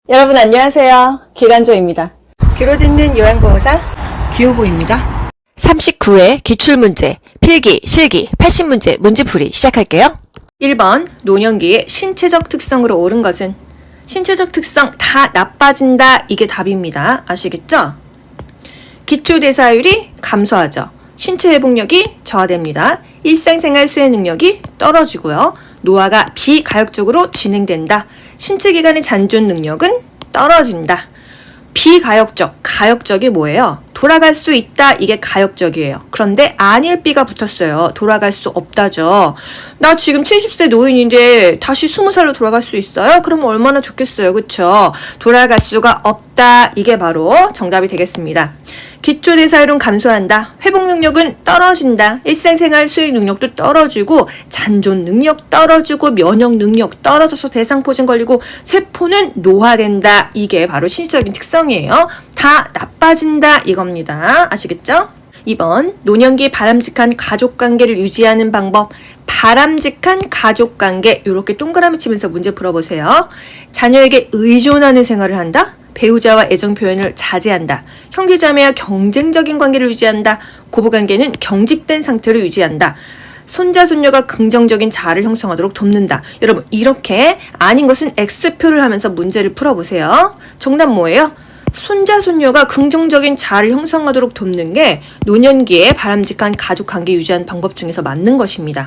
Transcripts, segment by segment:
여러분 안녕하세요. 기간조입니다. 귀로 듣는 요양보호사 기호보입니다. 39회 기출문제, 필기, 실기, 80문제 문제풀이 시작할게요. 1번 노년기의 신체적 특성으로 옳은 것은 신체적 특성 다 나빠진다. 이게 답입니다. 아시겠죠? 기초대사율이 감소하죠. 신체 회복력이 저하됩니다. 일상생활 수행 능력이 떨어지고요. 노화가 비가역적으로 진행된다. 신체 기관의 잔존 능력은 떨어진다. 비가역적, 가역적이 뭐예요? 돌아갈 수 있다. 이게 가역적이에요. 그런데 아닐비가 붙었어요. 돌아갈 수 없다죠. 나 지금 70세 노인인데 다시 20살로 돌아갈 수 있어요? 그러면 얼마나 좋겠어요. 그쵸? 돌아갈 수가 없다. 이게 바로 정답이 되겠습니다. 기초대사율은 감소한다. 회복 능력은 떨어진다. 일상생활 수행 능력도 떨어지고 잔존 능력 떨어지고 면역 능력 떨어져서 대상포진 걸리고 세포는 노화된다. 이게 바로 신체적인 특성이에요. 다 나빠진다 이겁니다. 아시겠죠? 2번 노년기 바람직한 가족관계를 유지하는 방법. 바람직한 가족관계 이렇게 동그라미 치면서 문제 풀어보세요. 자녀에게 의존하는 생활을 한다. 배우자와 애정 표현을 자제한다. 형제자매와 경쟁적인 관계를 유지한다. 고부관계는 경직된 상태로 유지한다. 손자, 손녀가 긍정적인 자아를 형성하도록 돕는다. 여러분 이렇게 아닌 것은 X표를 하면서 문제를 풀어보세요. 정답 뭐예요? 손자, 손녀가 긍정적인 자아를 형성하도록 돕는 게 노년기에 바람직한 가족관계 유지하는 방법 중에서 맞는 것입니다.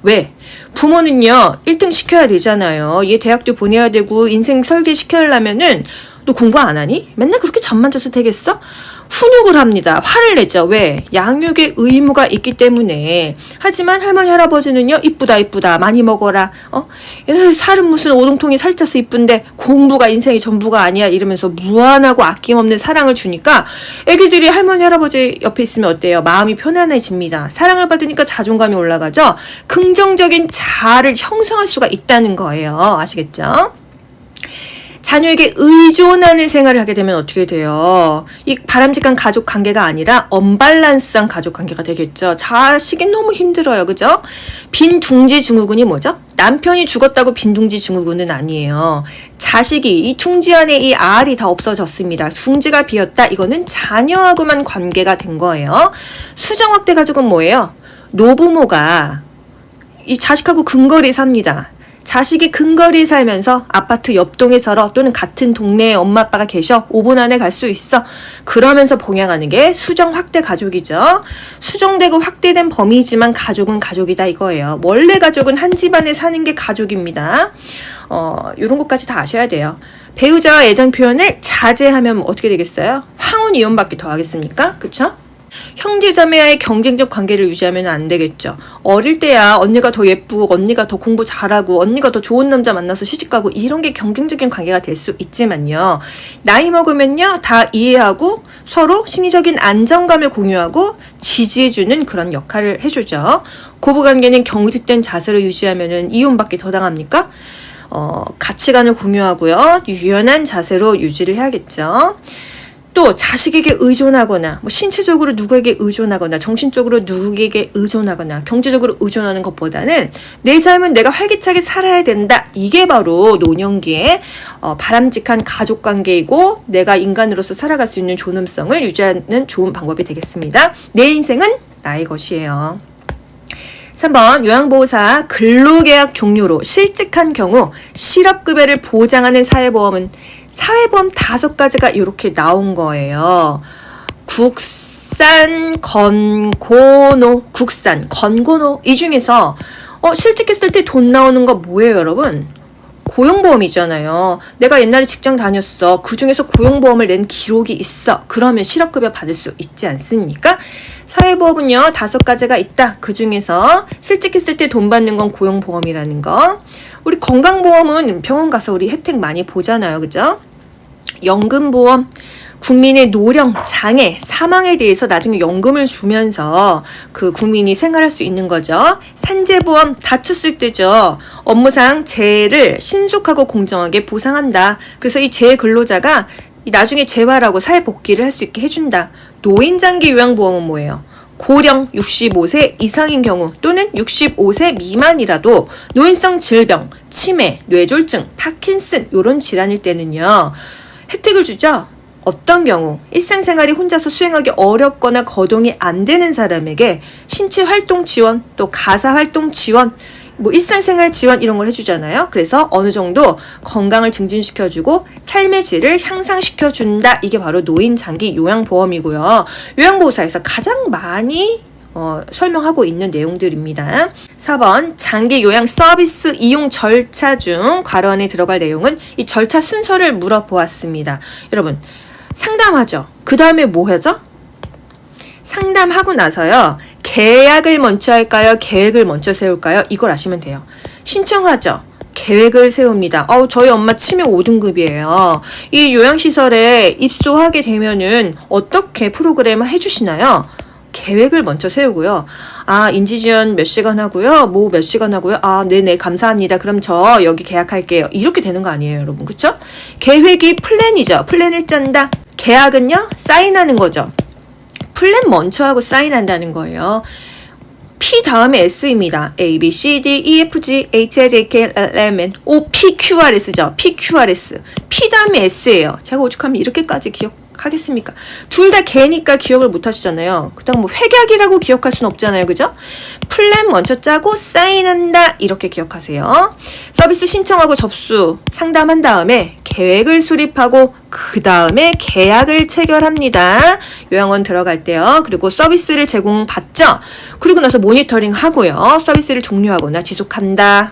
왜? 부모는요 1등 시켜야 되잖아요. 얘 대학도 보내야 되고 인생 설계 시켜려면은 너 공부 안 하니? 맨날 그렇게 잠만 자서 되겠어? 훈육을 합니다. 화를 내죠. 왜? 양육의 의무가 있기 때문에. 하지만 할머니 할아버지는요 이쁘다 많이 먹어라. 살은 무슨 오동통이 살쪄서 이쁜데 공부가 인생의 전부가 아니야 이러면서 무한하고 아낌없는 사랑을 주니까 애기들이 할머니 할아버지 옆에 있으면 어때요? 마음이 편안해집니다. 사랑을 받으니까 자존감이 올라가죠. 긍정적인 자아를 형성할 수가 있다는 거예요. 아시겠죠? 자녀에게 의존하는 생활을 하게 되면 어떻게 돼요? 이 바람직한 가족 관계가 아니라 언밸런스한 가족 관계가 되겠죠. 자식이 너무 힘들어요. 그죠? 빈둥지 증후군이 뭐죠? 남편이 죽었다고 빈둥지 증후군은 아니에요. 자식이 이 둥지 안에 이 알이 다 없어졌습니다. 둥지가 비었다. 이거는 자녀하고만 관계가 된 거예요. 수정확대 가족은 뭐예요? 노부모가 이 자식하고 근거리에 삽니다. 자식이 근거리에 살면서 아파트 옆동에 살아 또는 같은 동네에 엄마 아빠가 계셔 5분 안에 갈 수 있어. 그러면서 봉양하는 게 수정 확대 가족이죠. 수정되고 확대된 범위지만 가족은 가족이다 이거예요. 원래 가족은 한 집안에 사는 게 가족입니다. 이런 것까지 다 아셔야 돼요. 배우자와 애정 표현을 자제하면 어떻게 되겠어요? 황혼 이혼밖에 더 하겠습니까? 그쵸? 형제자매와의 경쟁적 관계를 유지하면 안 되겠죠. 어릴 때야 언니가 더 예쁘고 언니가 더 공부 잘하고 언니가 더 좋은 남자 만나서 시집가고 이런 게 경쟁적인 관계가 될 수 있지만요. 나이 먹으면요 다 이해하고 서로 심리적인 안정감을 공유하고 지지해주는 그런 역할을 해주죠. 고부관계는 경직된 자세로 유지하면 이혼밖에 더 당합니까? 가치관을 공유하고요. 유연한 자세로 유지를 해야겠죠. 또 자식에게 의존하거나 신체적으로 누구에게 의존하거나 정신적으로 누구에게 의존하거나 경제적으로 의존하는 것보다는 내 삶은 내가 활기차게 살아야 된다. 이게 바로 노년기에 바람직한 가족관계이고 내가 인간으로서 살아갈 수 있는 존엄성을 유지하는 좋은 방법이 되겠습니다. 내 인생은 나의 것이에요. 3번 요양보호사 근로계약 종료로 실직한 경우 실업급여를 보장하는 사회보험은 사회보험 5가지가 이렇게 나온 거예요. 국산, 건고노, 이 중에서 실직했을 때 돈 나오는 거 뭐예요 여러분? 고용보험이잖아요. 내가 옛날에 직장 다녔어. 그 중에서 고용보험을 낸 기록이 있어. 그러면 실업급여 받을 수 있지 않습니까? 사회보험은요 5가지가 있다. 그 중에서 실직했을 때 돈 받는 건 고용보험이라는 거. 우리 건강보험은 병원 가서 우리 혜택 많이 보잖아요. 그죠? 연금보험, 국민의 노령, 장애, 사망에 대해서 나중에 연금을 주면서 그 국민이 생활할 수 있는 거죠. 산재보험, 다쳤을 때죠. 업무상 재해를 신속하고 공정하게 보상한다. 그래서 이 재해 근로자가 나중에 재활하고 사회 복귀를 할 수 있게 해준다. 노인장기 요양보험은 뭐예요? 고령 65세 이상인 경우 또는 65세 미만이라도 노인성 질병, 치매, 뇌졸중, 파킨슨 이런 질환일 때는요. 혜택을 주죠. 어떤 경우 일상생활이 혼자서 수행하기 어렵거나 거동이 안 되는 사람에게 신체 활동 지원, 또 가사 활동 지원, 뭐 일상생활 지원 이런 걸 해주잖아요. 그래서 어느 정도 건강을 증진시켜주고 삶의 질을 향상시켜준다. 이게 바로 노인 장기 요양보험이고요. 요양보호사에서 가장 많이 설명하고 있는 내용들입니다. 4번 장기 요양 서비스 이용 절차 중 괄호 안에 들어갈 내용은 이 절차 순서를 물어보았습니다. 여러분 상담하죠. 그 다음에 뭐 하죠? 상담하고 나서요. 계약을 먼저 할까요? 계획을 먼저 세울까요? 이걸 아시면 돼요. 신청하죠. 계획을 세웁니다. 저희 엄마 치매 5등급이에요. 이 요양시설에 입소하게 되면은 어떻게 프로그램을 해주시나요? 계획을 먼저 세우고요. 인지지원 몇 시간 하고요. 뭐 몇 시간 하고요. 네네 감사합니다. 그럼 저 여기 계약할게요. 이렇게 되는 거 아니에요, 여러분. 그쵸? 계획이 플랜이죠. 플랜을 짠다. 계약은요, 사인하는 거죠. 플랜 먼저 하고 사인한다는 거예요. P 다음에 S입니다. A, B, C, D, E, F, G, H, I, J, K, L, M, N, O, P, Q, R, S죠. P, Q, R, S. P 다음에 S예요. 제가 오죽하면 이렇게까지 기억하겠습니까? 둘 다 개니까 기억을 못 하시잖아요. 그다음 뭐 획약이라고 기억할 수는 없잖아요. 그죠? 플랜 먼저 짜고 사인한다. 이렇게 기억하세요. 서비스 신청하고 접수, 상담한 다음에 계획을 수립하고 그 다음에 계약을 체결합니다. 요양원 들어갈 때요. 그리고 서비스를 제공받죠. 그리고 나서 모니터링 하고요. 서비스를 종료하거나 지속한다.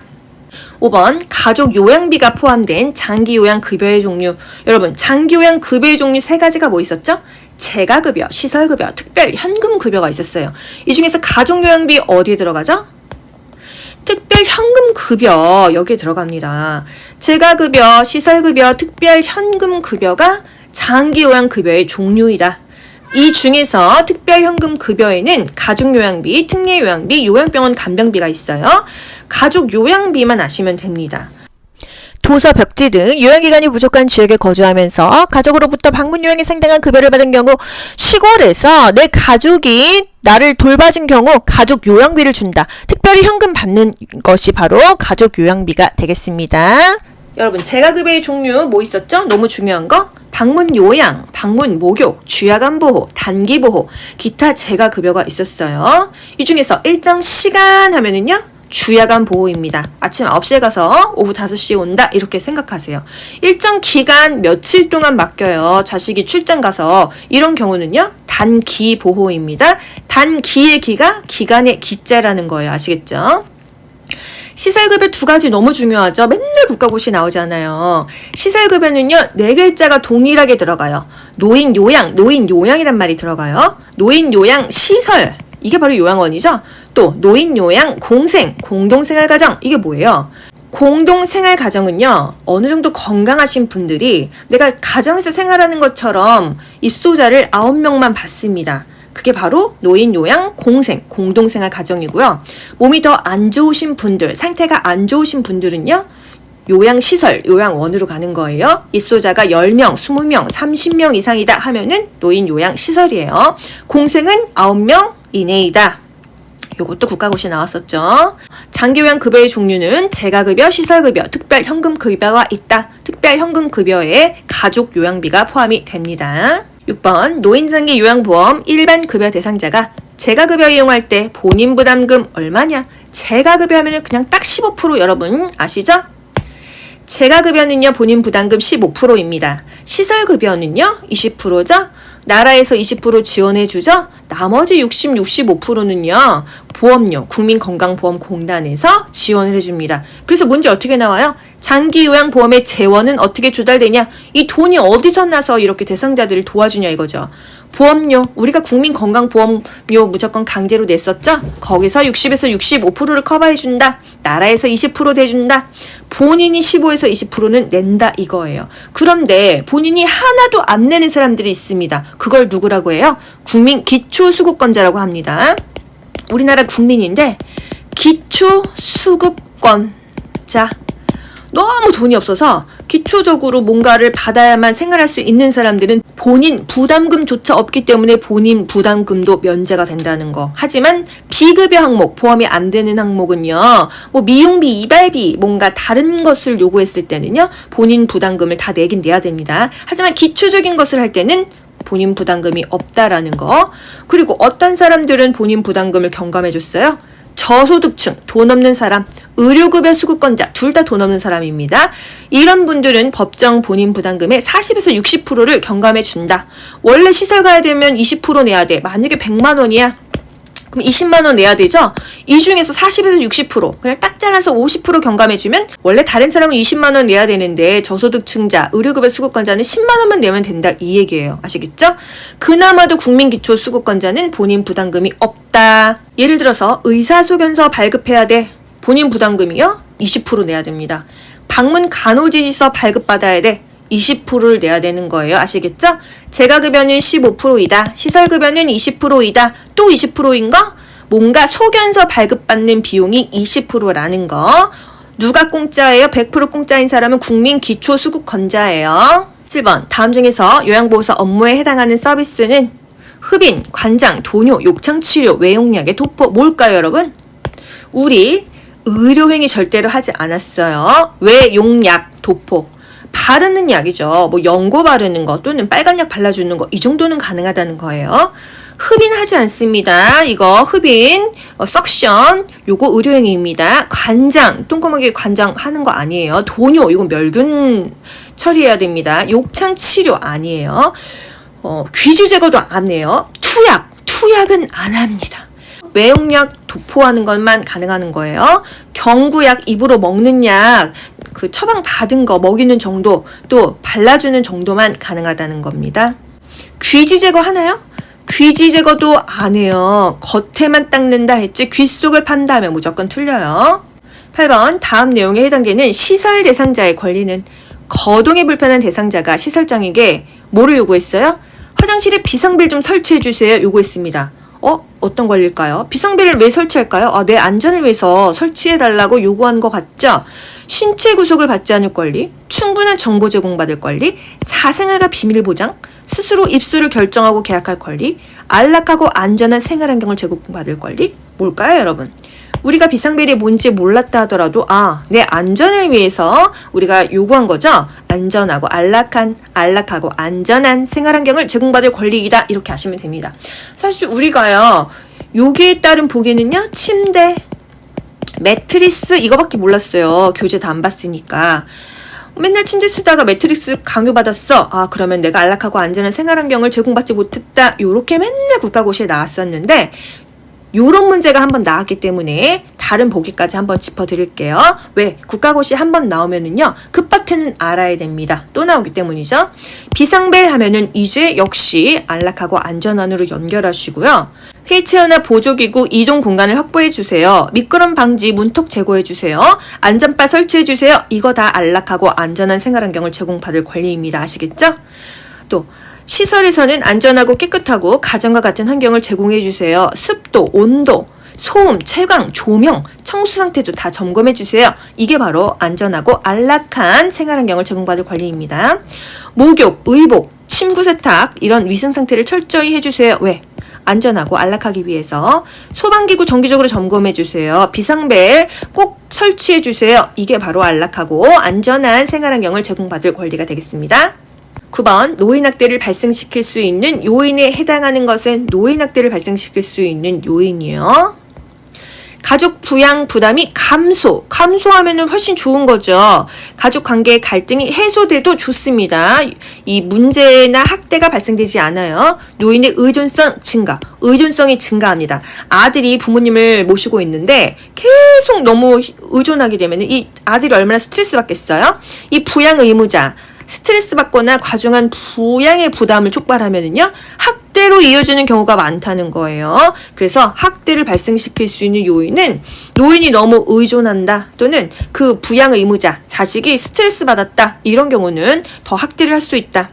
5번 가족 요양비가 포함된 장기 요양 급여의 종류. 여러분 장기 요양 급여의 종류 세 가지가 뭐 있었죠? 재가급여, 시설급여, 특별 현금 급여가 있었어요. 이 중에서 가족 요양비 어디에 들어가죠? 특별 현금 급여 여기에 들어갑니다. 재가급여, 시설급여, 특별 현금 급여가 장기 요양 급여의 종류이다. 이 중에서 특별 현금 급여에는 가족 요양비, 특례 요양비, 요양병원 간병비가 있어요. 가족 요양비만 아시면 됩니다. 도서, 벽지 등 요양기관이 부족한 지역에 거주하면서 가족으로부터 방문 요양에 상당한 급여를 받은 경우 시골에서 내 가족이 나를 돌봐준 경우 가족 요양비를 준다. 특별히 현금 받는 것이 바로 가족 요양비가 되겠습니다. 여러분 재가급여의 종류 뭐 있었죠? 너무 중요한 거 방문 요양, 방문 목욕, 주야간 보호, 단기 보호, 기타 재가급여가 있었어요. 이 중에서 일정 시간 하면은요 주야간 보호입니다. 아침 9시에 가서 오후 5시에 온다 이렇게 생각하세요. 일정 기간 며칠 동안 맡겨요. 자식이 출장 가서 이런 경우는요 단기 보호입니다. 단기의 기가 기간의 기자라는 거예요. 아시겠죠? 시설급여 두 가지 너무 중요하죠. 맨날 국가고시 나오잖아요. 시설급여는요 4글자가 동일하게 들어가요. 노인 요양이란 말이 들어가요. 노인 요양 시설 이게 바로 요양원이죠. 또 노인 요양 공동생활가정 이게 뭐예요? 공동생활가정은요 어느 정도 건강하신 분들이 내가 가정에서 생활하는 것처럼 입소자를 9명만 받습니다. 그게 바로 노인 요양 공동생활 가정이고요. 몸이 더 안 좋으신 분들, 상태가 안 좋으신 분들은요. 요양시설, 요양원으로 가는 거예요. 입소자가 10명, 20명, 30명 이상이다 하면은 노인 요양시설이에요. 공생은 9명 이내이다. 요것도 국가고시 나왔었죠. 장기요양 급여의 종류는 재가급여, 시설급여, 특별 현금급여가 있다. 특별 현금급여에 가족 요양비가 포함이 됩니다. 6번 노인장기 요양보험 일반 급여 대상자가 재가급여 이용할 때 본인 부담금 얼마냐? 재가급여 하면 그냥 딱 15% 여러분 아시죠? 재가급여는요 본인 부담금 15%입니다. 시설급여는요 20%죠? 나라에서 20% 지원해주죠? 나머지 65%는요 보험료, 국민건강보험공단에서 지원을 해줍니다. 그래서 문제 어떻게 나와요? 장기요양보험의 재원은 어떻게 조달되냐? 이 돈이 어디서 나서 이렇게 대상자들을 도와주냐 이거죠. 보험료, 우리가 국민건강보험료 무조건 강제로 냈었죠? 거기서 60에서 65%를 커버해준다. 나라에서 20% 대준다. 본인이 15에서 20%는 낸다 이거예요. 그런데 본인이 하나도 안 내는 사람들이 있습니다. 그걸 누구라고 해요? 국민 기초수급권자라고 합니다. 우리나라 국민인데 기초수급권자 너무 돈이 없어서 기초적으로 뭔가를 받아야만 생활할 수 있는 사람들은 본인 부담금조차 없기 때문에 본인 부담금도 면제가 된다는 거. 하지만 비급여 항목, 포함이 안 되는 항목은요, 뭐 미용비, 이발비, 뭔가 다른 것을 요구했을 때는요, 본인 부담금을 다 내긴 내야 됩니다. 하지만 기초적인 것을 할 때는 본인 부담금이 없다라는 거. 그리고 어떤 사람들은 본인 부담금을 경감해줬어요? 저소득층, 돈 없는 사람, 의료급여 수급권자, 둘 다 돈 없는 사람입니다. 이런 분들은 법정 본인 부담금의 40에서 60%를 경감해 준다. 원래 시설 가야 되면 20% 내야 돼. 만약에 100만 원이야. 그럼 20만 원 내야 되죠? 이 중에서 40에서 60%, 그냥 딱 잘라서 50% 경감해주면 원래 다른 사람은 20만 원 내야 되는데 저소득층자, 의료급여 수급권자는 10만 원만 내면 된다 이 얘기예요. 아시겠죠? 그나마도 국민기초수급권자는 본인 부담금이 없다. 예를 들어서 의사소견서 발급해야 돼. 본인 부담금이요? 20% 내야 됩니다. 방문 간호지시서 발급받아야 돼. 20%를 내야 되는 거예요. 아시겠죠? 재가급여는 15%이다. 시설급여는 20%이다. 또 20%인가? 뭔가 소견서 발급받는 비용이 20%라는 거. 누가 공짜예요? 100% 공짜인 사람은 국민기초수급권자예요. 7번. 다음 중에서 요양보호사 업무에 해당하는 서비스는 흡인, 관장, 도뇨, 욕창치료, 외용약의 도포 뭘까요, 여러분? 우리 의료행위 절대로 하지 않았어요. 외용약, 도포. 바르는 약이죠. 뭐 연고 바르는 거 또는 빨간 약 발라주는 거 이 정도는 가능하다는 거예요. 흡인하지 않습니다. 이거 흡인, 석션 요거 의료행위입니다. 관장, 똥구멍에 관장하는 거 아니에요. 도뇨 이건 멸균 처리해야 됩니다. 욕창 치료 아니에요. 귀지 제거도 안 해요. 투약은 안 합니다. 외용약 도포하는 것만 가능한 거예요. 경구약, 입으로 먹는 약, 그 처방 받은 거 먹이는 정도, 또 발라주는 정도만 가능하다는 겁니다. 귀지 제거 하나요? 귀지 제거도 안 해요. 겉에만 닦는다 했지 귀 속을 판다 하면 무조건 틀려요. 8번 다음 내용에 해당되는 시설 대상자의 권리는 거동이 불편한 대상자가 시설장에게 뭐를 요구했어요? 화장실에 비상벨 좀 설치해 주세요. 요구했습니다. 어떤 권리일까요? 비상벨을 왜 설치할까요? 내 안전을 위해서 설치해달라고 요구한 것 같죠? 신체 구속을 받지 않을 권리, 충분한 정보 제공받을 권리, 사생활과 비밀 보장, 스스로 입수를 결정하고 계약할 권리, 안락하고 안전한 생활환경을 제공받을 권리, 뭘까요, 여러분? 우리가 비상벨이 뭔지 몰랐다 하더라도 내 안전을 위해서 우리가 요구한 거죠. 안전하고 안락하고 안전한 생활환경을 제공받을 권리이다. 이렇게 아시면 됩니다. 사실 우리가요. 여기에 따른 보기는요. 침대, 매트리스 이거밖에 몰랐어요. 교재도 안 봤으니까. 맨날 침대 쓰다가 매트리스 강요받았어. 그러면 내가 안락하고 안전한 생활환경을 제공받지 못했다. 요렇게 맨날 국가고시에 나왔었는데 요런 문제가 한번 나왔기 때문에 다른 보기까지 한번 짚어드릴게요. 왜? 국가고시 한번 나오면은요. 급파트는 알아야 됩니다. 또 나오기 때문이죠. 비상벨 하면은 이제 역시 안락하고 안전한으로 연결하시고요. 휠체어나 보조기구 이동 공간을 확보해주세요. 미끄럼 방지 문턱 제거해주세요. 안전바 설치해주세요. 이거 다 안락하고 안전한 생활환경을 제공받을 권리입니다. 아시겠죠? 또 시설에서는 안전하고 깨끗하고 가정과 같은 환경을 제공해주세요. 습도, 온도, 소음, 채광, 조명, 청소 상태도 다 점검해주세요. 이게 바로 안전하고 안락한 생활환경을 제공받을 권리입니다. 목욕, 의복, 침구 세탁 이런 위생 상태를 철저히 해주세요. 왜? 안전하고 안락하기 위해서. 소방기구 정기적으로 점검해주세요. 비상벨 꼭 설치해주세요. 이게 바로 안락하고 안전한 생활환경을 제공받을 권리가 되겠습니다. 9번 노인학대를 발생시킬 수 있는 요인에 해당하는 것은 노인학대를 발생시킬 수 있는 요인이요. 가족 부양 부담이 감소하면은 훨씬 좋은 거죠. 가족 관계의 갈등이 해소돼도 좋습니다. 이 문제나 학대가 발생되지 않아요. 노인의 의존성이 증가합니다. 아들이 부모님을 모시고 있는데 계속 너무 의존하게 되면 이 아들이 얼마나 스트레스 받겠어요? 이 부양 의무자 스트레스 받거나 과중한 부양의 부담을 촉발하면은요, 학대로 이어지는 경우가 많다는 거예요. 그래서 학대를 발생시킬 수 있는 요인은 노인이 너무 의존한다 또는 그 부양 의무자, 자식이 스트레스 받았다 이런 경우는 더 학대를 할 수 있다.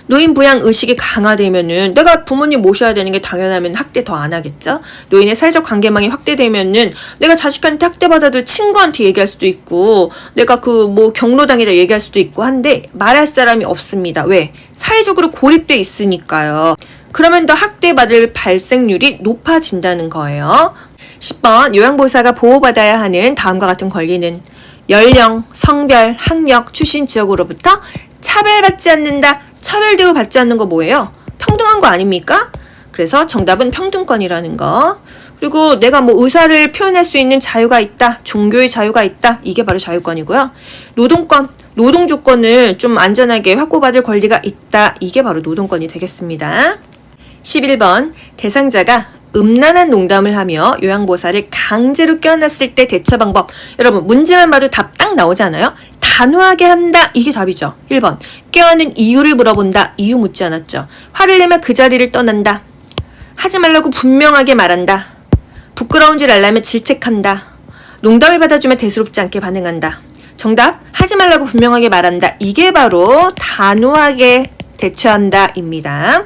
노인 부양 의식이 강화되면은 내가 부모님 모셔야 되는 게 당연하면 학대 더 안 하겠죠? 노인의 사회적 관계망이 확대되면은 내가 자식한테 학대받아도 친구한테 얘기할 수도 있고 내가 경로당에다 얘기할 수도 있고 한데 말할 사람이 없습니다. 왜? 사회적으로 고립돼 있으니까요. 그러면 더 학대받을 발생률이 높아진다는 거예요. 10번 요양보호사가 보호받아야 하는 다음과 같은 권리는 연령, 성별, 학력, 출신 지역으로부터 차별받지 않는다. 차별 대우받지 않는 거 뭐예요? 평등한 거 아닙니까? 그래서 정답은 평등권이라는 거. 그리고 내가 의사를 표현할 수 있는 자유가 있다. 종교의 자유가 있다. 이게 바로 자유권이고요. 노동권, 노동 조건을 좀 안전하게 확보받을 권리가 있다. 이게 바로 노동권이 되겠습니다. 11번 대상자가 음란한 농담을 하며 요양보호사를 강제로 껴안았을 때 대처 방법. 여러분 문제만 봐도 답 딱 나오잖아요. 단호하게 한다. 이게 답이죠. 1번 껴안은 이유를 물어본다. 이유 묻지 않았죠. 화를 내면 그 자리를 떠난다. 하지 말라고 분명하게 말한다. 부끄러운 줄 알라면 질책한다. 농담을 받아주면 대수롭지 않게 반응한다. 정답 하지 말라고 분명하게 말한다. 이게 바로 단호하게 대처한다 입니다.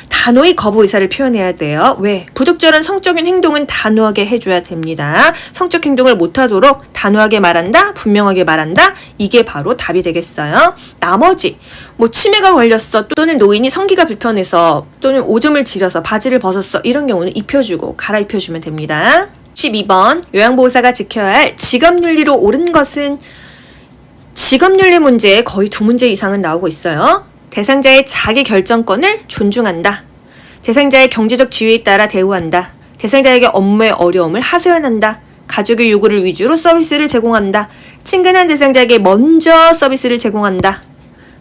단호히 거부 의사를 표현해야 돼요. 왜? 부적절한 성적인 행동은 단호하게 해줘야 됩니다. 성적 행동을 못하도록 단호하게 말한다, 분명하게 말한다. 이게 바로 답이 되겠어요. 나머지 치매가 걸렸어 또는 노인이 성기가 불편해서 또는 오줌을 지려서 바지를 벗었어 이런 경우는 입혀주고 갈아입혀주면 됩니다. 12번 요양보호사가 지켜야 할 직업윤리로 옳은 것은 직업윤리 문제에 거의 2문제 이상은 나오고 있어요. 대상자의 자기 결정권을 존중한다. 대상자의 경제적 지위에 따라 대우한다. 대상자에게 업무의 어려움을 하소연한다. 가족의 요구를 위주로 서비스를 제공한다. 친근한 대상자에게 먼저 서비스를 제공한다.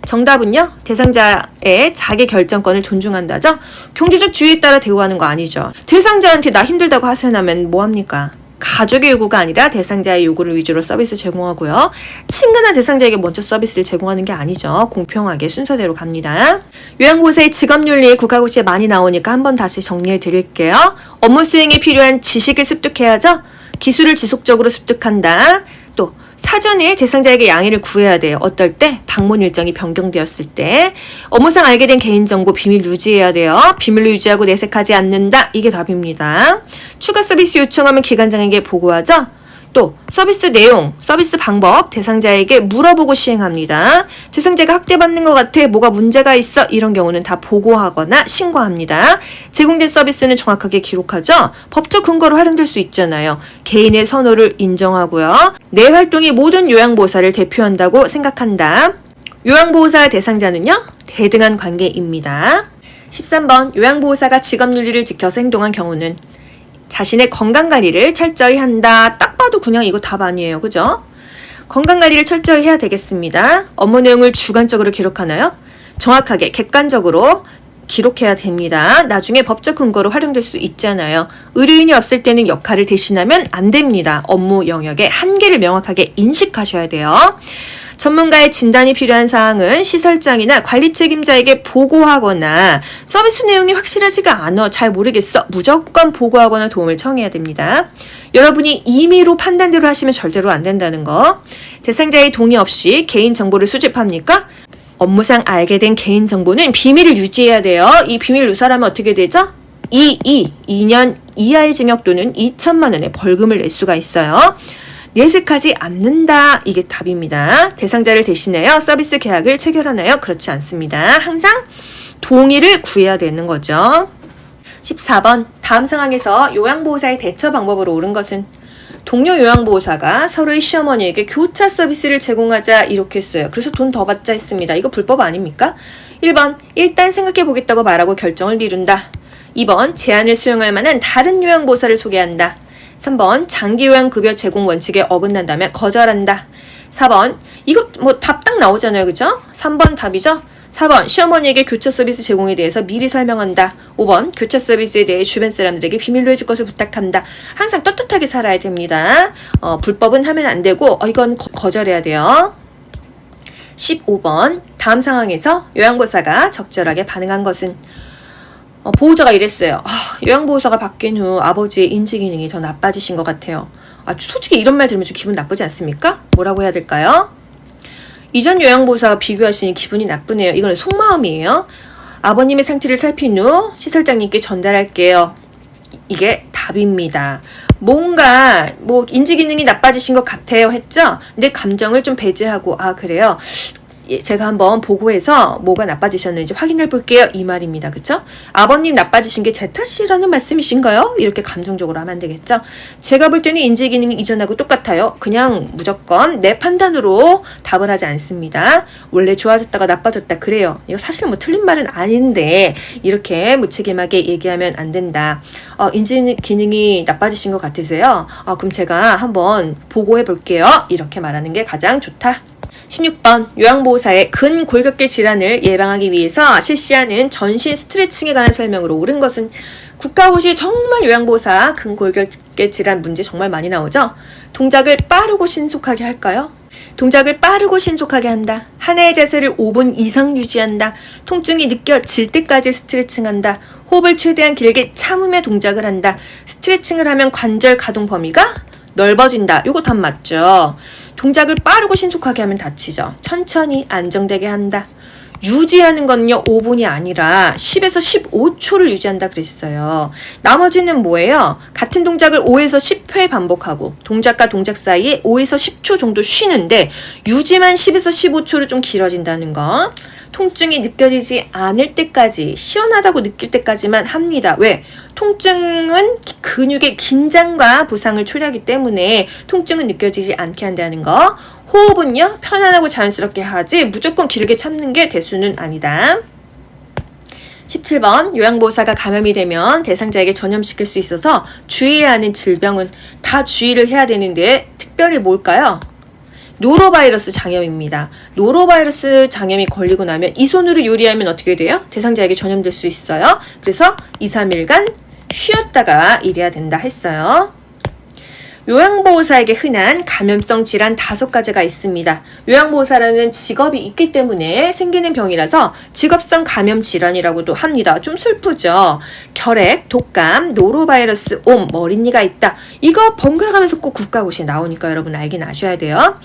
정답은요. 대상자의 자기 결정권을 존중한다죠. 경제적 지위에 따라 대우하는 거 아니죠. 대상자한테 나 힘들다고 하소연하면 뭐합니까? 가족의 요구가 아니라 대상자의 요구를 위주로 서비스 제공하고요. 친근한 대상자에게 먼저 서비스를 제공하는 게 아니죠. 공평하게 순서대로 갑니다. 요양보호사의 직업윤리 국가고시에 많이 나오니까 한번 다시 정리해 드릴게요. 업무 수행에 필요한 지식을 습득해야죠. 기술을 지속적으로 습득한다. 또 사전에 대상자에게 양해를 구해야 돼요. 어떨 때? 방문 일정이 변경되었을 때. 업무상 알게 된 개인정보 비밀 유지해야 돼요. 비밀로 유지하고 내색하지 않는다. 이게 답입니다. 추가 서비스 요청하면 기관장에게 보고하죠. 또 서비스 내용, 서비스 방법 대상자에게 물어보고 시행합니다. 대상자가 학대받는 것 같아 뭐가 문제가 있어 이런 경우는 다 보고하거나 신고합니다. 제공된 서비스는 정확하게 기록하죠. 법적 근거로 활용될 수 있잖아요. 개인의 선호를 인정하고요. 내 활동이 모든 요양보호사를 대표한다고 생각한다. 요양보호사 대상자는요. 대등한 관계입니다. 13번 요양보호사가 직업윤리를 지켜서 행동한 경우는 자신의 건강관리를 철저히 한다. 딱 봐도 그냥 이거 답 아니에요. 그죠? 건강관리를 철저히 해야 되겠습니다. 업무 내용을 주관적으로 기록하나요? 정확하게 객관적으로 기록해야 됩니다. 나중에 법적 근거로 활용될 수 있잖아요. 의료인이 없을 때는 역할을 대신하면 안 됩니다. 업무 영역의 한계를 명확하게 인식하셔야 돼요. 전문가의 진단이 필요한 사항은 시설장이나 관리 책임자에게 보고하거나 서비스 내용이 확실하지가 않아 잘 모르겠어 무조건 보고하거나 도움을 청해야 됩니다. 여러분이 임의로 판단대로 하시면 절대로 안 된다는 거. 대상자의 동의 없이 개인정보를 수집합니까? 업무상 알게 된 개인정보는 비밀을 유지해야 돼요. 이 비밀을 누설하면 어떻게 되죠? 2년 이하의 징역 또는 2천만 원의 벌금을 낼 수가 있어요. 내색하지 않는다. 이게 답입니다. 대상자를 대신하여 서비스 계약을 체결하나요? 그렇지 않습니다. 항상 동의를 구해야 되는 거죠. 14번 다음 상황에서 요양보호사의 대처 방법으로 옳은 것은 동료 요양보호사가 서로의 시어머니에게 교차 서비스를 제공하자 이렇게 했어요. 그래서 돈 더 받자 했습니다. 이거 불법 아닙니까? 1번 일단 생각해 보겠다고 말하고 결정을 미룬다. 2번 제안을 수용할 만한 다른 요양보호사를 소개한다. 3번 장기요양급여 제공 원칙에 어긋난다면 거절한다. 4번 이거 답 딱 나오잖아요. 그죠? 3번 답이죠? 4번 시어머니에게 교차 서비스 제공에 대해서 미리 설명한다. 5번 교차 서비스에 대해 주변 사람들에게 비밀로 해줄 것을 부탁한다. 항상 떳떳하게 살아야 됩니다. 불법은 하면 안 되고 이건 거절해야 돼요. 15번 다음 상황에서 요양보호사가 적절하게 반응한 것은 보호자가 이랬어요. 요양보호사가 바뀐 후 아버지의 인지기능이 더 나빠지신 것 같아요. 솔직히 이런 말 들으면 좀 기분 나쁘지 않습니까? 뭐라고 해야 될까요? 이전 요양보호사와 비교하시니 기분이 나쁘네요. 이거는 속마음이에요. 아버님의 상태를 살핀 후 시설장님께 전달할게요. 이게 답입니다. 뭔가 인지 기능이 나빠지신 것 같아요 했죠? 근데 감정을 좀 배제하고 그래요. 예, 제가 한번 보고해서 뭐가 나빠지셨는지 확인해 볼게요. 이 말입니다. 그쵸? 아버님 나빠지신 게 제 탓이라는 말씀이신가요? 이렇게 감정적으로 하면 안 되겠죠? 제가 볼 때는 인지 기능이 이전하고 똑같아요. 그냥 무조건 내 판단으로 답을 하지 않습니다. 원래 좋아졌다가 나빠졌다 그래요. 이거 사실 틀린 말은 아닌데 이렇게 무책임하게 얘기하면 안 된다. 인지 기능이 나빠지신 것 같으세요? 그럼 제가 한번 보고해 볼게요. 이렇게 말하는 게 가장 좋다. 16번 요양보호사의 근골격계 질환을 예방하기 위해서 실시하는 전신 스트레칭에 관한 설명으로 옳은 것은 국가고시 정말 요양보호사 근골격계 질환 문제 정말 많이 나오죠. 동작을 빠르고 신속하게 할까요? 동작을 빠르고 신속하게 한다. 하나의 자세를 5분 이상 유지한다. 통증이 느껴질 때까지 스트레칭한다. 호흡을 최대한 길게 참으며 동작을 한다. 스트레칭을 하면 관절 가동 범위가 넓어진다. 요거 답 맞죠? 동작을 빠르고 신속하게 하면 다치죠. 천천히 안정되게 한다. 유지하는 거는요 5분이 아니라 10에서 15초를 유지한다 그랬어요. 나머지는 뭐예요? 같은 동작을 5에서 10회 반복하고 동작과 동작 사이에 5에서 10초 정도 쉬는데 유지만 10에서 15초로 좀 길어진다는 거. 통증이 느껴지지 않을 때까지 시원하다고 느낄 때까지만 합니다. 왜? 통증은 근육의 긴장과 부상을 초래하기 때문에 통증은 느껴지지 않게 한다는 거. 호흡은요 편안하고 자연스럽게 하지 무조건 길게 참는 게 대수는 아니다. 17번 요양보호사가 감염이 되면 대상자에게 전염시킬 수 있어서 주의해야 하는 질병은 다 주의를 해야 되는데 특별히 뭘까요? 노로바이러스 장염입니다. 노로바이러스 장염이 걸리고 나면 이 손으로 요리하면 어떻게 돼요? 대상자에게 전염될 수 있어요. 그래서 2, 3일간 쉬었다가 일해야 된다 했어요. 요양보호사에게 흔한 감염성 질환 5가지가 있습니다. 요양보호사라는 직업이 있기 때문에 생기는 병이라서 직업성 감염 질환이라고도 합니다. 좀 슬프죠? 결핵, 독감, 노로바이러스, 옴, 머릿니가 있다. 이거 번갈아가면서 꼭 국가고시에 나오니까 여러분 알긴 아셔야 돼요.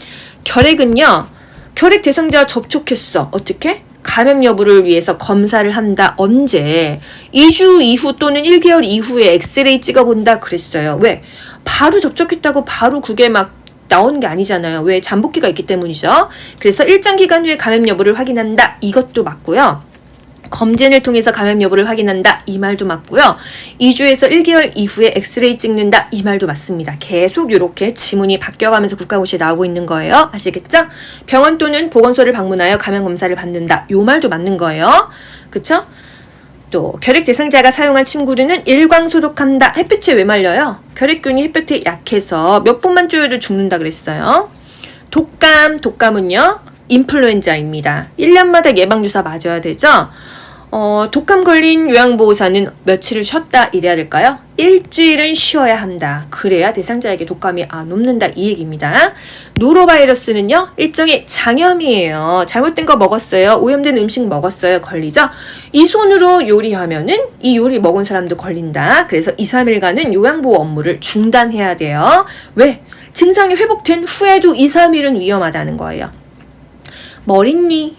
결핵은요. 결핵 대상자와 접촉했어. 어떻게? 감염 여부를 위해서 검사를 한다. 언제? 2주 이후 또는 1개월 이후에 엑스레이 찍어본다 그랬어요. 왜? 바로 접촉했다고 바로 그게 막 나오는 게 아니잖아요. 왜? 잠복기가 있기 때문이죠. 그래서 일정 기간 후에 감염 여부를 확인한다. 이것도 맞고요. 검진을 통해서 감염 여부를 확인한다. 이 말도 맞고요. 2주에서 1개월 이후에 엑스레이 찍는다. 이 말도 맞습니다. 계속 이렇게 지문이 바뀌어가면서 국가고시에 나오고 있는 거예요. 아시겠죠? 병원 또는 보건소를 방문하여 감염 검사를 받는다. 이 말도 맞는 거예요. 그쵸? 또 결핵 대상자가 사용한 침구류는 일광소독한다. 햇빛에 왜 말려요? 결핵균이 햇볕에 약해서 몇 분만 쪼여도 죽는다 그랬어요. 독감은요. 인플루엔자입니다. 1년마다 예방주사 맞아야 되죠? 독감 걸린 요양보호사는 며칠을 쉬었다 이래야 될까요? 일주일은 쉬어야 한다. 그래야 대상자에게 독감이 안 옮는다 이 얘기입니다. 노로바이러스는요 일종의 장염이에요. 잘못된 거 먹었어요. 오염된 음식 먹었어요. 걸리죠? 이 손으로 요리하면은 이 요리 먹은 사람도 걸린다. 그래서 2, 3일간은 요양보호 업무를 중단해야 돼요. 왜? 증상이 회복된 후에도 2, 3일은 위험하다는 거예요. 머릿니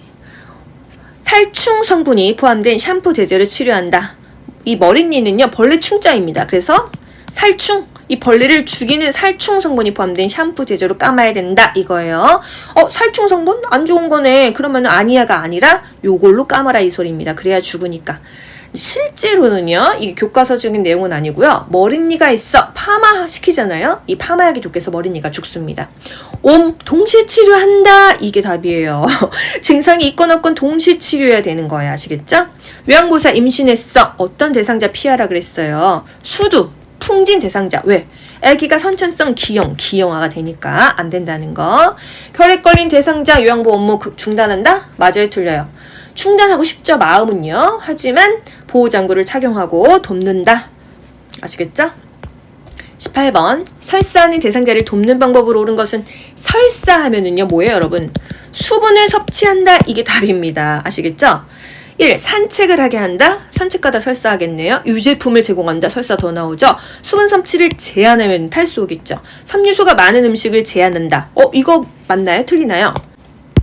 살충 성분이 포함된 샴푸 제제로 치료한다. 이 머릿니는요 벌레 충자입니다. 그래서 살충 이 벌레를 죽이는 살충 성분이 포함된 샴푸 제제로 감아야 된다 이거예요. 살충 성분 안 좋은 거네. 그러면 아니야가 아니라 요걸로 감아라 이 소리입니다. 그래야 죽으니까. 실제로는요 이게 교과서적인 내용은 아니고요. 머릿니가 있어 파마 시키잖아요. 이 파마약이 독해서 머릿니가 죽습니다. 옴 동시에 치료한다 이게 답이에요. 증상이 있건 없건 동시에 치료해야 되는 거예요. 아시겠죠? 요양보호사 임신했어. 어떤 대상자 피하라 그랬어요. 수두 풍진 대상자. 왜? 아기가 선천성 기형아가 되니까 안 된다는 거. 결핵 걸린 대상자 요양보호 업무 중단한다? 맞아요 틀려요? 중단하고 싶죠 마음은요. 하지만 보호장구를 착용하고 돕는다. 아시겠죠? 18번 설사하는 대상자를 돕는 방법으로 옳은 것은 설사하면은요 뭐예요 여러분? 수분을 섭취한다 이게 답입니다. 아시겠죠? 1. 산책을 하게 한다. 산책가다 설사하겠네요. 유제품을 제공한다. 설사 더 나오죠. 수분 섭취를 제한하면 탈수 오겠죠. 섬유소가 많은 음식을 제한한다. 이거 맞나요? 틀리나요?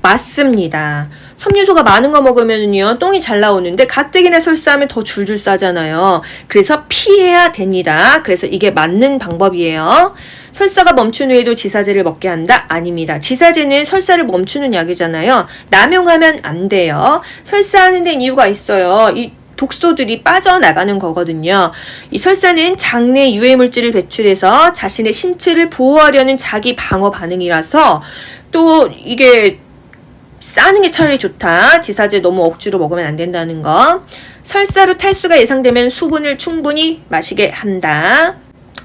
맞습니다. 섬유소가 많은 거 먹으면요 똥이 잘 나오는데 가뜩이나 설사하면 더 줄줄 싸잖아요. 그래서 피해야 됩니다. 그래서 이게 맞는 방법이에요. 설사가 멈춘 후에도 지사제를 먹게 한다? 아닙니다. 지사제는 설사를 멈추는 약이잖아요. 남용하면 안 돼요. 설사하는 데는 이유가 있어요. 이 독소들이 빠져나가는 거거든요. 이 설사는 장내 유해물질을 배출해서 자신의 신체를 보호하려는 자기 방어 반응이라서 또 이게 싸는 게 차라리 좋다. 지사제 너무 억지로 먹으면 안 된다는 거. 설사로 탈수가 예상되면 수분을 충분히 마시게 한다.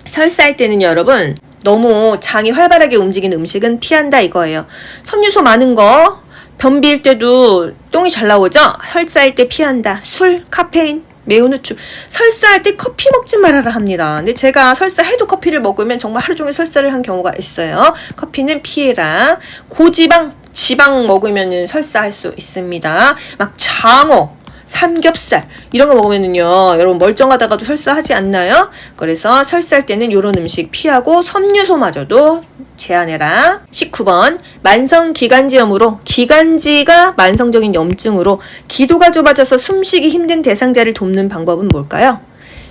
설사할 때는 여러분 너무 장이 활발하게 움직이는 음식은 피한다 이거예요. 섬유소 많은 거 변비일 때도 똥이 잘 나오죠? 설사할 때 피한다. 술, 카페인, 매운 후추. 설사할 때 커피 먹지 말아라 합니다. 근데 제가 설사해도 커피를 먹으면 정말 하루 종일 설사를 한 경우가 있어요. 커피는 피해라. 고지방, 지방 먹으면 설사할 수 있습니다. 막 장어, 삼겹살 이런 거 먹으면은요 여러분 멀쩡하다가도 설사하지 않나요? 그래서 설사할 때는 이런 음식 피하고 섬유소마저도 제한해라. 19번 만성기관지염으로 기관지가 만성적인 염증으로 기도가 좁아져서 숨쉬기 힘든 대상자를 돕는 방법은 뭘까요?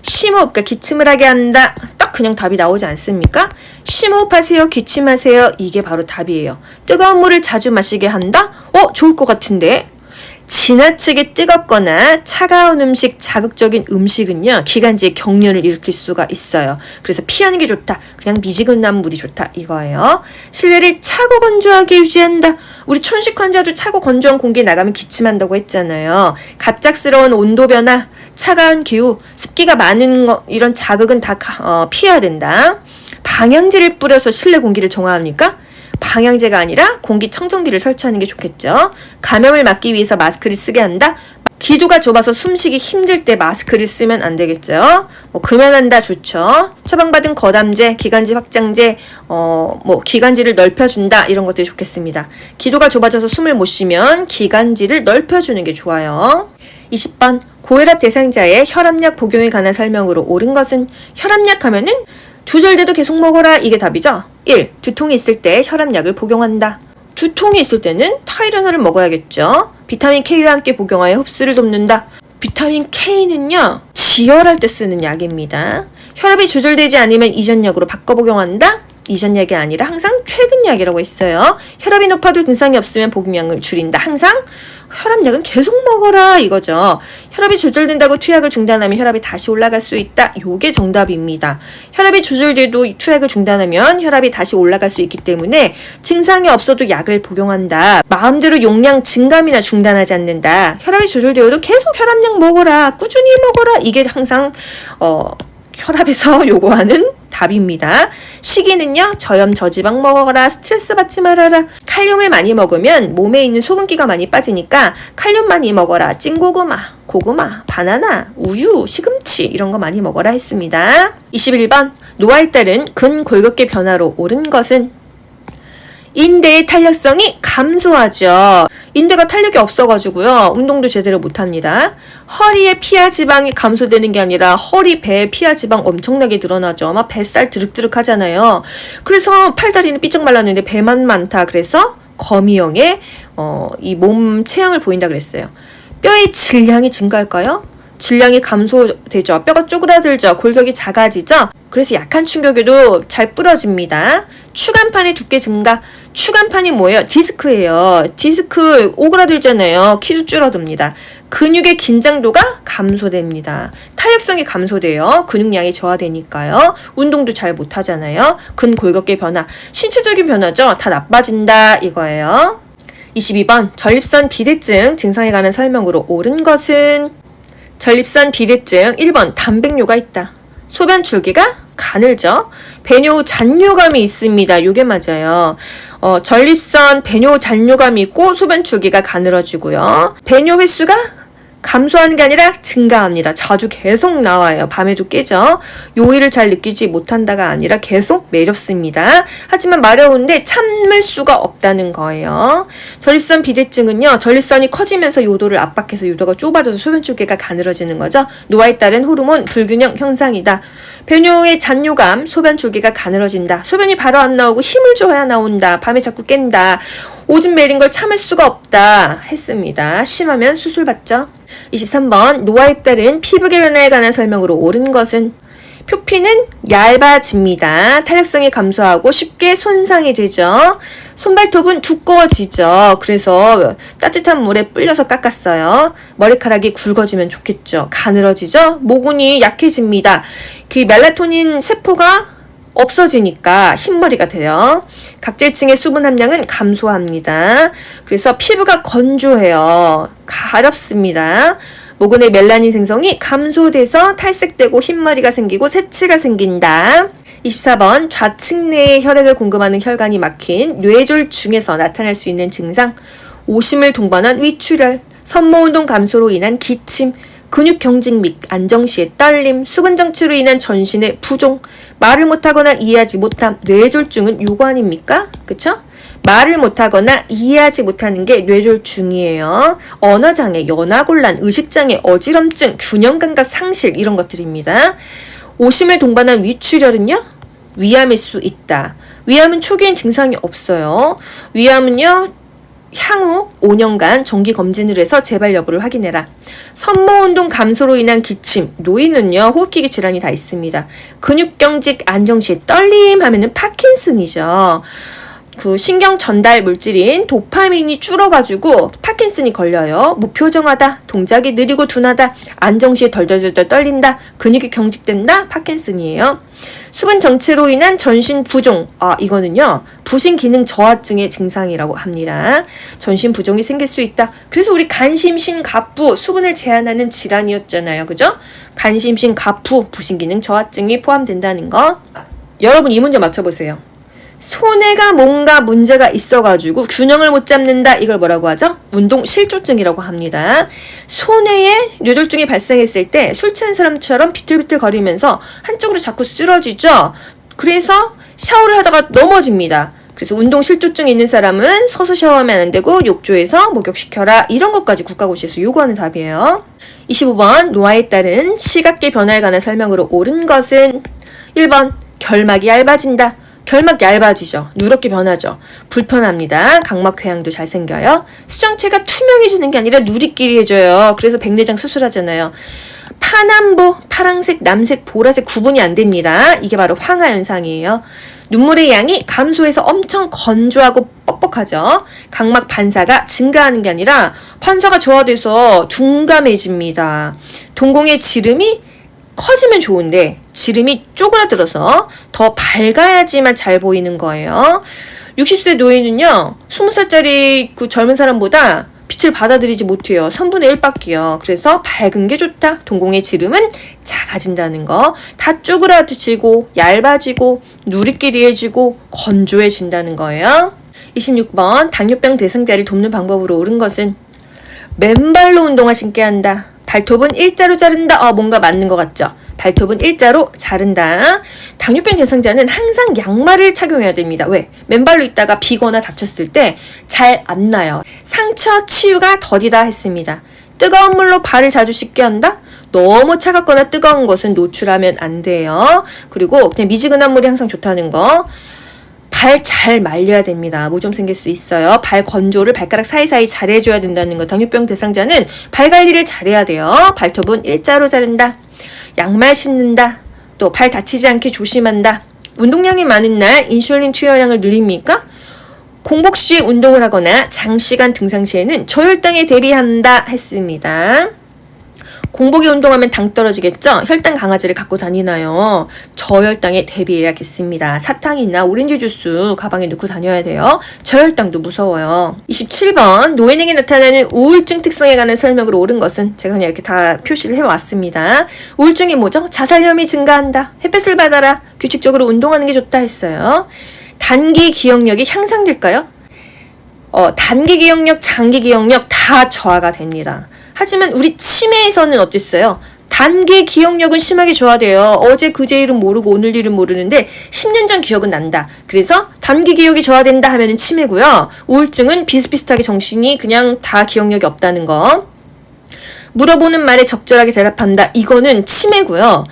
심호흡, 그러니까 기침을 하게 한다. 딱 그냥 답이 나오지 않습니까? 심호흡하세요, 기침하세요. 이게 바로 답이에요. 뜨거운 물을 자주 마시게 한다? 좋을 것 같은데. 지나치게 뜨겁거나 차가운 음식, 자극적인 음식은요 기관지에 경련을 일으킬 수가 있어요. 그래서 피하는 게 좋다. 그냥 미지근한 물이 좋다 이거예요. 실내를 차고 건조하게 유지한다. 우리 촌식 환자도 차고 건조한 공기에 나가면 기침한다고 했잖아요. 갑작스러운 온도 변화, 차가운 기후, 습기가 많은 거 이런 자극은 다 피해야 된다. 방향제를 뿌려서 실내 공기를 정화합니까? 방향제가 아니라 공기청정기를 설치하는 게 좋겠죠. 감염을 막기 위해서 마스크를 쓰게 한다. 기도가 좁아서 숨쉬기 힘들 때 마스크를 쓰면 안 되겠죠. 금연한다 좋죠. 처방받은 거담제, 기관지 확장제, 기관지를 넓혀준다 이런 것들이 좋겠습니다. 기도가 좁아져서 숨을 못 쉬면 기관지를 넓혀주는 게 좋아요. 20번 고혈압 대상자의 혈압약 복용에 관한 설명으로 옳은 것은 혈압약 하면은 조절돼도 계속 먹어라 이게 답이죠. 1. 두통이 있을 때 혈압약을 복용한다. 두통이 있을 때는 타이레놀을 먹어야겠죠. 비타민 K와 함께 복용하여 흡수를 돕는다. 비타민 K는요 지혈할 때 쓰는 약입니다. 혈압이 조절되지 않으면 이전약으로 바꿔 복용한다. 이전약이 아니라 항상 최근약이라고 했어요. 혈압이 높아도 증상이 없으면 복용량을 줄인다. 항상 혈압약은 계속 먹어라 이거죠. 혈압이 조절된다고 투약을 중단하면 혈압이 다시 올라갈 수 있다. 요게 정답입니다. 혈압이 조절돼도 투약을 중단하면 혈압이 다시 올라갈 수 있기 때문에 증상이 없어도 약을 복용한다. 마음대로 용량 증감이나 중단하지 않는다. 혈압이 조절되어도 계속 혈압약 먹어라. 꾸준히 먹어라. 이게 항상 혈압에서 요구하는 답입니다. 식이는요 저염 저지방 먹어라. 스트레스 받지 말아라. 칼륨을 많이 먹으면 몸에 있는 소금기가 많이 빠지니까 칼륨 많이 먹어라. 찐고구마, 고구마, 바나나, 우유, 시금치 이런 거 많이 먹어라 했습니다. 21번 노화에 따른 근골격계 변화로 옳은 것은 인대의 탄력성이 감소하죠. 인대가 탄력이 없어가지고요 운동도 제대로 못합니다. 허리에 피하 지방이 감소되는 게 아니라 허리, 배에 피하 지방 엄청나게 늘어나죠. 아마 뱃살 드륵드륵 하잖아요. 그래서 팔다리는 삐쩍 말랐는데 배만 많다. 그래서 거미형의 이 몸 체형을 보인다 그랬어요. 뼈의 질량이 증가할까요? 질량이 감소되죠. 뼈가 쪼그라들죠. 골격이 작아지죠. 그래서 약한 충격에도 잘 부러집니다. 추간판의 두께 증가. 추간판이 뭐예요? 디스크예요. 디스크 오그라들잖아요. 키도 줄어듭니다. 근육의 긴장도가 감소됩니다. 탄력성이 감소돼요. 근육량이 저하되니까요. 운동도 잘 못하잖아요. 근골격계 변화. 신체적인 변화죠. 다 나빠진다 이거예요. 22번 전립선 비대증 증상에 관한 설명으로 옳은 것은 전립선 비대증 1번 단백뇨가 있다. 소변 줄기가 가늘죠. 배뇨 후 잔뇨감이 있습니다. 요게 맞아요. 전립선 배뇨 후 잔뇨감이 있고 소변 줄기가 가늘어지고요. 배뇨 횟수가 감소하는 게 아니라 증가합니다. 자주 계속 나와요. 밤에도 깨죠. 요일을 잘 느끼지 못한다가 아니라 계속 매렵습니다. 하지만 마려운데 참을 수가 없다는 거예요. 전립선 비대증은요. 전립선이 커지면서 요도를 압박해서 요도가 좁아져서 소변 줄기가 가늘어지는 거죠. 노화에 따른 호르몬 불균형 형상이다. 배뇨의 잔뇨감, 소변 줄기가 가늘어진다. 소변이 바로 안 나오고 힘을 줘야 나온다. 밤에 자꾸 깬다. 오줌 매린 걸 참을 수가 없다 했습니다. 심하면 수술받죠. 23번 노화에 따른 피부계 변화에 관한 설명으로 옳은 것은 표피는 얇아집니다. 탄력성이 감소하고 쉽게 손상이 되죠. 손발톱은 두꺼워지죠. 그래서 따뜻한 물에 불려서 깎았어요. 머리카락이 굵어지면 좋겠죠. 가늘어지죠. 모근이 약해집니다. 그 멜라토닌 세포가 없어지니까 흰머리가 돼요. 각질층의 수분 함량은 감소합니다. 그래서 피부가 건조해요. 가렵습니다. 모근의 멜라닌 생성이 감소돼서 탈색되고 흰머리가 생기고 새치가 생긴다. 24번 좌측 내에 혈액을 공급하는 혈관이 막힌 뇌졸중에서 나타날 수 있는 증상 오심을 동반한 위출혈, 선모운동 감소로 인한 기침, 근육 경직 및 안정 시의 떨림, 수분 정치로 인한 전신의 부종, 말을 못하거나 이해하지 못함, 뇌졸중은 요거 아닙니까? 그쵸? 말을 못하거나 이해하지 못하는 게 뇌졸중이에요. 언어장애, 연화곤란, 의식장애, 어지럼증, 균형감각 상실 이런 것들입니다. 오심을 동반한 위출혈은요? 위암일 수 있다. 위암은 초기엔 증상이 없어요. 위암은요? 향후 5년간 정기 검진을 해서 재발 여부를 확인해라. 선모운동 감소로 인한 기침, 노인은요 호흡기계 질환이 다 있습니다. 근육경직, 안정시, 떨림 하면은 파킨슨이죠. 그 신경 전달 물질인 도파민이 줄어가지고 파킨슨이 걸려요. 무표정하다, 동작이 느리고 둔하다, 안정시에 덜덜덜 떨린다, 근육이 경직된다, 파킨슨이에요. 수분 정체로 인한 전신 부종, 이거는요 부신 기능 저하증의 증상이라고 합니다. 전신 부종이 생길 수 있다. 그래서 우리 간심신갑부 수분을 제한하는 질환이었잖아요, 그죠? 간심신갑부 부신 기능 저하증이 포함된다는 거. 여러분 이 문제 맞춰보세요. 손해가 뭔가 문제가 있어가지고 균형을 못 잡는다. 이걸 뭐라고 하죠? 운동 실조증이라고 합니다. 손해에 뇌졸중이 발생했을 때 술 취한 사람처럼 비틀비틀 거리면서 한쪽으로 자꾸 쓰러지죠. 그래서 샤워를 하다가 넘어집니다. 그래서 운동 실조증이 있는 사람은 서서 샤워하면 안 되고 욕조에서 목욕시켜라. 이런 것까지 국가고시에서 요구하는 답이에요. 25번 노화에 따른 시각계 변화에 관한 설명으로 옳은 것은 1번 결막이 얇아진다. 결막 얇아지죠. 누렇게 변하죠. 불편합니다. 각막 회항도 잘 생겨요. 수정체가 투명해지는 게 아니라 누리끼리해져요. 그래서 백내장 수술하잖아요. 파남보, 파랑색, 남색, 보라색 구분이 안 됩니다. 이게 바로 황화 현상이에요. 눈물의 양이 감소해서 엄청 건조하고 뻑뻑하죠. 각막 반사가 증가하는 게 아니라 반사가 저하돼서 둔감해집니다. 동공의 지름이 커지면 좋은데 지름이 쪼그라들어서 더 밝아야지만 잘 보이는 거예요. 60세 노인은요 20살짜리 그 젊은 사람보다 빛을 받아들이지 못해요. 3분의 1밖에요. 그래서 밝은 게 좋다. 동공의 지름은 작아진다는 거. 다 쪼그라지고 얇아지고 누리끼리해지고 건조해진다는 거예요. 26번 당뇨병 대상자를 돕는 방법으로 옳은 것은 맨발로 운동화 신게 한다. 발톱은 일자로 자른다. 뭔가 맞는 것 같죠? 발톱은 일자로 자른다. 당뇨병 대상자는 항상 양말을 착용해야 됩니다. 왜? 맨발로 있다가 비거나 다쳤을 때 잘 안 나요. 상처 치유가 더디다 했습니다. 뜨거운 물로 발을 자주 씻게 한다? 너무 차갑거나 뜨거운 것은 노출하면 안 돼요. 그리고 그냥 미지근한 물이 항상 좋다는 거. 발 잘 말려야 됩니다. 무좀 생길 수 있어요. 발 건조를 발가락 사이사이 잘 해줘야 된다는 거. 당뇨병 대상자는 발 관리를 잘해야 돼요. 발톱은 일자로 자른다. 양말 신는다. 또 발 다치지 않게 조심한다. 운동량이 많은 날 인슐린 투여량을 늘립니까? 공복 시에 운동을 하거나 장시간 등산 시에는 저혈당에 대비한다 했습니다. 공복에 운동하면 당 떨어지겠죠? 혈당 강화제를 갖고 다니나요? 저혈당에 대비해야겠습니다. 사탕이나 오렌지 주스 가방에 넣고 다녀야 돼요. 저혈당도 무서워요. 27번 노인에게 나타나는 우울증 특성에 관한 설명으로 옳은 것은 제가 그냥 이렇게 다 표시를 해왔습니다. 우울증이 뭐죠? 자살염이 증가한다. 햇볕을 받아라. 규칙적으로 운동하는 게 좋다 했어요. 단기 기억력이 향상될까요? 단기 기억력, 장기 기억력 다 저하가 됩니다. 하지만 우리 치매에서는 어땠어요? 단기 기억력은 심하게 저하돼요. 어제 그제 일은 모르고 오늘 일은 모르는데 10년 전 기억은 난다. 그래서 단기 기억이 저하된다 하면은 치매고요. 우울증은 비슷비슷하게 정신이 그냥 다 기억력이 없다는 거. 물어보는 말에 적절하게 대답한다. 이거는 치매고요.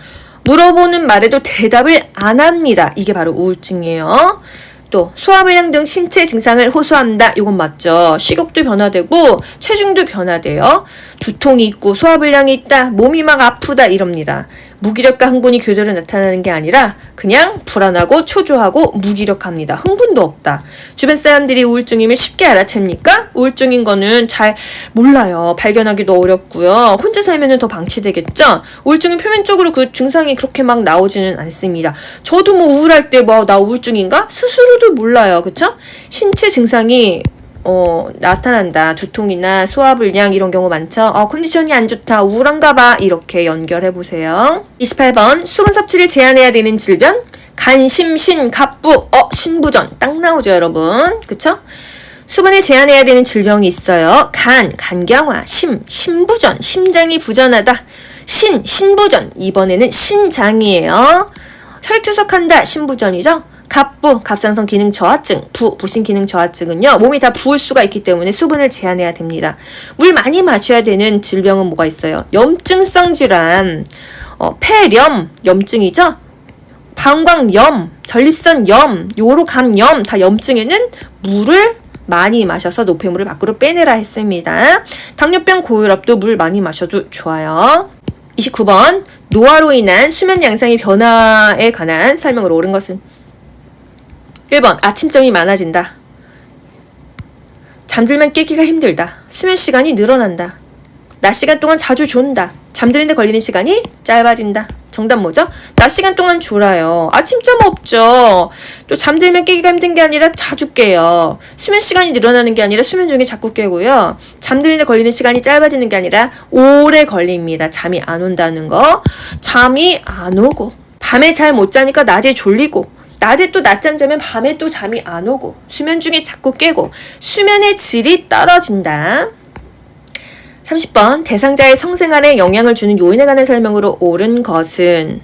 물어보는 말에도 대답을 안 합니다. 이게 바로 우울증이에요. 또 소화불량 등 신체 증상을 호소한다. 이건 맞죠. 식욕도 변화되고 체중도 변화돼요. 두통이 있고 소화불량이 있다. 몸이 막 아프다 이럽니다. 무기력과 흥분이 교대로 나타나는 게 아니라 그냥 불안하고 초조하고 무기력합니다. 흥분도 없다. 주변 사람들이 우울증임을 쉽게 알아챕니까? 우울증인 거는 잘 몰라요. 발견하기도 어렵고요. 혼자 살면 더 방치되겠죠? 우울증은 표면적으로 그 증상이 그렇게 막 나오지는 않습니다. 저도 뭐 우울할 때 뭐 나 우울증인가? 스스로도 몰라요. 그쵸? 신체 증상이 나타난다. 두통이나 소화불량 이런 경우 많죠. 컨디션이 안 좋다. 우울한가 봐. 이렇게 연결해 보세요. 28번 수분 섭취를 제한해야 되는 질병. 간, 심, 신, 갑부. 신부전. 딱 나오죠, 여러분. 그쵸? 수분을 제한해야 되는 질병이 있어요. 간, 간경화, 신부전. 심장이 부전하다. 신부전. 이번에는 신장이에요. 혈액 투석한다. 신부전이죠. 갑부, 갑상선 기능 저하증, 부신 기능 저하증은요, 몸이 다 부을 수가 있기 때문에 수분을 제한해야 됩니다. 물 많이 마셔야 되는 질병은 뭐가 있어요? 염증성 질환, 폐렴, 염증이죠? 방광염, 전립선염, 요로감염, 다 염증에는 물을 많이 마셔서 노폐물을 밖으로 빼내라 했습니다. 당뇨병, 고혈압도 물 많이 마셔도 좋아요. 29번, 노화로 인한 수면 양상의 변화에 관한 설명으로 옳은 것은 1번 아침잠이 많아진다. 잠들면 깨기가 힘들다. 수면 시간이 늘어난다. 낮 시간 동안 자주 존다. 잠드는데 걸리는 시간이 짧아진다. 정답 뭐죠? 낮 시간 동안 졸아요. 아침잠 없죠. 또 잠들면 깨기가 힘든 게 아니라 자주 깨요. 수면 시간이 늘어나는 게 아니라 수면 중에 자꾸 깨고요. 잠드는데 걸리는 시간이 짧아지는 게 아니라 오래 걸립니다. 잠이 안 온다는 거. 잠이 안 오고 밤에 잘 못 자니까 낮에 졸리고 낮에 또 낮잠 자면 밤에 또 잠이 안 오고 수면 중에 자꾸 깨고 수면의 질이 떨어진다. 30번 대상자의 성생활에 영향을 주는 요인에 관한 설명으로 옳은 것은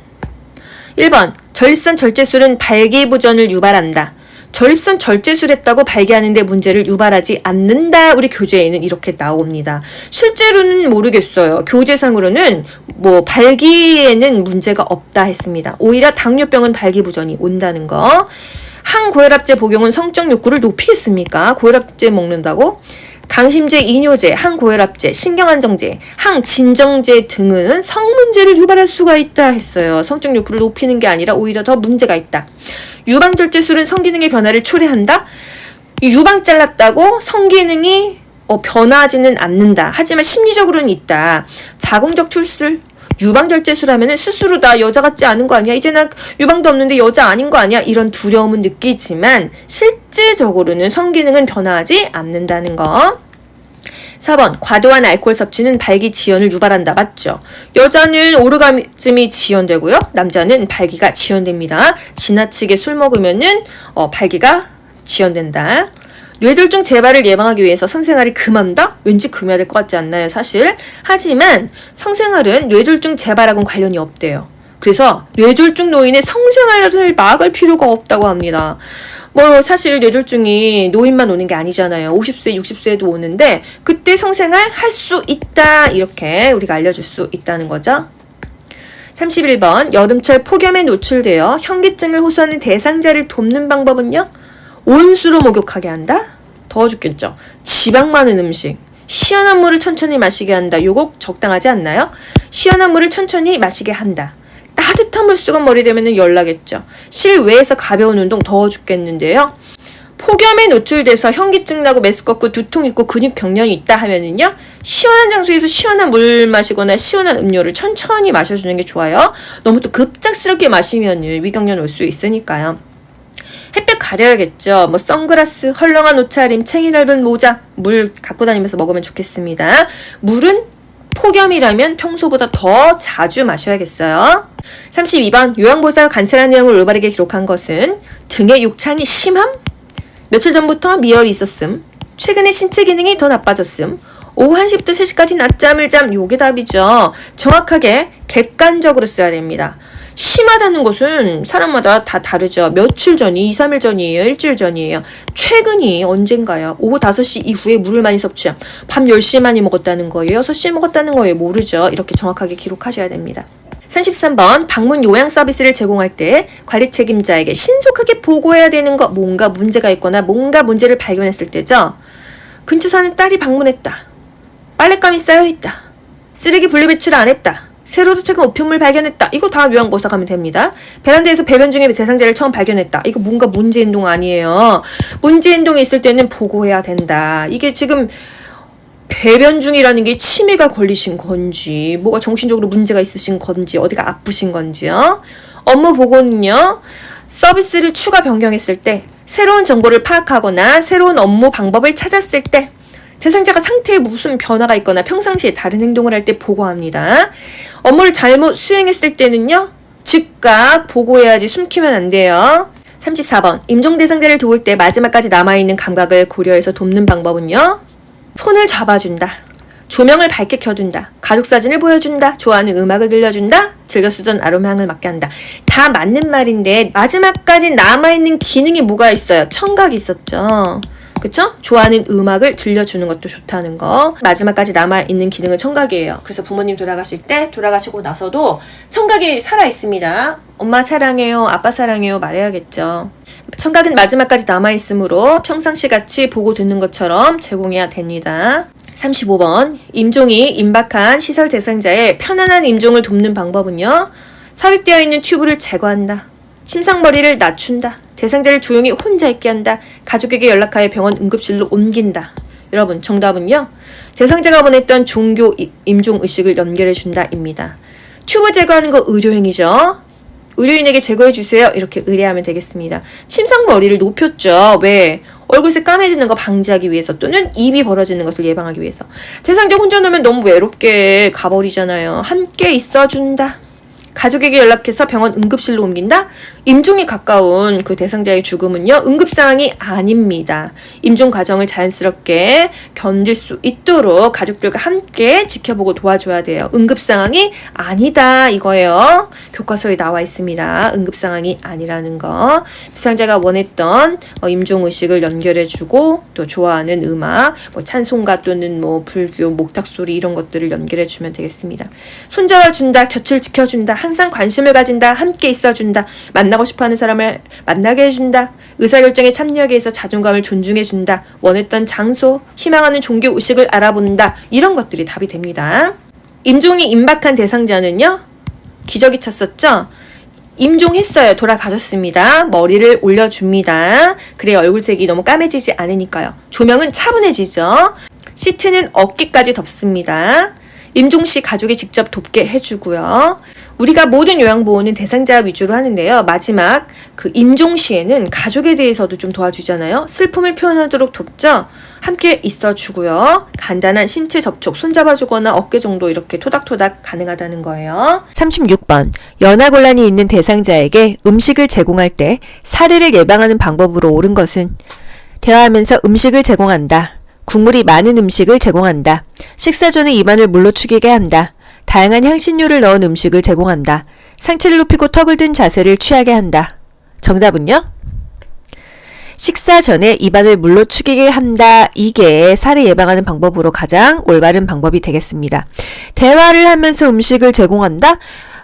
1번 전립선 절제술은 발기부전을 유발한다. 전립선 절제술했다고 발기하는데 문제를 유발하지 않는다. 우리 교재에는 이렇게 나옵니다. 실제로는 모르겠어요. 교재상으로는 뭐 발기에는 문제가 없다 했습니다. 오히려 당뇨병은 발기부전이 온다는 거. 항고혈압제 복용은 성적 욕구를 높이겠습니까? 고혈압제 먹는다고? 강심제, 이뇨제, 항고혈압제, 신경안정제, 항진정제 등은 성문제를 유발할 수가 있다 했어요. 성적 욕구를 높이는 게 아니라 오히려 더 문제가 있다. 유방절제술은 성기능의 변화를 초래한다. 유방 잘랐다고 성기능이 변화하지는 않는다. 하지만 심리적으로는 있다. 자궁적 출술, 유방절제술 하면은 스스로 나 여자 같지 않은 거 아니야? 이제 나 유방도 없는데 여자 아닌 거 아니야? 이런 두려움은 느끼지만 실제적으로는 성기능은 변화하지 않는다는 거. 4번 과도한 알코올 섭취는 발기 지연을 유발한다. 맞죠? 여자는 오르가즘이 지연되고요. 남자는 발기가 지연됩니다. 지나치게 술 먹으면은 발기가 지연된다. 뇌졸중 재발을 예방하기 위해서 성생활을 금한다? 왠지 금해야 될 것 같지 않나요, 사실? 하지만 성생활은 뇌졸중 재발하고는 관련이 없대요. 그래서 뇌졸중 노인의 성생활을 막을 필요가 없다고 합니다. 뭐 사실 뇌졸중이 노인만 오는 게 아니잖아요. 50세, 60세에도 오는데 그때 성생활 할 수 있다. 이렇게 우리가 알려줄 수 있다는 거죠. 31번 여름철 폭염에 노출되어 현기증을 호소하는 대상자를 돕는 방법은요? 온수로 목욕하게 한다? 더워 죽겠죠. 지방 많은 음식, 시원한 물을 천천히 마시게 한다. 요거 적당하지 않나요? 시원한 물을 천천히 마시게 한다. 따뜻한 물수건 머리 대면 열나겠죠. 실외에서 가벼운 운동 더워 죽겠는데요. 폭염에 노출돼서 현기증 나고 메스껍고 두통 있고 근육 경련이 있다 하면은요. 시원한 장소에서 시원한 물 마시거나 시원한 음료를 천천히 마셔주는 게 좋아요. 너무 또 급작스럽게 마시면 위경련 올 수 있으니까요. 햇볕 가려야겠죠. 뭐 선글라스, 헐렁한 옷차림, 챙이 넓은 모자, 물 갖고 다니면서 먹으면 좋겠습니다. 물은 폭염이라면 평소보다 더 자주 마셔야겠어요. 32번 요양보살 관찰한 내용을 올바르게 기록한 것은 등의 욕창이 심함? 며칠 전부터 미열이 있었음. 최근에 신체 기능이 더 나빠졌음. 오후 1시부터 3시까지 낮잠을 잠. 요게 답이죠. 정확하게 객관적으로 써야 됩니다. 심하다는 것은 사람마다 다 다르죠. 며칠 전이 2, 3일 전이에요. 일주일 전이에요. 최근이 언젠가요? 오후 5시 이후에 물을 많이 섭취함. 밤 10시에 많이 먹었다는 거예요. 6시에 먹었다는 거예요. 모르죠. 이렇게 정확하게 기록하셔야 됩니다. 33번 방문 요양 서비스를 제공할 때 관리 책임자에게 신속하게 보고해야 되는 거 뭔가 문제가 있거나 뭔가 문제를 발견했을 때죠. 근처 사는 딸이 방문했다. 빨랫감이 쌓여있다. 쓰레기 분리배출 안 했다. 새로 도착한 우편물 발견했다. 이거 다 요양보고서가면 됩니다. 베란다에서 배변 중에 대상자를 처음 발견했다. 이거 뭔가 문제행동 아니에요. 문제행동이 있을 때는 보고해야 된다. 이게 지금 배변 중이라는 게 치매가 걸리신 건지 뭐가 정신적으로 문제가 있으신 건지 어디가 아프신 건지요. 업무 보고는요. 서비스를 추가 변경했을 때 새로운 정보를 파악하거나 새로운 업무 방법을 찾았을 때 대상자가 상태에 무슨 변화가 있거나 평상시에 다른 행동을 할 때 보고합니다. 업무를 잘못 수행했을 때는요. 즉각 보고해야지 숨기면 안 돼요. 34번 임종 대상자를 도울 때 마지막까지 남아있는 감각을 고려해서 돕는 방법은요. 손을 잡아준다. 조명을 밝게 켜둔다. 가족사진을 보여준다. 좋아하는 음악을 들려준다. 즐겨 쓰던 아로마향을 맡게 한다. 다 맞는 말인데 마지막까지 남아있는 기능이 뭐가 있어요? 청각이 있었죠. 그쵸? 좋아하는 음악을 들려주는 것도 좋다는 거. 마지막까지 남아있는 기능은 청각이에요. 그래서 부모님 돌아가시고 나서도 청각이 살아있습니다. 엄마 사랑해요, 아빠 사랑해요 말해야겠죠. 청각은 마지막까지 남아있으므로 평상시 같이 보고 듣는 것처럼 제공해야 됩니다. 35번 임종이 임박한 시설 대상자의 편안한 임종을 돕는 방법은요. 삽입되어 있는 튜브를 제거한다. 침상머리를 낮춘다. 대상자를 조용히 혼자 있게 한다. 가족에게 연락하여 병원 응급실로 옮긴다. 여러분 정답은요. 대상자가 보냈던 종교 임종 의식을 연결해준다 입니다. 튜브 제거하는 거 의료행위죠. 의료인에게 제거해주세요. 이렇게 의뢰하면 되겠습니다. 침상머리를 높였죠. 왜? 얼굴색 까매지는 거 방지하기 위해서 또는 입이 벌어지는 것을 예방하기 위해서. 대상자 혼자 놓으면 너무 외롭게 가버리잖아요. 함께 있어준다. 가족에게 연락해서 병원 응급실로 옮긴다? 임종이 가까운 그 대상자의 죽음은요. 응급상황이 아닙니다. 임종 과정을 자연스럽게 견딜 수 있도록 가족들과 함께 지켜보고 도와줘야 돼요. 응급상황이 아니다 이거예요. 교과서에 나와 있습니다. 응급상황이 아니라는 거. 대상자가 원했던 임종의식을 연결해주고 또 좋아하는 음악, 찬송가 또는 불교, 목탁소리 이런 것들을 연결해주면 되겠습니다. 손잡아준다, 곁을 지켜준다, 항상 관심을 가진다, 함께 있어준다, 만나고 싶어하는 사람을 만나게 해준다, 의사결정에 참여하게 해서 자존감을 존중해준다, 원했던 장소, 희망하는 종교 의식을 알아본다. 이런 것들이 답이 됩니다. 임종이 임박한 대상자는요. 기저귀 찼었죠? 임종했어요. 돌아가셨습니다. 머리를 올려줍니다. 그래야 얼굴색이 너무 까매지지 않으니까요. 조명은 차분해지죠. 시트는 어깨까지 덮습니다. 임종 시 가족이 직접 돕게 해주고요. 우리가 모든 요양보호는 대상자 위주로 하는데요. 마지막 그 임종 시에는 가족에 대해서도 좀 도와주잖아요. 슬픔을 표현하도록 돕죠. 함께 있어주고요. 간단한 신체 접촉, 손잡아주거나 어깨 정도 이렇게 토닥토닥 가능하다는 거예요. 36번 연하곤란이 있는 대상자에게 음식을 제공할 때 사례를 예방하는 방법으로 옳은 것은 대화하면서 음식을 제공한다. 국물이 많은 음식을 제공한다. 식사 전에 입안을 물로 축이게 한다. 다양한 향신료를 넣은 음식을 제공한다. 상체를 높이고 턱을 든 자세를 취하게 한다. 정답은요? 식사 전에 입안을 물로 축이게 한다. 이게 사례 예방하는 방법으로 가장 올바른 방법이 되겠습니다. 대화를 하면서 음식을 제공한다?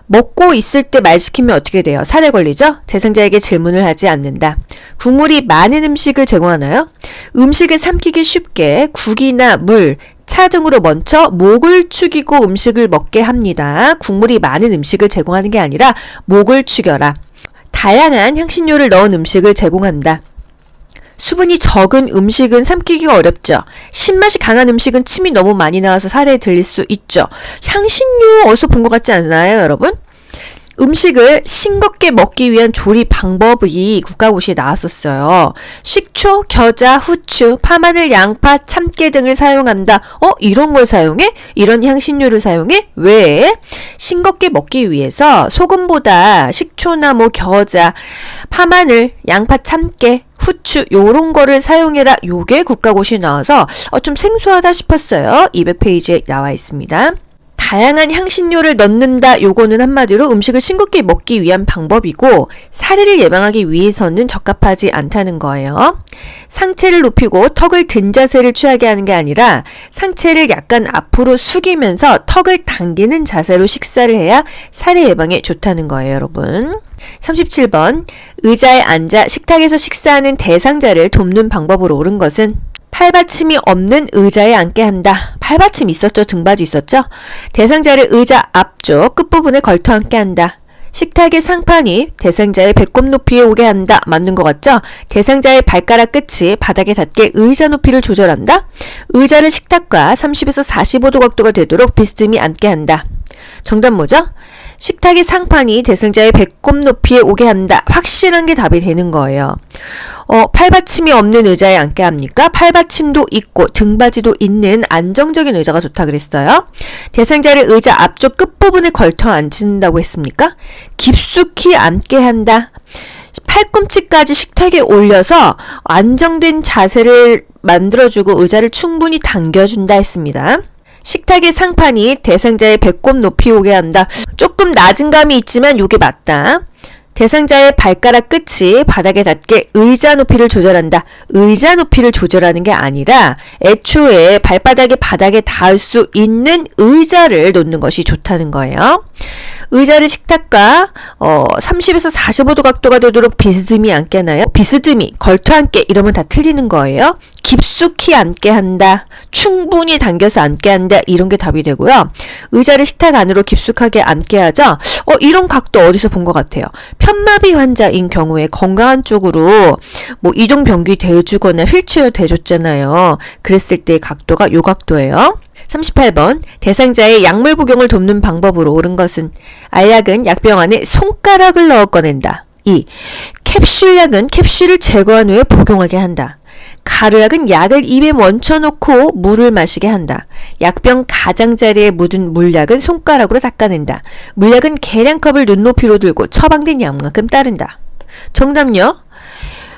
먹고 있을 때 말 시키면 어떻게 돼요? 살에 걸리죠? 대상자에게 질문을 하지 않는다. 국물이 많은 음식을 제공하나요? 음식을 삼키기 쉽게 국이나 물, 차 등으로 먼저 목을 축이고 음식을 먹게 합니다. 국물이 많은 음식을 제공하는 게 아니라 목을 축여라. 다양한 향신료를 넣은 음식을 제공한다. 수분이 적은 음식은 삼키기가 어렵죠. 신맛이 강한 음식은 침이 너무 많이 나와서 살에 들릴 수 있죠. 향신료 어디서 본 것 같지 않나요, 여러분? 음식을 싱겁게 먹기 위한 조리 방법이 국가고시에 나왔었어요. 식초, 겨자, 후추, 파마늘, 양파, 참깨 등을 사용한다. 이런 걸 사용해? 이런 향신료를 사용해? 왜? 싱겁게 먹기 위해서 소금보다 식초나 겨자, 파마늘, 양파, 참깨, 후추 요런 거를 사용해라. 요게 국가고시에 나와서 좀 생소하다 싶었어요. 200페이지에 나와 있습니다. 다양한 향신료를 넣는다. 요거는 한마디로 음식을 싱겁게 먹기 위한 방법이고 사례를 예방하기 위해서는 적합하지 않다는 거예요. 상체를 높이고 턱을 든 자세를 취하게 하는 게 아니라 상체를 약간 앞으로 숙이면서 턱을 당기는 자세로 식사를 해야 사례 예방에 좋다는 거예요, 여러분. 37번 의자에 앉아 식탁에서 식사하는 대상자를 돕는 방법으로 옳은 것은 팔받침이 없는 의자에 앉게 한다. 팔받침 있었죠? 등받이 있었죠? 대상자를 의자 앞쪽 끝부분에 걸터 앉게 한다. 식탁의 상판이 대상자의 배꼽 높이에 오게 한다. 맞는 것 같죠? 대상자의 발가락 끝이 바닥에 닿게 의자 높이를 조절한다. 의자를 식탁과 30에서 45도 각도가 되도록 비스듬히 앉게 한다. 정답 뭐죠? 식탁의 상판이 대상자의 배꼽 높이에 오게 한다. 확실한 게 답이 되는 거예요. 팔받침이 없는 의자에 앉게 합니까? 팔받침도 있고 등받이도 있는 안정적인 의자가 좋다 그랬어요. 대상자를 의자 앞쪽 끝부분에 걸터 앉힌다고 했습니까? 깊숙이 앉게 한다. 팔꿈치까지 식탁에 올려서 안정된 자세를 만들어주고 의자를 충분히 당겨준다 했습니다. 식탁의 상판이 대상자의 배꼽 높이 오게 한다. 조금 낮은 감이 있지만 이게 맞다. 대상자의 발가락 끝이 바닥에 닿게 의자 높이를 조절한다. 의자 높이를 조절하는 게 아니라 애초에 발바닥이 바닥에 닿을 수 있는 의자를 놓는 것이 좋다는 거예요. 의자를 식탁과 30에서 45도 각도가 되도록 비스듬히 앉게 하나요? 비스듬히, 걸터 앉게 이러면 다 틀리는 거예요. 깊숙이 앉게 한다. 충분히 당겨서 앉게 한다. 이런 게 답이 되고요. 의자를 식탁 안으로 깊숙하게 앉게 하죠. 이런 각도 어디서 본 것 같아요. 편마비 환자인 경우에 건강한 쪽으로 뭐 이동 변기 대주거나 휠체어 대줬잖아요. 그랬을 때의 각도가 요 각도예요. 38번 대상자의 약물 복용을 돕는 방법으로 옳은 것은 알약은 약병 안에 손가락을 넣어 꺼낸다. 2. 캡슐약은 캡슐을 제거한 후에 복용하게 한다. 가루약은 약을 입에 얹혀놓고 물을 마시게 한다. 약병 가장자리에 묻은 물약은 손가락으로 닦아낸다. 물약은 계량컵을 눈높이로 들고 처방된 양만큼 따른다. 정답요?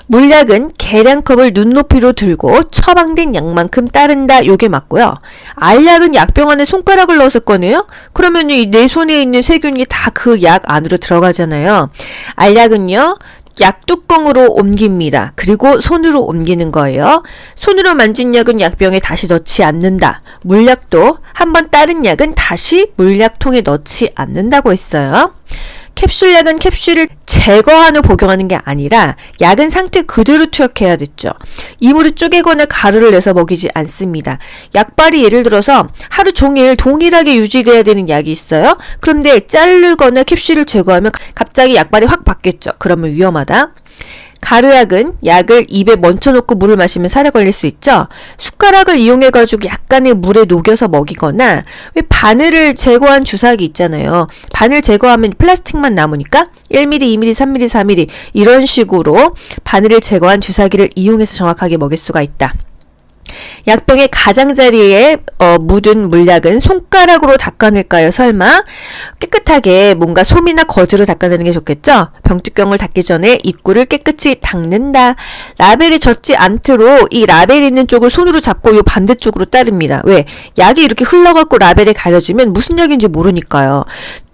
물약은 계량컵을 눈높이로 들고 처방된 양만큼 따른다. 요게 맞고요. 알약은 약병 안에 손가락을 넣어서 꺼내요? 그러면 내 손에 있는 세균이 다 그 약 안으로 들어가잖아요. 알약은요. 약뚜껑으로 옮깁니다. 그리고 손으로 옮기는 거예요. 손으로 만진 약은 약병에 다시 넣지 않는다. 물약도 한번 따른 약은 다시 물약통에 넣지 않는다고 했어요. 캡슐약은 캡슐을 제거한 후 복용하는 게 아니라 약은 상태 그대로 투약해야 됐죠. 이물을 쪼개거나 가루를 내서 먹이지 않습니다. 약발이 예를 들어서 하루 종일 동일하게 유지돼야 되는 약이 있어요. 그런데 자르거나 캡슐을 제거하면 갑자기 약발이 확 바뀌었죠. 그러면 위험하다. 가루약은 약을 입에 얹혀놓고 물을 마시면 살에 걸릴 수 있죠. 숟가락을 이용해가지고 약간의 물에 녹여서 먹이거나 왜 바늘을 제거한 주사기 있잖아요. 바늘 제거하면 플라스틱만 남으니까 1mm, 2mm, 3mm, 4mm 이런 식으로 바늘을 제거한 주사기를 이용해서 정확하게 먹일 수가 있다. 약병의 가장자리에 묻은 물약은 손가락으로 닦아낼까요? 설마? 깨끗하게 뭔가 솜이나 거즈로 닦아내는 게 좋겠죠? 병뚜껑을 닫기 전에 입구를 깨끗이 닦는다. 라벨이 젖지 않도록 이 라벨 있는 쪽을 손으로 잡고 이 반대쪽으로 따릅니다. 왜? 약이 이렇게 흘러갖고 라벨에 가려지면 무슨 약인지 모르니까요.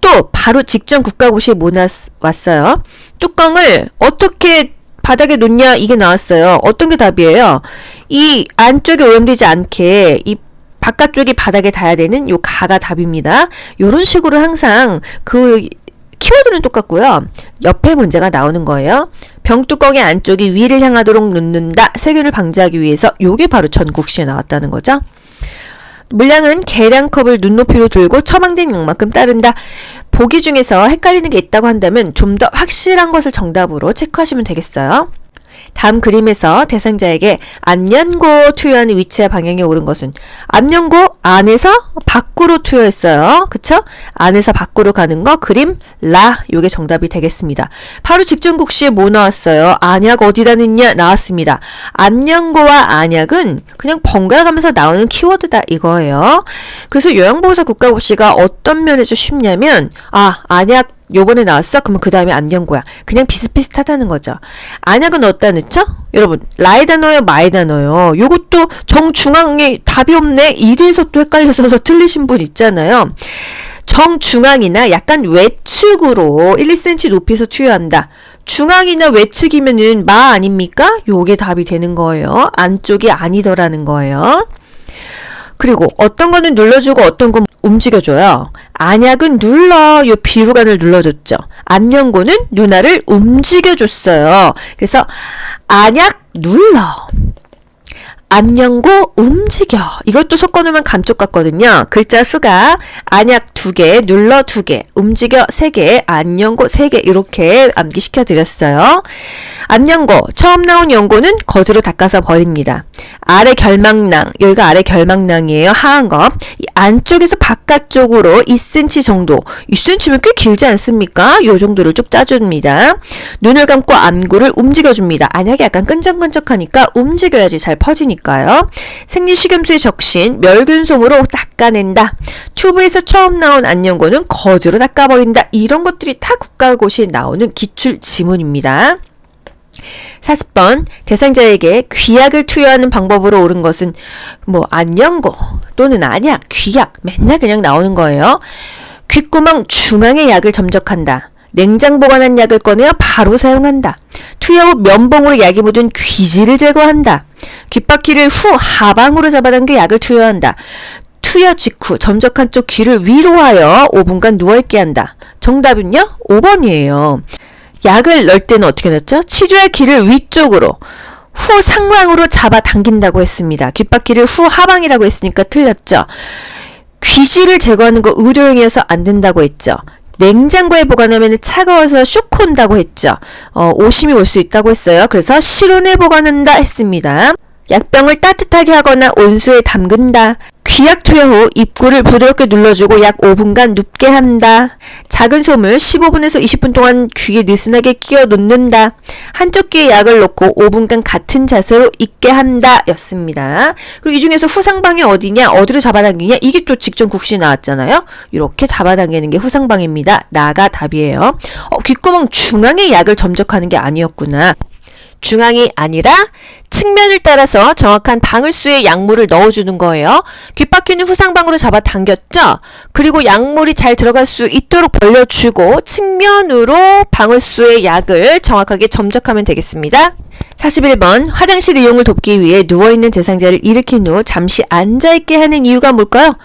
또 바로 직전 국가고시에 뭐 왔어요? 뚜껑을 어떻게 바닥에 놓냐 이게 나왔어요. 어떤 게 답이에요? 이 안쪽에 오염되지 않게 이 바깥쪽이 바닥에 닿아야 되는 요 가가 답입니다. 요런 식으로 항상 그 키워드는 똑같고요. 옆에 문제가 나오는 거예요. 병뚜껑의 안쪽이 위를 향하도록 놓는다. 세균을 방지하기 위해서 요게 바로 전국시에 나왔다는 거죠. 물량은 계량컵을 눈높이로 들고 처방된 양만큼 따른다. 보기 중에서 헷갈리는 게 있다고 한다면 좀 더 확실한 것을 정답으로 체크하시면 되겠어요. 다음 그림에서 대상자에게 안연고 투여하는 위치와 방향이 옳은 것은 안연고 안에서 밖으로 투여했어요. 그쵸? 안에서 밖으로 가는 거 그림 라 요게 정답이 되겠습니다. 바로 직전국시에 뭐 나왔어요? 안약 어디다 넣냐 나왔습니다. 안연고와 안약은 그냥 번갈아 가면서 나오는 키워드다 이거예요. 그래서 요양보호사 국가고시가 어떤 면에서 쉽냐면 안약 요번에 나왔어? 그러면 그 다음에 안녕고야. 그냥 비슷비슷하다는 거죠. 안약은 어디다 넣죠? 여러분, 라에다 넣어요? 마에다 넣어요? 요것도 정중앙에 답이 없네? 이래서 또 헷갈려서 틀리신 분 있잖아요. 정중앙이나 약간 외측으로 1, 2cm 높이서 투여한다. 중앙이나 외측이면은 마 아닙니까? 요게 답이 되는 거예요. 안쪽이 아니더라는 거예요. 그리고 어떤 거는 눌러주고 어떤 건 움직여줘요. 안약은 눌러, 요 비루관을 눌러줬죠. 안녕고는 누나를 움직여줬어요. 그래서 안약 눌러, 안녕고 움직여. 이것도 섞어놓으면 감쪽 같거든요. 글자 수가 안약 2개, 눌러 2개, 움직여 3개, 안녕고 3개 이렇게 암기시켜 드렸어요. 안녕고, 처음 나온 연고는 거즈로 닦아서 버립니다. 아래 결망낭, 여기가 아래 결망낭이에요. 하한 거. 이 안쪽에서 바깥쪽으로 2cm 정도, 2cm면 꽤 길지 않습니까? 요 정도를 쭉 짜줍니다. 눈을 감고 안구를 움직여줍니다. 안약이 약간 끈적끈적하니까 움직여야지 잘 퍼지니까요. 생리식염수의 적신, 멸균솜으로 닦아낸다. 튜브에서 처음 나온 안녕고는 거즈로 닦아버린다. 이런 것들이 다 국가고시에 나오는 기출 지문입니다. 40번 대상자에게 귀약을 투여하는 방법으로 옳은 것은 뭐 안녕고 또는 안약, 귀약 맨날 그냥 나오는 거예요. 귓구멍 중앙에 약을 점적한다. 냉장 보관한 약을 꺼내어 바로 사용한다. 투여 후 면봉으로 약이 묻은 귀지를 제거한다. 귓바퀴를 후 하방으로 잡아당겨 약을 투여한다. 투여 직후 점적한 쪽 귀를 위로 하여 5분간 누워있게 한다. 정답은요? 5번이에요. 약을 넣을 때는 어떻게 넣었죠? 치주의 귀를 위쪽으로 후 상방으로 잡아 당긴다고 했습니다. 귓바퀴를 후 하방이라고 했으니까 틀렸죠. 귀지를 제거하는 거 의료용이어서 안 된다고 했죠. 냉장고에 보관하면 차가워서 쇼크 온다고 했죠. 오심이 올 수 있다고 했어요. 그래서 실온에 보관한다 했습니다. 약병을 따뜻하게 하거나 온수에 담근다. 귀약 투여 후 입구를 부드럽게 눌러주고 약 5분간 눕게 한다. 작은 솜을 15분에서 20분 동안 귀에 느슨하게 끼워 놓는다. 한쪽 귀에 약을 놓고 5분간 같은 자세로 있게 한다 였습니다. 그리고 이 중에서 후상방이 어디냐, 어디로 잡아당기냐, 이게 또 직전 국시 나왔잖아요. 이렇게 잡아당기는 게 후상방입니다. 나가 답이에요. 귓구멍 중앙에 약을 점적하는 게 아니었구나. 중앙이 아니라 측면을 따라서 정확한 방울수에 약물을 넣어주는 거예요. 귓바퀴는 후상방으로 잡아당겼죠? 그리고 약물이 잘 들어갈 수 있도록 벌려주고 측면으로 방울수의 약을 정확하게 점적하면 되겠습니다. 41번 화장실 이용을 돕기 위해 누워있는 대상자를 일으킨 후 잠시 앉아있게 하는 이유가 뭘까요?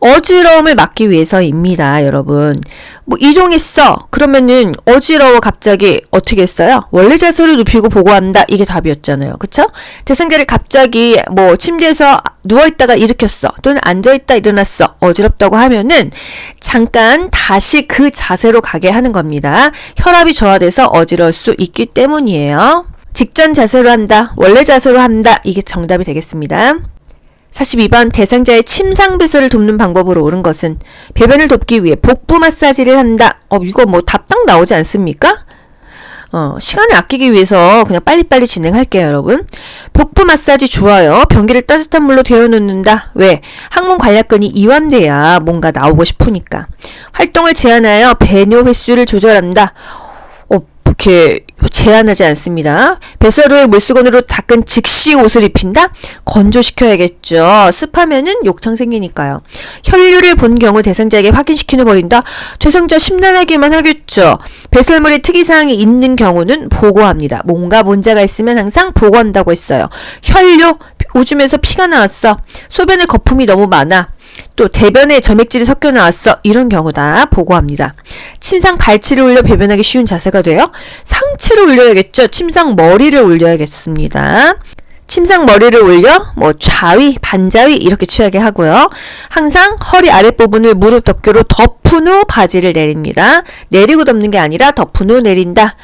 어지러움을 막기 위해서입니다, 여러분. 뭐 이동했어. 그러면은 어지러워 갑자기 어떻게 했어요? 원래 자세로 눕히고 보고한다. 이게 답이었잖아요. 그쵸? 대상자를 갑자기 뭐 침대에서 누워있다가 일으켰어. 또는 앉아있다 일어났어. 어지럽다고 하면은 잠깐 다시 그 자세로 가게 하는 겁니다. 혈압이 저하돼서 어지러울 수 있기 때문이에요. 직전 자세로 한다. 원래 자세로 한다. 이게 정답이 되겠습니다. 42번 대상자의 침상 배설을 돕는 방법으로 옳은 것은 배변을 돕기 위해 복부 마사지를 한다. 이거 뭐 답 딱 나오지 않습니까? 시간을 아끼기 위해서 그냥 빨리빨리 진행할게요, 여러분. 복부 마사지 좋아요. 변기를 따뜻한 물로 데워 놓는다. 왜? 항문 관략근이 이완돼야 뭔가 나오고 싶으니까. 활동을 제한하여 배뇨 횟수를 조절한다. 이렇게 제한하지 않습니다. 배설 후에 물수건으로 닦은 즉시 옷을 입힌다? 건조시켜야겠죠. 습하면은 욕창 생기니까요. 혈류를 본 경우 대상자에게 확인시키는 버린다? 대상자 심란하기만 하겠죠. 배설물에 특이사항이 있는 경우는 보고합니다. 뭔가 문제가 있으면 항상 보고한다고 했어요. 혈류, 오줌에서 피가 나왔어. 소변에 거품이 너무 많아. 또 대변에 점액질이 섞여 나왔어. 이런 경우다 보고합니다. 침상 발치를 올려 배변하기 쉬운 자세가 돼요. 상체를 올려야겠죠. 침상 머리를 올려야겠습니다. 침상 머리를 올려 뭐 좌위, 반자위 이렇게 취하게 하고요. 항상 허리 아랫부분을 무릎 덮개로 덮은 후 바지를 내립니다. 내리고 덮는 게 아니라 덮은 후 내린다.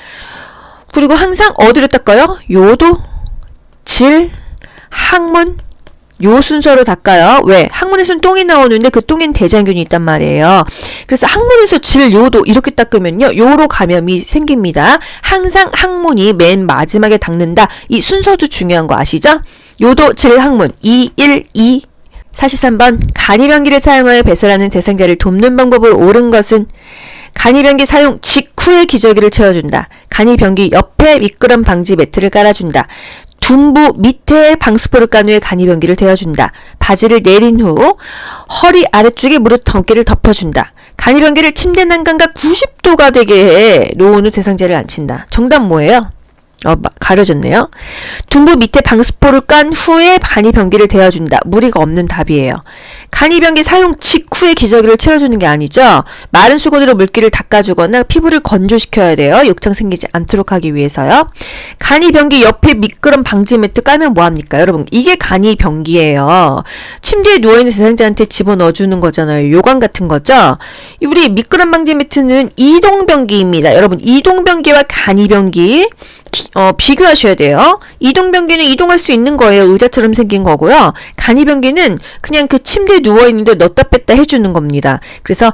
그리고 항상 어디로 닦아요? 요도, 질, 항문, 요 순서로 닦아요. 왜? 항문에서는 똥이 나오는데 그 똥엔 대장균이 있단 말이에요. 그래서 항문에서 질, 요도 이렇게 닦으면요. 요로 감염이 생깁니다. 항상 항문이 맨 마지막에 닦는다. 이 순서도 중요한 거 아시죠? 요도, 질, 항문 2, 1, 2. 43번 간이변기를 사용하여 배설하는 대상자를 돕는 방법을 옳은 것은 간이변기 사용 직후에 기저귀를 채워준다. 간이변기 옆에 미끄럼 방지 매트를 깔아준다. 둔부 밑에 방수포를 깐 후에 간이변기를 대어준다. 바지를 내린 후 허리 아래쪽에 무릎 덮개를 덮어준다. 간이변기를 침대 난간과 90도가 되게 해 놓은 후 대상자를 앉힌다. 정답 뭐예요? 가려졌네요. 둔부 밑에 방수포를 깐 후에 간이변기를 대어준다. 무리가 없는 답이에요. 간이변기 사용 직후에 기저귀를 채워주는 게 아니죠. 마른 수건으로 물기를 닦아주거나 피부를 건조시켜야 돼요. 욕창 생기지 않도록 하기 위해서요. 간이변기 옆에 미끄럼 방지 매트 까면 뭐합니까? 여러분 이게 간이변기예요. 침대에 누워있는 대상자한테 집어넣어주는 거잖아요. 요강 같은 거죠. 우리 미끄럼 방지 매트는 이동변기입니다. 여러분 이동변기와 간이변기 비교하셔야 돼요. 이동변기는 이동할 수 있는 거예요. 의자처럼 생긴 거고요. 간이변기는 그냥 그 침대에 누워있는데 넣었다 뺐다 해주는 겁니다. 그래서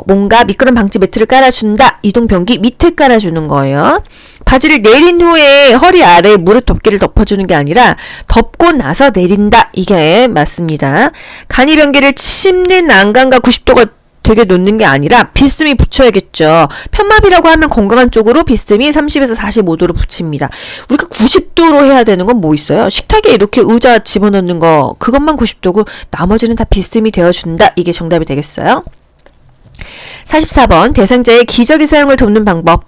뭔가 미끄럼 방지 매트를 깔아준다. 이동변기 밑에 깔아주는 거예요. 바지를 내린 후에 허리 아래에 무릎 덮개를 덮어주는 게 아니라 덮고 나서 내린다. 이게 맞습니다. 간이변기를 침대 난간과 90도가 되게 놓는 게 아니라 비스듬히 붙여야겠죠. 편마비라고 하면 건강한 쪽으로 비스듬히 30에서 45도로 붙입니다. 우리가 90도로 해야 되는 건 뭐 있어요? 식탁에 이렇게 의자 집어넣는 거 그것만 90도고 나머지는 다 비스듬히 되어준다. 이게 정답이 되겠어요. 44번 대상자의 기저귀 사용을 돕는 방법.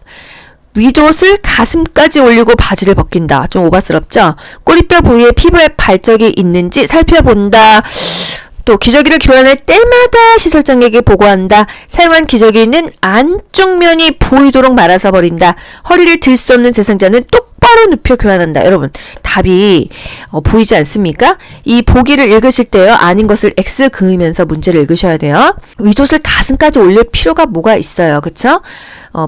윗옷을 가슴까지 올리고 바지를 벗긴다. 좀 오바스럽죠? 꼬리뼈 부위에 피부에 발적이 있는지 살펴본다. 또 기저귀를 교환할 때마다 시설장에게 보고한다. 사용한 기저귀는 안쪽 면이 보이도록 말아서 버린다. 허리를 들 수 없는 대상자는 똑바로 눕혀 교환한다. 여러분 답이 보이지 않습니까? 이 보기를 읽으실 때요. 아닌 것을 X 그으면서 문제를 읽으셔야 돼요. 윗옷을 가슴까지 올릴 필요가 뭐가 있어요. 그쵸?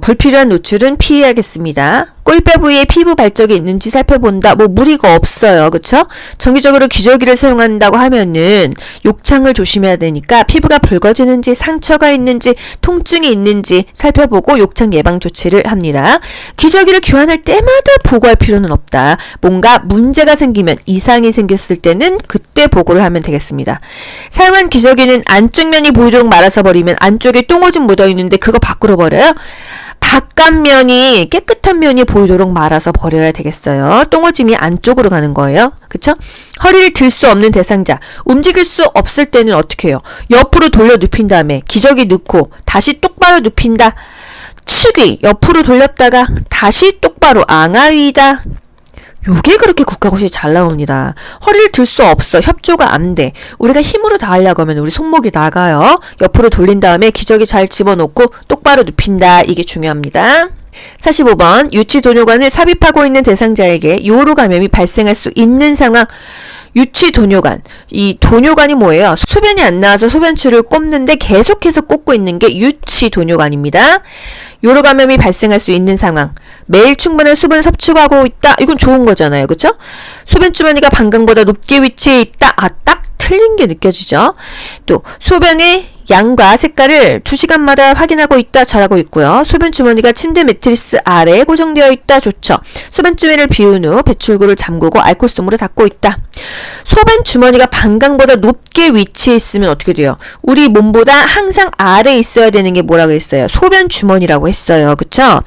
불필요한 노출은 피해야겠습니다. 꼴뼈 부위에 피부 발적이 있는지 살펴본다. 뭐 무리가 없어요. 그쵸? 정기적으로 기저귀를 사용한다고 하면은 욕창을 조심해야 되니까 피부가 붉어지는지 상처가 있는지 통증이 있는지 살펴보고 욕창 예방 조치를 합니다. 기저귀를 교환할 때마다 보고할 필요는 없다. 뭔가 문제가 생기면 이상이 생겼을 때는 그때 보고를 하면 되겠습니다. 사용한 기저귀는 안쪽 면이 보이도록 말아서 버리면 안쪽에 똥오줌 묻어있는데 그거 밖으로 버려요? 바깥면이 깨끗한 면이 보이도록 말아서 버려야 되겠어요. 똥오줌이 안쪽으로 가는 거예요. 그쵸? 허리를 들 수 없는 대상자. 움직일 수 없을 때는 어떻게 해요? 옆으로 돌려 눕힌 다음에 기저귀 넣고 다시 똑바로 눕힌다. 축이 옆으로 돌렸다가 다시 똑바로 앙하위다. 요게 그렇게 국가고시에 잘 나옵니다. 허리를 들 수 없어. 협조가 안 돼. 우리가 힘으로 다 하려고 하면 우리 손목이 나가요. 옆으로 돌린 다음에 기저귀 잘 집어넣고 똑바로 눕힌다. 이게 중요합니다. 45번 유치도뇨관을 삽입하고 있는 대상자에게 요로 감염이 발생할 수 있는 상황. 유치도뇨관. 이 도뇨관이 뭐예요? 소변이 안 나와서 소변줄을 꼽는데 계속해서 꽂고 있는 게 유치도뇨관입니다. 요로 감염이 발생할 수 있는 상황. 매일 충분한 수분을 섭취하고 있다. 이건 좋은 거잖아요. 그쵸? 소변 주머니가 방광보다 높게 위치해 있다. 딱 틀린 게 느껴지죠? 또 소변의 양과 색깔을 2시간마다 확인하고 있다. 잘하고 있고요. 소변 주머니가 침대 매트리스 아래에 고정되어 있다. 좋죠. 소변 주머니를 비운 후 배출구를 잠그고 알코올솜으로 닦고 있다. 소변 주머니가 방광보다 높게 위치해 있으면 어떻게 돼요? 우리 몸보다 항상 아래에 있어야 되는 게 뭐라고 했어요? 소변 주머니라고 했어요. 그쵸?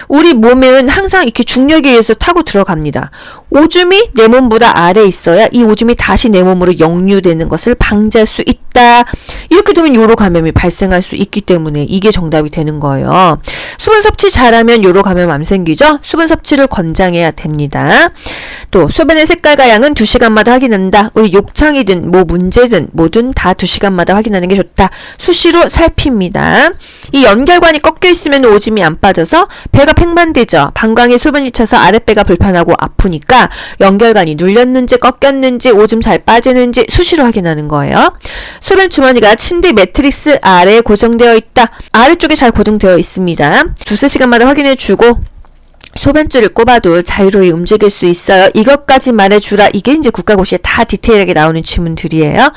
우리 몸은 항상 이렇게 중력에 의해서 타고 들어갑니다. 오줌이 내 몸보다 아래에 있어야 이 오줌이 다시 내 몸으로 역류되는 것을 방지할 수 있다. 이렇게 되면 요로 감염이 발생할 수 있기 때문에 이게 정답이 되는 거예요. 수분 섭취 잘하면 요로 감염 안 생기죠? 수분 섭취를 권장해야 됩니다. 또 소변의 색깔과 양은 2시간마다 확인한다. 우리 욕창이든 뭐 문제든 뭐든 다 2시간마다 확인하는 게 좋다. 수시로 살핍니다. 이 연결관이 꺾여 있으면 오줌이 안 빠져서 배가 팽만되죠. 방광에 소변이 차서 아랫배가 불편하고 아프니까 연결관이 눌렸는지 꺾였는지 오줌 잘 빠지는지 수시로 확인하는 거예요. 소변 주머니가 침대 매트리스 아래에 고정되어 있다. 아래쪽에 잘 고정되어 있습니다. 2-3시간마다 확인해주고 소변줄을 꼽아도 자유로이 움직일 수 있어요. 이것까지 말해주라. 이게 이제 국가고시에 다 디테일하게 나오는 질문들이에요.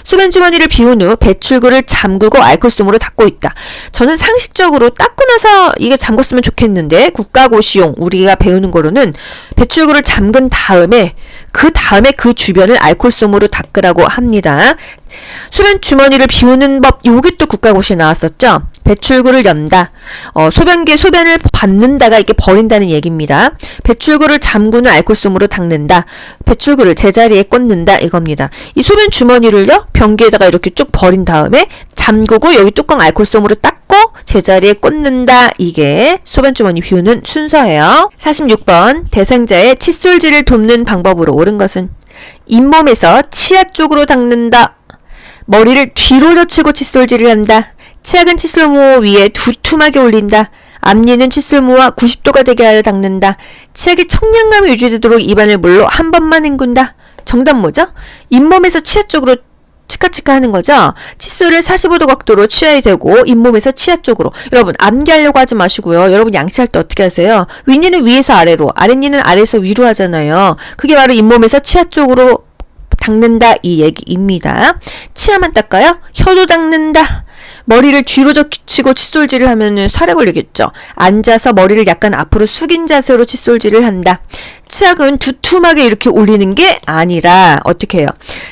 소변 주머니를 비운 후 배출구를 잠그고 알코올솜으로 닦고 있다. 저는 상식적으로 닦고 나서 이게 잠궜으면 좋겠는데 국가고시용 우리가 배우는 거로는 배출구를 잠근 다음에 그 주변을 알코올솜으로 닦으라고 합니다. 소변 주머니를 비우는 법, 요게 또 국가고시에 나왔었죠. 배출구를 연다. 소변기에 소변을 받는다가 이렇게 버린다는 얘기입니다. 배출구를 잠그는 알콜솜으로 닦는다. 배출구를 제자리에 꽂는다 이겁니다. 이 소변 주머니를요 변기에다가 이렇게 쭉 버린 다음에 잠그고 여기 뚜껑 알콜솜으로 닦고 제자리에 꽂는다. 이게 소변 주머니 비우는 순서예요. 46번 대상자의 칫솔질을 돕는 방법으로 옳은 것은 잇몸에서 치아 쪽으로 닦는다. 머리를 뒤로 젖히고 칫솔질을 한다. 치약은 칫솔모 위에 두툼하게 올린다. 앞니는 칫솔모와 90도가 되게 하여 닦는다. 치약의 청량감이 유지되도록 입안을 물로 한 번만 헹군다. 정답 뭐죠? 잇몸에서 치아 쪽으로 치카치카 하는 거죠? 칫솔을 45도 각도로 취해야 되고 잇몸에서 치아 쪽으로. 여러분 암기하려고 하지 마시고요. 여러분 양치할 때 어떻게 하세요? 윗니는 위에서 아래로, 아랫니는 아래에서 위로 하잖아요. 그게 바로 잇몸에서 치아 쪽으로 닦는다 이 얘기입니다. 치아만 닦아요? 혀도 닦는다. 머리를 뒤로 젖히고 칫솔질을 하면 살에 걸리겠죠. 앉아서 머리를 약간 앞으로 숙인 자세로 칫솔질을 한다. 치약은 두툼하게 이렇게 올리는 게 아니라 어떻게 해요?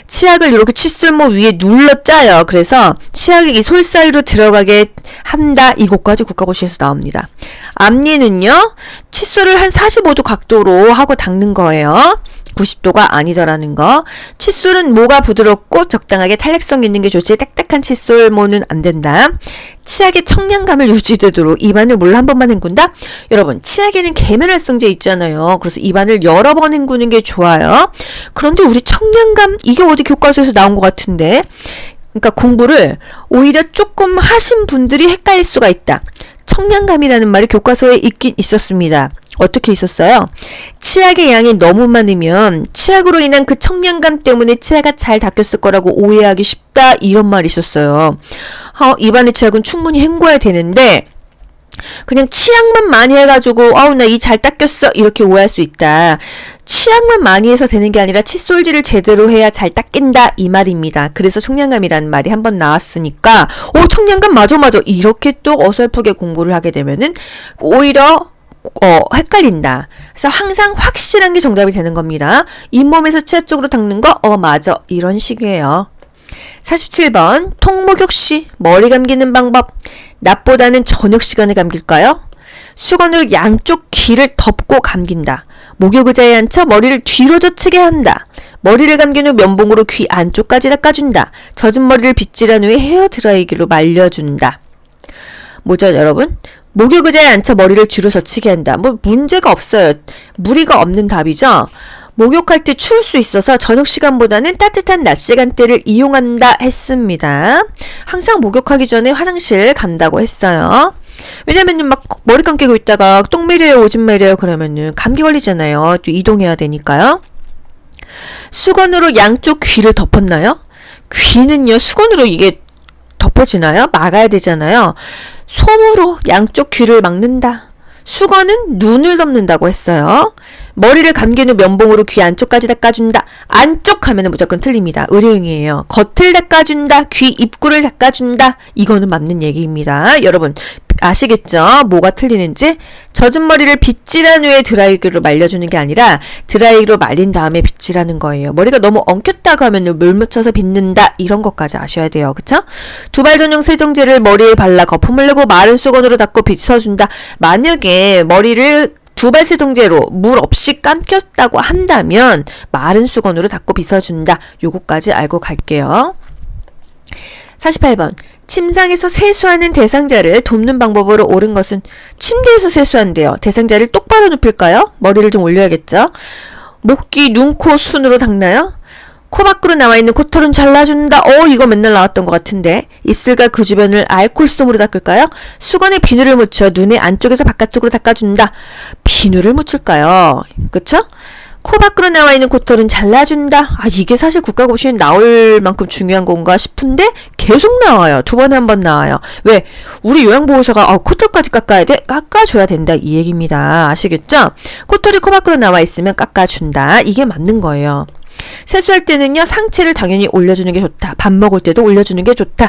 치약을 이렇게 칫솔모 위에 눌러 짜요. 그래서 치약이 이 솔 사이로 들어가게 한다. 이것까지 국가고시에서 나옵니다. 앞니는요. 칫솔을 한 45도 각도로 하고 닦는 거예요. 90도가 아니더라는 거. 칫솔은 모가 부드럽고 적당하게 탄력성 있는 게 좋지 딱딱한 칫솔모는 안 된다. 치약의 청량감을 유지되도록 입안을 물로 한 번만 헹군다. 여러분 치약에는 계면활성제 있잖아요. 그래서 입안을 여러 번 헹구는 게 좋아요. 그런데 우리 청량감 이게 어디 교과서에서 나온 것 같은데 그러니까 공부를 오히려 조금 하신 분들이 헷갈릴 수가 있다. 청량감이라는 말이 교과서에 있긴 있었습니다. 어떻게 있었어요? 치약의 양이 너무 많으면 치약으로 인한 그 청량감 때문에 치아가 잘 닦였을 거라고 오해하기 쉽다 이런 말이 있었어요. 입안의 치약은 충분히 헹궈야 되는데 그냥 치약만 많이 해가지고 나 이 잘 닦였어 이렇게 오해할 수 있다. 치약만 많이 해서 되는 게 아니라 칫솔질을 제대로 해야 잘 닦인다 이 말입니다. 그래서 청량감이라는 말이 한번 나왔으니까 청량감 맞아 이렇게 또 어설프게 공부를 하게 되면은 오히려 헷갈린다. 그래서 항상 확실한 게 정답이 되는 겁니다. 잇몸에서 치아 쪽으로 닦는 거 맞아 이런 식이에요. 47번 통목욕 시 머리 감기는 방법. 낮보다는 저녁 시간에 감길까요? 수건으로 양쪽 귀를 덮고 감긴다. 목욕 의자에 앉혀 머리를 뒤로 젖히게 한다. 머리를 감긴 후 면봉으로 귀 안쪽까지 닦아준다. 젖은 머리를 빗질한 후에 헤어드라이기로 말려준다. 뭐죠 여러분? 목욕 의자에 앉혀 머리를 뒤로 젖히게 한다. 문제가 없어요. 무리가 없는 답이죠. 목욕할 때 추울 수 있어서 저녁 시간보다는 따뜻한 낮 시간대를 이용한다 했습니다. 항상 목욕하기 전에 화장실 간다고 했어요. 왜냐면은 막 머리 감기고 있다가 똥 매려요 오줌 매려요 그러면은 감기 걸리잖아요. 또 이동해야 되니까요. 수건으로 양쪽 귀를 덮었나요? 귀는요 수건으로 이게 덮어지나요? 막아야 되잖아요. 솜으로 양쪽 귀를 막는다. 수건은 눈을 덮는다고 했어요. 머리를 감긴 후 면봉으로 귀 안쪽까지 닦아준다. 안쪽 하면 무조건 틀립니다. 의료용이에요. 겉을 닦아준다. 귀 입구를 닦아준다. 이거는 맞는 얘기입니다. 여러분 아시겠죠? 뭐가 틀리는지? 젖은 머리를 빗질한 후에 드라이기로 말려주는 게 아니라 드라이기로 말린 다음에 빗질하는 거예요. 머리가 너무 엉켰다고 하면 물 묻혀서 빗는다. 이런 것까지 아셔야 돼요. 그쵸? 두발 전용 세정제를 머리에 발라 거품을 내고 마른 수건으로 닦고 빗어준다. 만약에 머리를 두발 세정제로 물 없이 감겼다고 한다면 마른 수건으로 닦고 빗어준다. 요거까지 알고 갈게요. 48번 침상에서 세수하는 대상자를 돕는 방법으로 옳은 것은 침대에서 세수한대요. 대상자를 똑바로 눕힐까요? 머리를 좀 올려야겠죠? 목, 귀, 눈, 코, 순으로 닦나요? 코 밖으로 나와 있는 코털은 잘라준다. 이거 맨날 나왔던 것 같은데. 입술과 그 주변을 알콜솜으로 닦을까요? 수건에 비누를 묻혀 눈의 안쪽에서 바깥쪽으로 닦아준다. 비누를 묻힐까요? 그쵸? 코 밖으로 나와 있는 코털은 잘라준다. 이게 사실 국가고시에 나올 만큼 중요한 건가 싶은데 계속 나와요. 두 번에 한 번 나와요. 왜? 우리 요양보호사가 코털까지 깎아야 돼? 깎아줘야 된다. 이 얘기입니다. 아시겠죠? 코털이 코 밖으로 나와 있으면 깎아준다. 이게 맞는 거예요. 세수할 때는요 상체를 당연히 올려주는 게 좋다. 밥 먹을 때도 올려주는 게 좋다.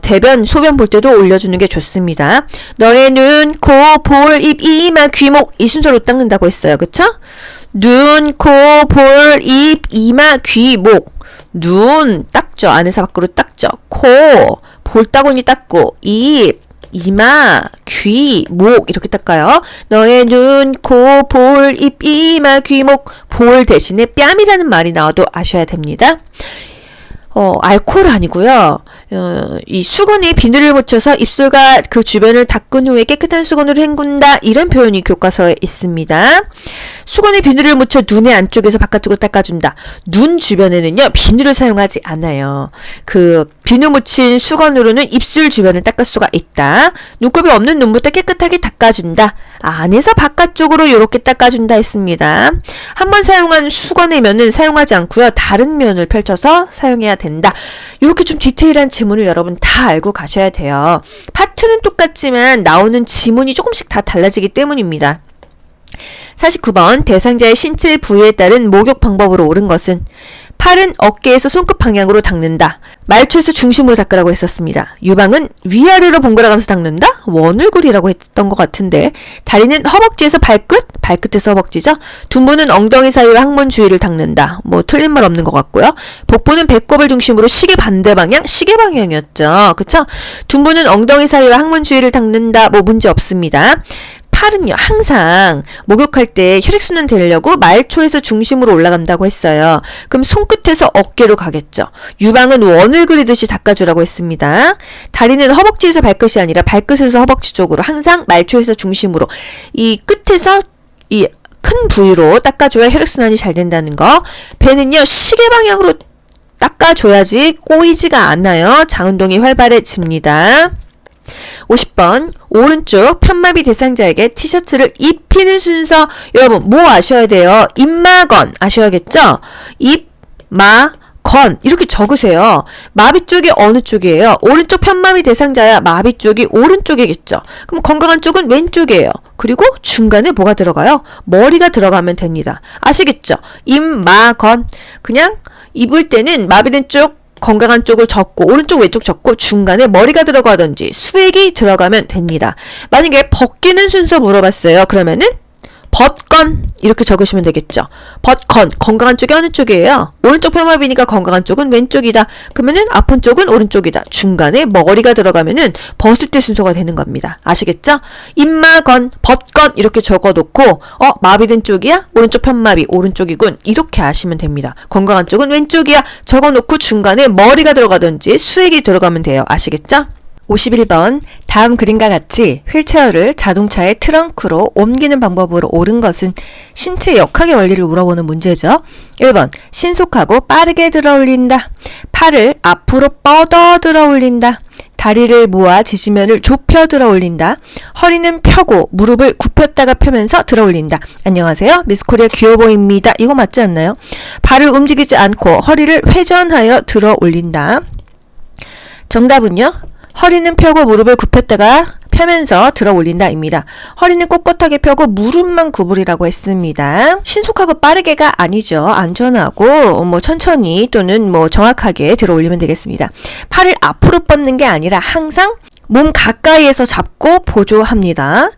대변 소변 볼 때도 올려주는 게 좋습니다. 너의 눈, 코, 볼, 입, 이마, 귀, 목 이 순서로 닦는다고 했어요. 그쵸? 눈, 코, 볼, 입, 이마, 귀, 목. 눈 닦죠. 안에서 밖으로 닦죠. 코, 볼따구니 닦고, 입, 이마, 귀, 목 이렇게 닦아요. 너의 눈, 코, 볼, 입, 이마, 귀, 목. 볼 대신에 뺨이라는 말이 나와도 아셔야 됩니다. 알코올 아니고요. 이 수건에 비누를 묻혀서 입술과 그 주변을 닦은 후에 깨끗한 수건으로 헹군다. 이런 표현이 교과서에 있습니다. 수건에 비누를 묻혀 눈의 안쪽에서 바깥쪽으로 닦아준다. 눈 주변에는요, 비누를 사용하지 않아요. 그 비누 묻힌 수건으로는 입술 주변을 닦을 수가 있다. 눈곱이 없는 눈부터 깨끗하게 닦아준다. 안에서 바깥쪽으로 이렇게 닦아준다 했습니다. 한번 사용한 수건의 면은 사용하지 않고요. 다른 면을 펼쳐서 사용해야 된다. 이렇게 좀 디테일한 지문을 여러분 다 알고 가셔야 돼요. 파트는 똑같지만 나오는 지문이 조금씩 다 달라지기 때문입니다. 49번 대상자의 신체 부위에 따른 목욕 방법으로 옳은 것은 팔은 어깨에서 손끝 방향으로 닦는다. 말초에서 중심으로 닦으라고 했었습니다. 유방은 위아래로 번갈아 가면서 닦는다? 원울굴이라고 했던 것 같은데 다리는 허벅지에서 발끝에서 허벅지죠. 둔부는 엉덩이 사이와 항문 주위를 닦는다. 뭐 틀린 말 없는 것 같고요. 복부는 배꼽을 중심으로 시계 반대 방향, 시계 방향이었죠. 그쵸? 둔부는 엉덩이 사이와 항문 주위를 닦는다. 뭐 문제 없습니다. 팔은요, 항상 목욕할 때 혈액순환 되려고 말초에서 중심으로 올라간다고 했어요. 그럼 손끝에서 어깨로 가겠죠. 유방은 원을 그리듯이 닦아주라고 했습니다. 다리는 허벅지에서 발끝이 아니라 발끝에서 허벅지 쪽으로 항상 말초에서 중심으로 이 끝에서 이 큰 부위로 닦아줘야 혈액순환이 잘 된다는 거. 배는요, 시계 방향으로 닦아줘야지 꼬이지가 않아요. 장운동이 활발해집니다. 50번 오른쪽 편마비 대상자에게 티셔츠를 입히는 순서. 여러분 뭐 아셔야 돼요? 입마건 아셔야겠죠? 입마건 이렇게 적으세요. 마비 쪽이 어느 쪽이에요? 오른쪽 편마비 대상자야 마비 쪽이 오른쪽이겠죠. 그럼 건강한 쪽은 왼쪽이에요. 그리고 중간에 뭐가 들어가요? 머리가 들어가면 됩니다. 아시겠죠? 입마건. 그냥 입을 때는 마비된 쪽 건강한 쪽을 적고 오른쪽 왼쪽 적고 중간에 머리가 들어가든지 수액이 들어가면 됩니다. 만약에 벗기는 순서 물어봤어요. 그러면은 벗건 이렇게 적으시면 되겠죠. 벗건 건강한 쪽이 어느 쪽이에요? 오른쪽 편마비니까 건강한 쪽은 왼쪽이다. 그러면은 아픈 쪽은 오른쪽이다. 중간에 머리가 들어가면은 벗을 때 순서가 되는 겁니다. 아시겠죠? 입마건 벗건 이렇게 적어놓고 마비된 쪽이야? 오른쪽 편마비 오른쪽이군. 이렇게 아시면 됩니다. 건강한 쪽은 왼쪽이야. 적어놓고 중간에 머리가 들어가든지 수액이 들어가면 돼요. 아시겠죠? 51번 다음 그림과 같이 휠체어를 자동차의 트렁크로 옮기는 방법으로 옳은 것은 신체 역학의 원리를 물어보는 문제죠. 1번 신속하고 빠르게 들어 올린다. 팔을 앞으로 뻗어 들어 올린다. 다리를 모아 지지면을 좁혀 들어 올린다. 허리는 펴고 무릎을 굽혔다가 펴면서 들어 올린다. 안녕하세요. 미스코리아 귀여보입니다. 이거 맞지 않나요? 발을 움직이지 않고 허리를 회전하여 들어 올린다. 정답은요? 허리는 펴고 무릎을 굽혔다가 펴면서 들어 올린다입니다. 허리는 꼿꼿하게 펴고 무릎만 구부리라고 했습니다. 신속하고 빠르게가 아니죠. 안전하고 천천히 또는 정확하게 들어 올리면 되겠습니다. 팔을 앞으로 뻗는 게 아니라 항상 몸 가까이에서 잡고 보조합니다.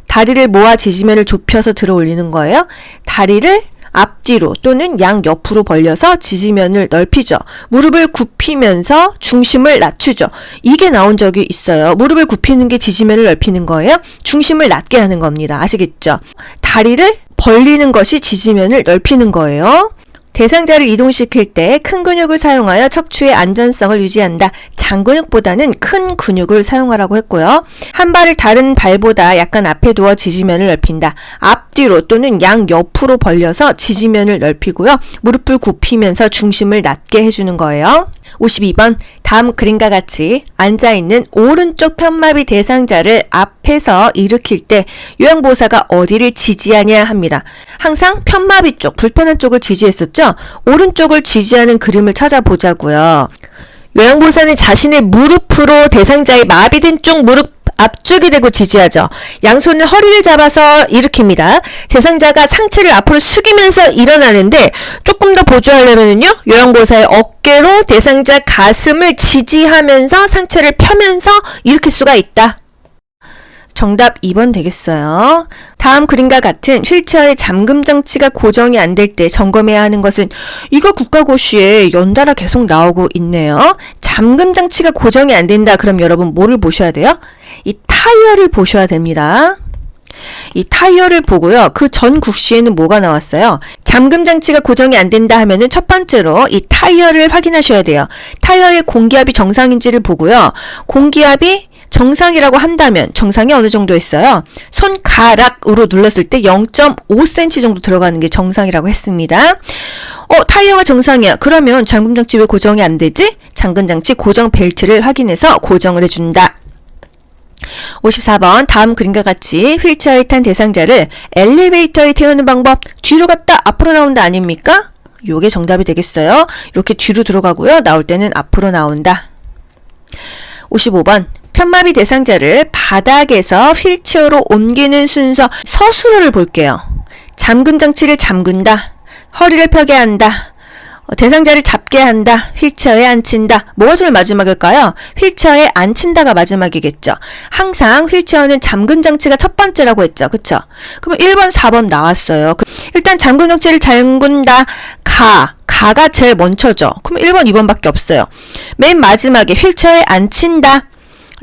다리를 모아 지지면을 좁혀서 들어 올리는 거예요. 다리를 앞뒤로 또는 양옆으로 벌려서 지지면을 넓히죠. 무릎을 굽히면서 중심을 낮추죠. 이게 나온 적이 있어요. 무릎을 굽히는 게 지지면을 넓히는 거예요. 중심을 낮게 하는 겁니다. 아시겠죠? 다리를 벌리는 것이 지지면을 넓히는 거예요. 대상자를 이동시킬 때 큰 근육을 사용하여 척추의 안전성을 유지한다. 장근육보다는 큰 근육을 사용하라고 했고요. 한 발을 다른 발보다 약간 앞에 두어 지지면을 넓힌다. 앞뒤로 또는 양옆으로 벌려서 지지면을 넓히고요. 무릎을 굽히면서 중심을 낮게 해주는 거예요. 52번 다음 그림과 같이 앉아있는 오른쪽 편마비 대상자를 앞에서 일으킬 때 요양보호사가 어디를 지지하냐 합니다. 항상 편마비 쪽, 불편한 쪽을 지지했었죠? 오른쪽을 지지하는 그림을 찾아보자고요. 요양보호사는 자신의 무릎으로 대상자의 마비된 쪽 무릎 앞쪽이 대고 지지하죠. 양손은 허리를 잡아서 일으킵니다. 대상자가 상체를 앞으로 숙이면서 일어나는데 조금 더 보조하려면요. 요양보호사의 어깨로 대상자 가슴을 지지하면서 상체를 펴면서 일으킬 수가 있다. 정답 2번 되겠어요. 다음 그림과 같은 휠체어의 잠금 장치가 고정이 안 될 때 점검해야 하는 것은 이거 국가고시에 연달아 계속 나오고 있네요. 잠금 장치가 고정이 안 된다. 그럼 여러분 뭐를 보셔야 돼요? 이 타이어를 보셔야 됩니다. 이 타이어를 보고요. 그 전 국시에는 뭐가 나왔어요? 잠금 장치가 고정이 안 된다 하면은 첫 번째로 이 타이어를 확인하셔야 돼요. 타이어의 공기압이 정상인지를 보고요. 공기압이 정상이라고 한다면 정상이 어느 정도 있어요? 손가락으로 눌렀을 때 0.5cm 정도 들어가는 게 정상이라고 했습니다. 타이어가 정상이야. 그러면 잠금장치 왜 고정이 안 되지? 잠금장치 고정 벨트를 확인해서 고정을 해준다. 54번 다음 그림과 같이 휠체어에 탄 대상자를 엘리베이터에 태우는 방법 뒤로 갔다 앞으로 나온다 아닙니까? 요게 정답이 되겠어요. 이렇게 뒤로 들어가고요. 나올 때는 앞으로 나온다. 55번 편마비 대상자를 바닥에서 휠체어로 옮기는 순서 서술어를 볼게요. 잠금 장치를 잠근다. 허리를 펴게 한다. 대상자를 잡게 한다. 휠체어에 앉힌다. 뭐가 제일 마지막일까요? 휠체어에 앉힌다가 마지막이겠죠. 항상 휠체어는 잠금 장치가 첫 번째라고 했죠. 그쵸? 그러면 1번, 4번 나왔어요. 일단 잠금 장치를 잠근다. 가가 제일 먼저죠. 그러면 1번, 2번밖에 없어요. 맨 마지막에 휠체어에 앉힌다.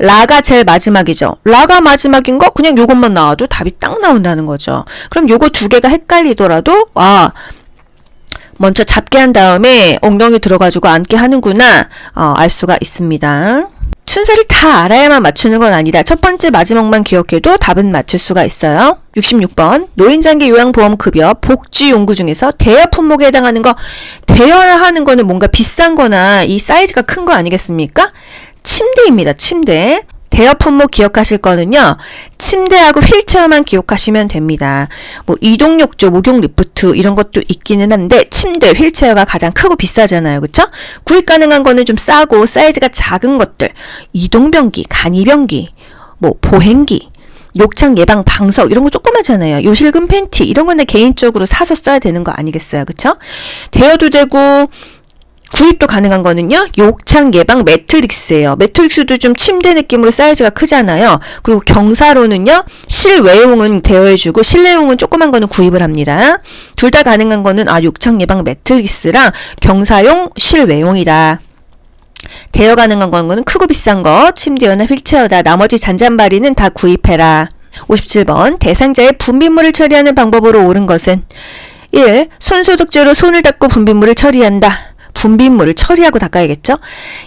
라가 제일 마지막이죠. 라가 마지막인 거 그냥 요것만 나와도 답이 딱 나온다는 거죠. 그럼 요거 두 개가 헷갈리더라도 먼저 잡게 한 다음에 엉덩이 들어가지고 앉게 하는구나 알 수가 있습니다. 순서를 다 알아야만 맞추는 건 아니다. 첫 번째 마지막만 기억해도 답은 맞출 수가 있어요. 66번 노인장기 요양보험급여 복지용구 중에서 대여 품목에 해당하는 거 대여하는 거는 뭔가 비싼 거나 이 사이즈가 큰 거 아니겠습니까? 침대입니다. 침대. 대여 품목 기억하실 거는요. 침대하고 휠체어만 기억하시면 됩니다. 뭐 이동욕조, 목욕 리프트 이런 것도 있기는 한데 침대, 휠체어가 가장 크고 비싸잖아요. 그쵸? 구입 가능한 거는 좀 싸고 사이즈가 작은 것들. 이동변기, 간이변기, 뭐 보행기, 욕창 예방 방석 이런 거 조그마잖아요. 요실금 팬티 이런 건 개인적으로 사서 써야 되는 거 아니겠어요. 그쵸? 대여도 되고 구입도 가능한 거는요. 욕창 예방 매트릭스예요. 매트릭스도 좀 침대 느낌으로 사이즈가 크잖아요. 그리고 경사로는요. 실외용은 대여해주고 실내용은 조그만 거는 구입을 합니다. 둘 다 가능한 거는 욕창 예방 매트릭스랑 경사용 실외용이다. 대여 가능한 거는 크고 비싼 거 침대나 휠체어다. 나머지 잔잔바리는 다 구입해라. 57번 대상자의 분비물을 처리하는 방법으로 옳은 것은 1. 손소독제로 손을 닦고 분비물을 처리한다. 분비물을 처리하고 닦아야겠죠?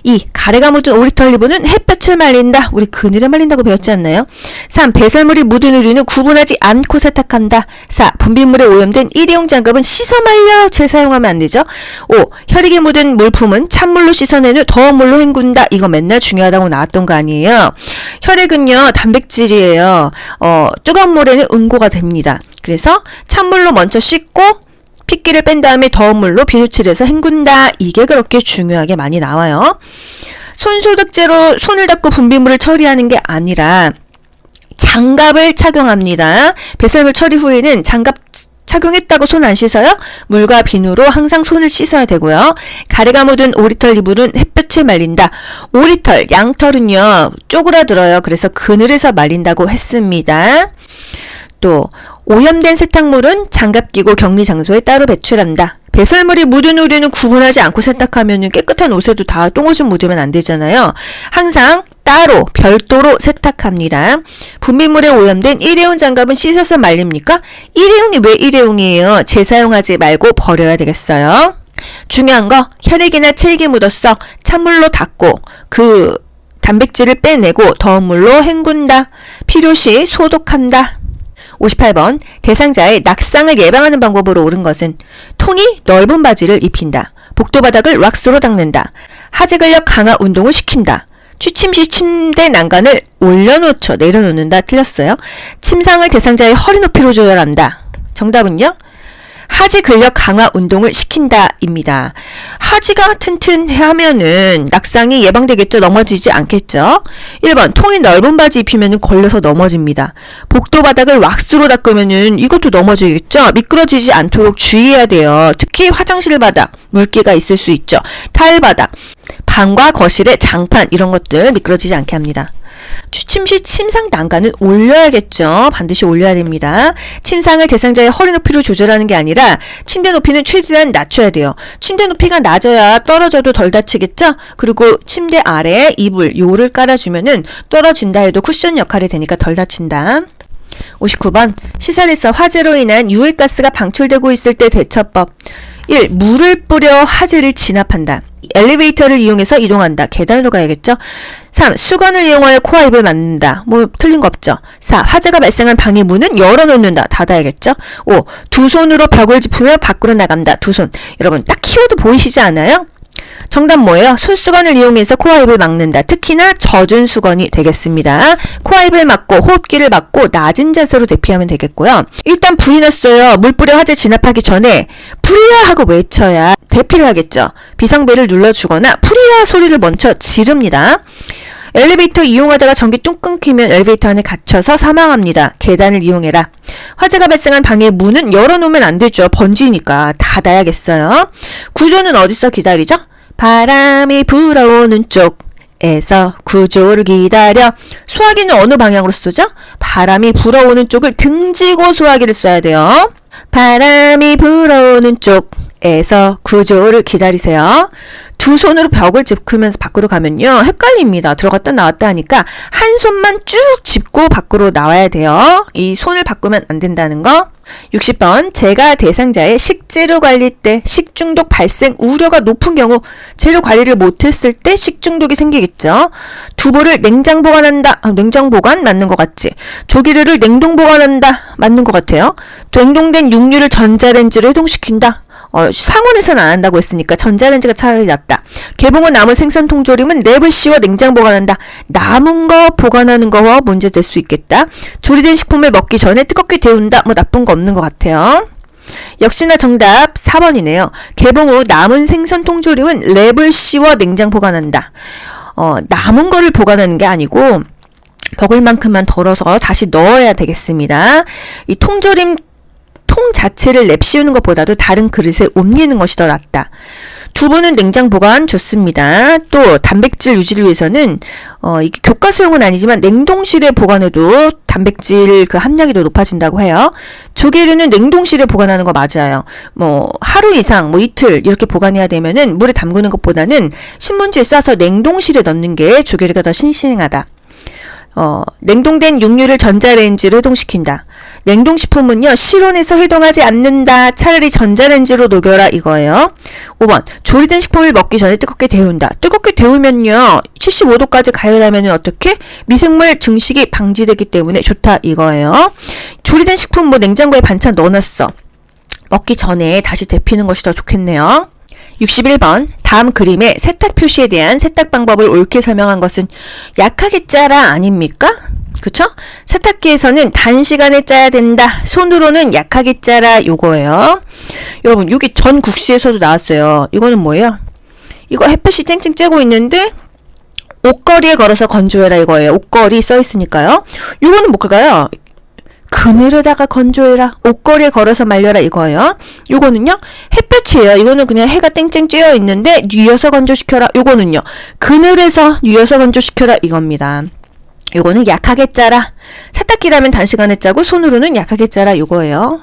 2. 가래가 묻은 오리털 리본은 햇볕을 말린다. 우리 그늘에 말린다고 배웠지 않나요? 3. 배설물이 묻은 우유는 구분하지 않고 세탁한다. 4. 분비물에 오염된 일회용 장갑은 씻어 말려 재사용하면 안 되죠? 5. 혈액이 묻은 물품은 찬물로 씻어낸 후 더운 물로 헹군다. 이거 맨날 중요하다고 나왔던 거 아니에요? 혈액은요 단백질이에요. 뜨거운 물에는 응고가 됩니다. 그래서 찬물로 먼저 씻고 핏기를 뺀 다음에 더운 물로 비누칠해서 헹군다. 이게 그렇게 중요하게 많이 나와요. 손소독제로 손을 닦고 분비물을 처리하는 게 아니라 장갑을 착용합니다. 배설물 처리 후에는 장갑 착용했다고 손 안 씻어요? 물과 비누로 항상 손을 씻어야 되고요. 가래가 묻은 오리털 리본은 햇볕을 말린다. 오리털, 양털은요 쪼그라들어요. 그래서 그늘에서 말린다고 했습니다. 또 오염된 세탁물은 장갑 끼고 격리 장소에 따로 배출한다. 배설물이 묻은 우유는 구분하지 않고 세탁하면 깨끗한 옷에도 다 똥오줌 묻으면 안 되잖아요. 항상 따로 별도로 세탁합니다. 분비물에 오염된 일회용 장갑은 씻어서 말립니까? 일회용이 왜 일회용이에요? 재사용하지 말고 버려야 되겠어요. 중요한 거 혈액이나 체액이 묻었어. 찬물로 닦고 그 단백질을 빼내고 더운 물로 헹군다. 필요시 소독한다. 58번 대상자의 낙상을 예방하는 방법으로 옳은 것은 통이 넓은 바지를 입힌다. 복도 바닥을 왁스로 닦는다. 하지 근력 강화 운동을 시킨다. 취침 시 침대 난간을 올려놓죠. 내려놓는다. 틀렸어요. 침상을 대상자의 허리 높이로 조절한다. 정답은요? 하지 근력 강화 운동을 시킨다입니다. 하지가 튼튼하면은 낙상이 예방되겠죠. 넘어지지 않겠죠. 1번 통이 넓은 바지 입히면은 걸려서 넘어집니다. 복도 바닥을 왁스로 닦으면은 이것도 넘어지겠죠. 미끄러지지 않도록 주의해야 돼요. 특히 화장실 바닥 물기가 있을 수 있죠. 타일 바닥 방과 거실의 장판 이런 것들 미끄러지지 않게 합니다. 취침 시 침상 난간은 올려야겠죠. 반드시 올려야 됩니다. 침상을 대상자의 허리 높이로 조절하는 게 아니라 침대 높이는 최대한 낮춰야 돼요. 침대 높이가 낮아야 떨어져도 덜 다치겠죠? 그리고 침대 아래에 이불, 요를 깔아주면은 떨어진다 해도 쿠션 역할이 되니까 덜 다친다. 59번 시설에서 화재로 인한 유해가스가 방출되고 있을 때 대처법. 1. 물을 뿌려 화재를 진압한다. 엘리베이터를 이용해서 이동한다. 계단으로 가야겠죠? 3. 수건을 이용하여 코와 입을 막는다. 뭐 틀린 거 없죠? 4. 화재가 발생한 방의 문은 열어놓는다. 닫아야겠죠? 5. 두 손으로 벽을 짚으며 밖으로 나간다. 두 손. 여러분 딱 키워드 보이시지 않아요? 정답 뭐예요? 손수건을 이용해서 코와 입을 막는다. 특히나 젖은 수건이 되겠습니다. 코와 입을 막고 호흡기를 막고 낮은 자세로 대피하면 되겠고요. 일단 불이 났어요. 물 뿌려 화재 진압하기 전에 불이야 하고 외쳐야 대피를 하겠죠. 비상벨을 눌러주거나 불이야 소리를 먼저 지릅니다. 엘리베이터 이용하다가 전기 뚝 끊기면 엘리베이터 안에 갇혀서 사망합니다. 계단을 이용해라. 화재가 발생한 방의 문은 열어놓으면 안 되죠. 번지니까 닫아야겠어요. 구조는 어디서 기다리죠? 바람이 불어오는 쪽에서 구조를 기다려. 소화기는 어느 방향으로 쏘죠? 바람이 불어오는 쪽을 등지고 소화기를 쏴야 돼요. 바람이 불어오는 쪽에서 구조를 기다리세요. 두 손으로 벽을 짚으면서 밖으로 가면요. 헷갈립니다. 들어갔다 나왔다 하니까 한 손만 쭉 짚고 밖으로 나와야 돼요. 이 손을 바꾸면 안 된다는 거. 60번 재가 대상자의 식재료 관리 때 식중독 발생 우려가 높은 경우 재료 관리를 못했을 때 식중독이 생기겠죠. 두부를 냉장 보관한다. 냉장 보관 맞는 것 같지. 조기류를 냉동 보관한다. 맞는 것 같아요. 냉동된 육류를 전자레인지로 해동시킨다. 상온에서는 안 한다고 했으니까 전자레인지가 차라리 낫다. 개봉한 남은 생선 통조림은 랩을 씌워 냉장 보관한다. 남은 거 보관하는 거와 문제될 수 있겠다. 조리된 식품을 먹기 전에 뜨겁게 데운다. 뭐 나쁜 거 없는 것 같아요. 역시나 정답 4번이네요. 개봉 후 남은 생선 통조림은 랩을 씌워 냉장 보관한다. 남은 거를 보관하는 게 아니고 먹을 만큼만 덜어서 다시 넣어야 되겠습니다. 이 통조림 통 자체를 랩 씌우는 것보다도 다른 그릇에 옮기는 것이 더 낫다. 두부는 냉장 보관 좋습니다. 또 단백질 유지를 위해서는 이게 교과서용은 아니지만 냉동실에 보관해도 단백질 그 함량이 더 높아진다고 해요. 조개류는 냉동실에 보관하는 거 맞아요. 뭐 하루 이상, 뭐 이틀 이렇게 보관해야 되면은 물에 담그는 것보다는 신문지에 싸서 냉동실에 넣는 게 조개류가 더 싱싱하다. 냉동된 육류를 전자레인지로 해동시킨다. 냉동식품은요, 실온에서 해동하지 않는다. 차라리 전자레인지로 녹여라 이거예요. 5번, 조리된 식품을 먹기 전에 뜨겁게 데운다. 뜨겁게 데우면요, 75도까지 가열하면 어떻게? 미생물 증식이 방지되기 때문에 좋다 이거예요. 조리된 식품 뭐 냉장고에 반찬 넣어놨어. 먹기 전에 다시 데피는 것이 더 좋겠네요. 61번 다음 그림의 세탁 표시에 대한 세탁 방법을 옳게 설명한 것은 약하게 짜라 아닙니까? 그쵸? 세탁기에서는 단시간에 짜야 된다. 손으로는 약하게 짜라 요거예요. 여러분 여기 전 국시에서도 나왔어요. 이거는 뭐예요? 이거 햇볕이 쨍쨍 쬐고 있는데 옷걸이에 걸어서 건조해라 이거예요. 옷걸이 써있으니까요. 요거는 뭘까요? 그늘에다가 건조해라. 옷걸이에 걸어서 말려라 이거예요. 요거는요. 햇볕이에요. 이거는 그냥 해가 땡땡 쬐어 있는데 뉘어서 건조시켜라. 요거는요. 그늘에서 뉘어서 건조시켜라 이겁니다. 요거는 약하게 짜라. 세탁기라면 단시간에 짜고 손으로는 약하게 짜라 요거예요.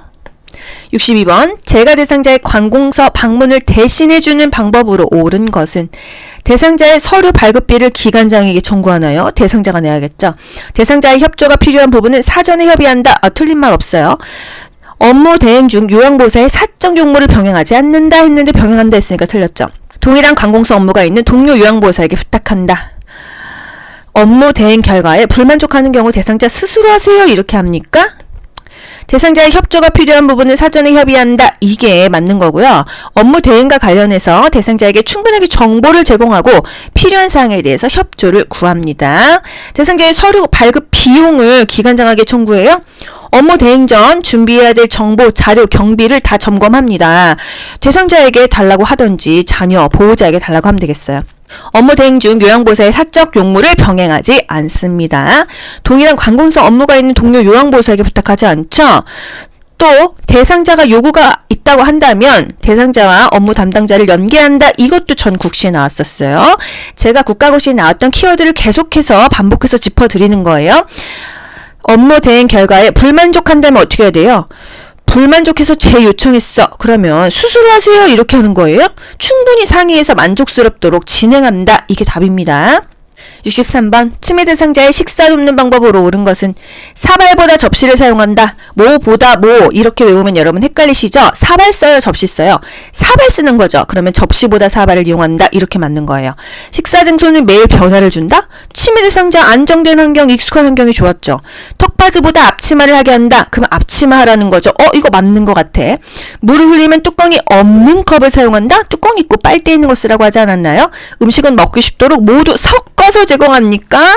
62번 재가 대상자의 관공서 방문을 대신해주는 방법으로 옳은 것은 대상자의 서류 발급비를 기관장에게 청구하나요? 대상자가 내야겠죠. 대상자의 협조가 필요한 부분은 사전에 협의한다. 틀린 말 없어요. 업무 대행 중 요양보호사의 사적 용무를 병행하지 않는다 했는데 병행한다 했으니까 틀렸죠. 동일한 관공서 업무가 있는 동료 요양보호사에게 부탁한다. 업무 대행 결과에 불만족하는 경우 대상자 스스로 하세요. 이렇게 합니까? 대상자의 협조가 필요한 부분은 사전에 협의한다. 이게 맞는 거고요. 업무 대행과 관련해서 대상자에게 충분하게 정보를 제공하고 필요한 사항에 대해서 협조를 구합니다. 대상자의 서류 발급 비용을 기관장에게 청구해요. 업무 대행 전 준비해야 될 정보, 자료, 경비를 다 점검합니다. 대상자에게 달라고 하든지 자녀, 보호자에게 달라고 하면 되겠어요. 업무 대행 중 요양보호사의 사적 용무를 병행하지 않습니다. 동일한 관공서 업무가 있는 동료 요양보호사에게 부탁하지 않죠. 또 또 대상자가 요구가 있다고 한다면 대상자와 업무 담당자를 연계한다. 이것도 전 국시에 나왔었어요. 제가 국가고시에 나왔던 키워드를 계속해서 반복해서 짚어드리는 거예요. 업무 대행 결과에 불만족한다면 어떻게 해야 돼요? 불만족해서 재요청했어. 그러면 수수료하세요. 이렇게 하는 거예요. 충분히 상의해서 만족스럽도록 진행한다. 이게 답입니다. 63번 침해 대상자의 식사 돕는 방법으로 옳은 것은 사발보다 접시를 사용한다. 뭐보다 뭐 이렇게 외우면 여러분 헷갈리시죠? 사발 써요, 접시 써요? 사발 쓰는 거죠. 그러면 접시보다 사발을 이용한다. 이렇게 맞는 거예요. 식사 장소는 매일 변화를 준다? 침해 대상자 안정된 환경, 익숙한 환경이 좋았죠. 턱받이보다 앞치마를 하게 한다. 그러면 앞치마 하라는 거죠. 이거 맞는 것 같아. 물을 흘리면 뚜껑이 없는 컵을 사용한다? 뚜껑 있고 빨대 있는 거 쓰라고 하지 않았나요? 음식은 먹기 쉽도록 모두 섞어서 제공합니까?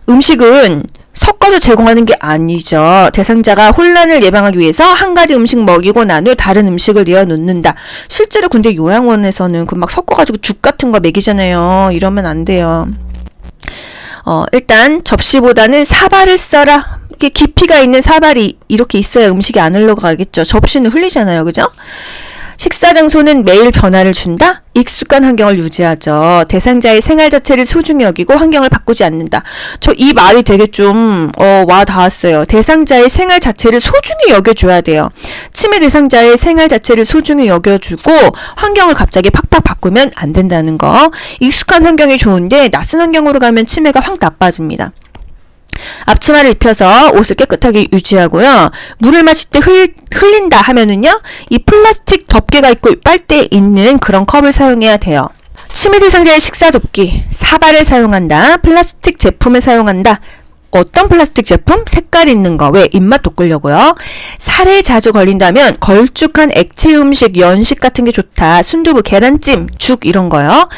음식은 섞어서 제공하는 게 아니죠. 대상자가 혼란을 예방하기 위해서 한 가지 음식 먹이고 난 후 다른 음식을 내어 놓는다. 실제로 근데 요양원에서는 그 막 섞어가지고 죽 같은 거 먹이잖아요. 이러면 안 돼요. 일단 접시보다는 사발을 써라. 이렇게 깊이가 있는 사발이 이렇게 있어야 음식이 안 흘러가겠죠. 접시는 흘리잖아요. 그죠? 식사 장소는 매일 변화를 준다? 익숙한 환경을 유지하죠. 대상자의 생활 자체를 소중히 여기고 환경을 바꾸지 않는다. 저 이 말이 되게 좀 와 닿았어요. 대상자의 생활 자체를 소중히 여겨줘야 돼요. 침해 대상자의 생활 자체를 소중히 여겨주고 환경을 갑자기 팍팍 바꾸면 안 된다는 거. 익숙한 환경이 좋은데 낯선 환경으로 가면 침해가 확 나빠집니다. 앞치마를 입혀서 옷을 깨끗하게 유지하고요. 물을 마실 때 흘린다 하면은요. 이 플라스틱 덮개가 있고 빨대에 있는 그런 컵을 사용해야 돼요. 침해 대상자의 식사 돕기. 사발을 사용한다. 플라스틱 제품을 사용한다. 어떤 플라스틱 제품? 색깔 있는 거. 왜? 입맛 돋구려고요. 살에 자주 걸린다면 걸쭉한 액체 음식, 연식 같은 게 좋다. 순두부, 계란찜, 죽 이런 거요.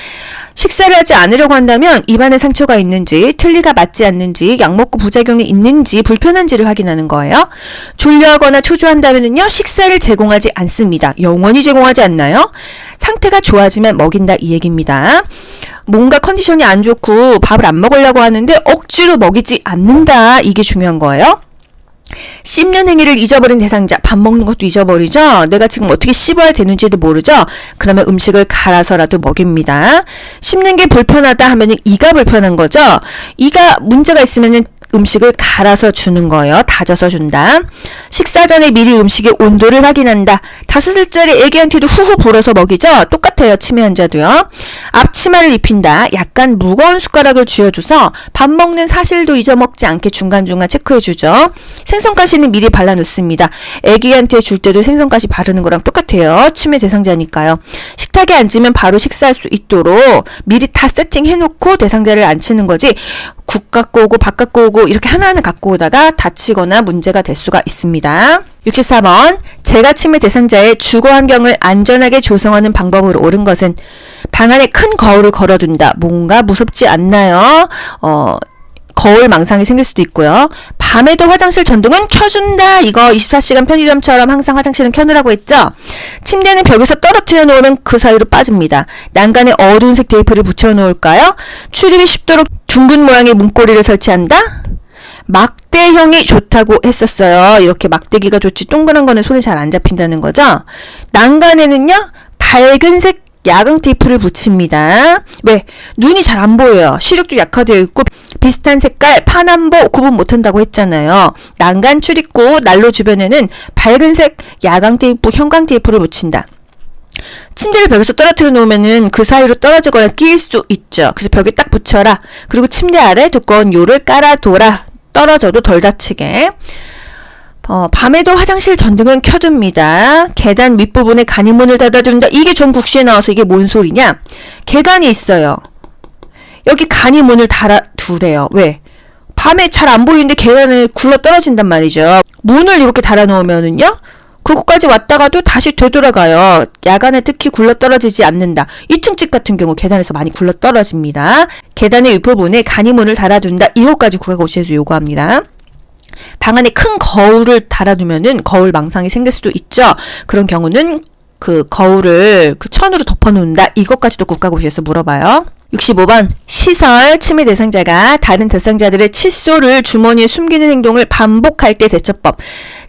식사를 하지 않으려고 한다면 입안에 상처가 있는지, 틀니가 맞지 않는지, 약 먹고 부작용이 있는지, 불편한지를 확인하는 거예요. 졸려하거나 초조한다면요, 식사를 제공하지 않습니다. 영원히 제공하지 않나요? 상태가 좋아지면 먹인다 이 얘기입니다. 뭔가 컨디션이 안 좋고 밥을 안 먹으려고 하는데 억지로 먹이지 않는다. 이게 중요한 거예요. 씹는 행위를 잊어버린 대상자, 밥 먹는 것도 잊어버리죠. 내가 지금 어떻게 씹어야 되는지도 모르죠. 그러면 음식을 갈아서라도 먹입니다. 씹는 게 불편하다 하면은 이가 불편한 거죠. 이가 문제가 있으면은 음식을 갈아서 주는 거예요. 다져서 준다. 식사 전에 미리 음식의 온도를 확인한다. 5살짜리 애기한테도 후후 불어서 먹이죠. 똑같아요. 치매 환자도요. 앞치마를 입힌다. 약간 무거운 숟가락을 쥐어줘서 밥 먹는 사실도 잊어먹지 않게 중간중간 체크해주죠. 생선가시는 미리 발라놓습니다. 애기한테 줄 때도 생선가시 바르는 거랑 똑같아요. 치매 대상자니까요. 식탁에 앉으면 바로 식사할 수 있도록 미리 다 세팅해놓고 대상자를 앉히는 거지. 국 갖고 오고 밥 갖고 오고 이렇게 하나하나 갖고 오다가 다치거나 문제가 될 수가 있습니다. 64번 재가 침해 대상자의 주거 환경을 안전하게 조성하는 방법으로 옳은 것은 방 안에 큰 거울을 걸어둔다. 뭔가 무섭지 않나요? 거울 망상이 생길 수도 있고요. 밤에도 화장실 전등은 켜준다. 이거 24시간 편의점처럼 항상 화장실은 켜놓으라고 했죠. 침대는 벽에서 떨어뜨려 놓으면 그 사이로 빠집니다. 난간에 어두운색 테이프를 붙여 놓을까요? 출입이 쉽도록 둥근 모양의 문고리를 설치한다. 막대형이 좋다고 했었어요. 이렇게 막대기가 좋지 동그란 거는 손에 잘 안 잡힌다는 거죠. 난간에는요. 밝은색 야광 테이프를 붙입니다. 왜? 눈이 잘 안 보여요. 시력도 약화되어 있고 비슷한 색깔 파남보 구분 못한다고 했잖아요. 난간 출입구 난로 주변에는 밝은색 야광 테이프, 형광 테이프를 붙인다. 침대를 벽에서 떨어뜨려 놓으면은 그 사이로 떨어지거나 끼일 수 있죠. 그래서 벽에 딱 붙여라. 그리고 침대 아래 두꺼운 요를 깔아둬라. 떨어져도 덜 다치게. 밤에도 화장실 전등은 켜둡니다. 계단 윗부분에 간이문을 닫아둔다. 이게 전국시에 나와서 이게 뭔 소리냐? 계단이 있어요. 여기 간이문을 달아두래요. 왜? 밤에 잘 안 보이는데 계단에 굴러 떨어진단 말이죠. 문을 이렇게 달아놓으면은요. 그곳까지 왔다가도 다시 되돌아가요. 야간에 특히 굴러 떨어지지 않는다. 2층 집 같은 경우 계단에서 많이 굴러 떨어집니다. 계단의 윗부분에 간이문을 달아둔다. 이것까지 국가고시에서 요구합니다. 방 안에 큰 거울을 달아두면은 거울 망상이 생길 수도 있죠. 그런 경우는 그 거울을 그 천으로 덮어놓는다. 이것까지도 국가고시에서 물어봐요. 65번 시설 침해 대상자가 다른 대상자들의 칫솔을 주머니에 숨기는 행동을 반복할 때 대처법.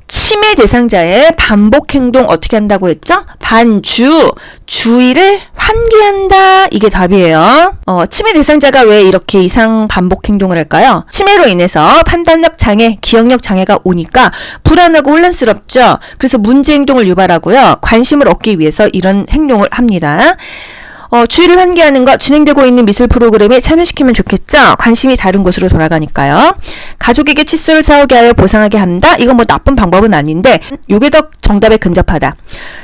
침해 대상자의 반복 행동 어떻게 한다고 했죠? 반주, 주의를 환기한다. 이게 답이에요. 침해 대상자가 왜 이렇게 이상 반복 행동을 할까요? 침해로 인해서 판단력 장애, 기억력 장애가 오니까 불안하고 혼란스럽죠. 그래서 문제 행동을 유발하고요. 관심을 얻기 위해서 이런 행동을 합니다. 주의를 환기하는 거 진행되고 있는 미술 프로그램에 참여시키면 좋겠죠? 관심이 다른 곳으로 돌아가니까요. 가족에게 칫솔을 사오게 하여 보상하게 한다? 이건 뭐 나쁜 방법은 아닌데 요게 더 정답에 근접하다.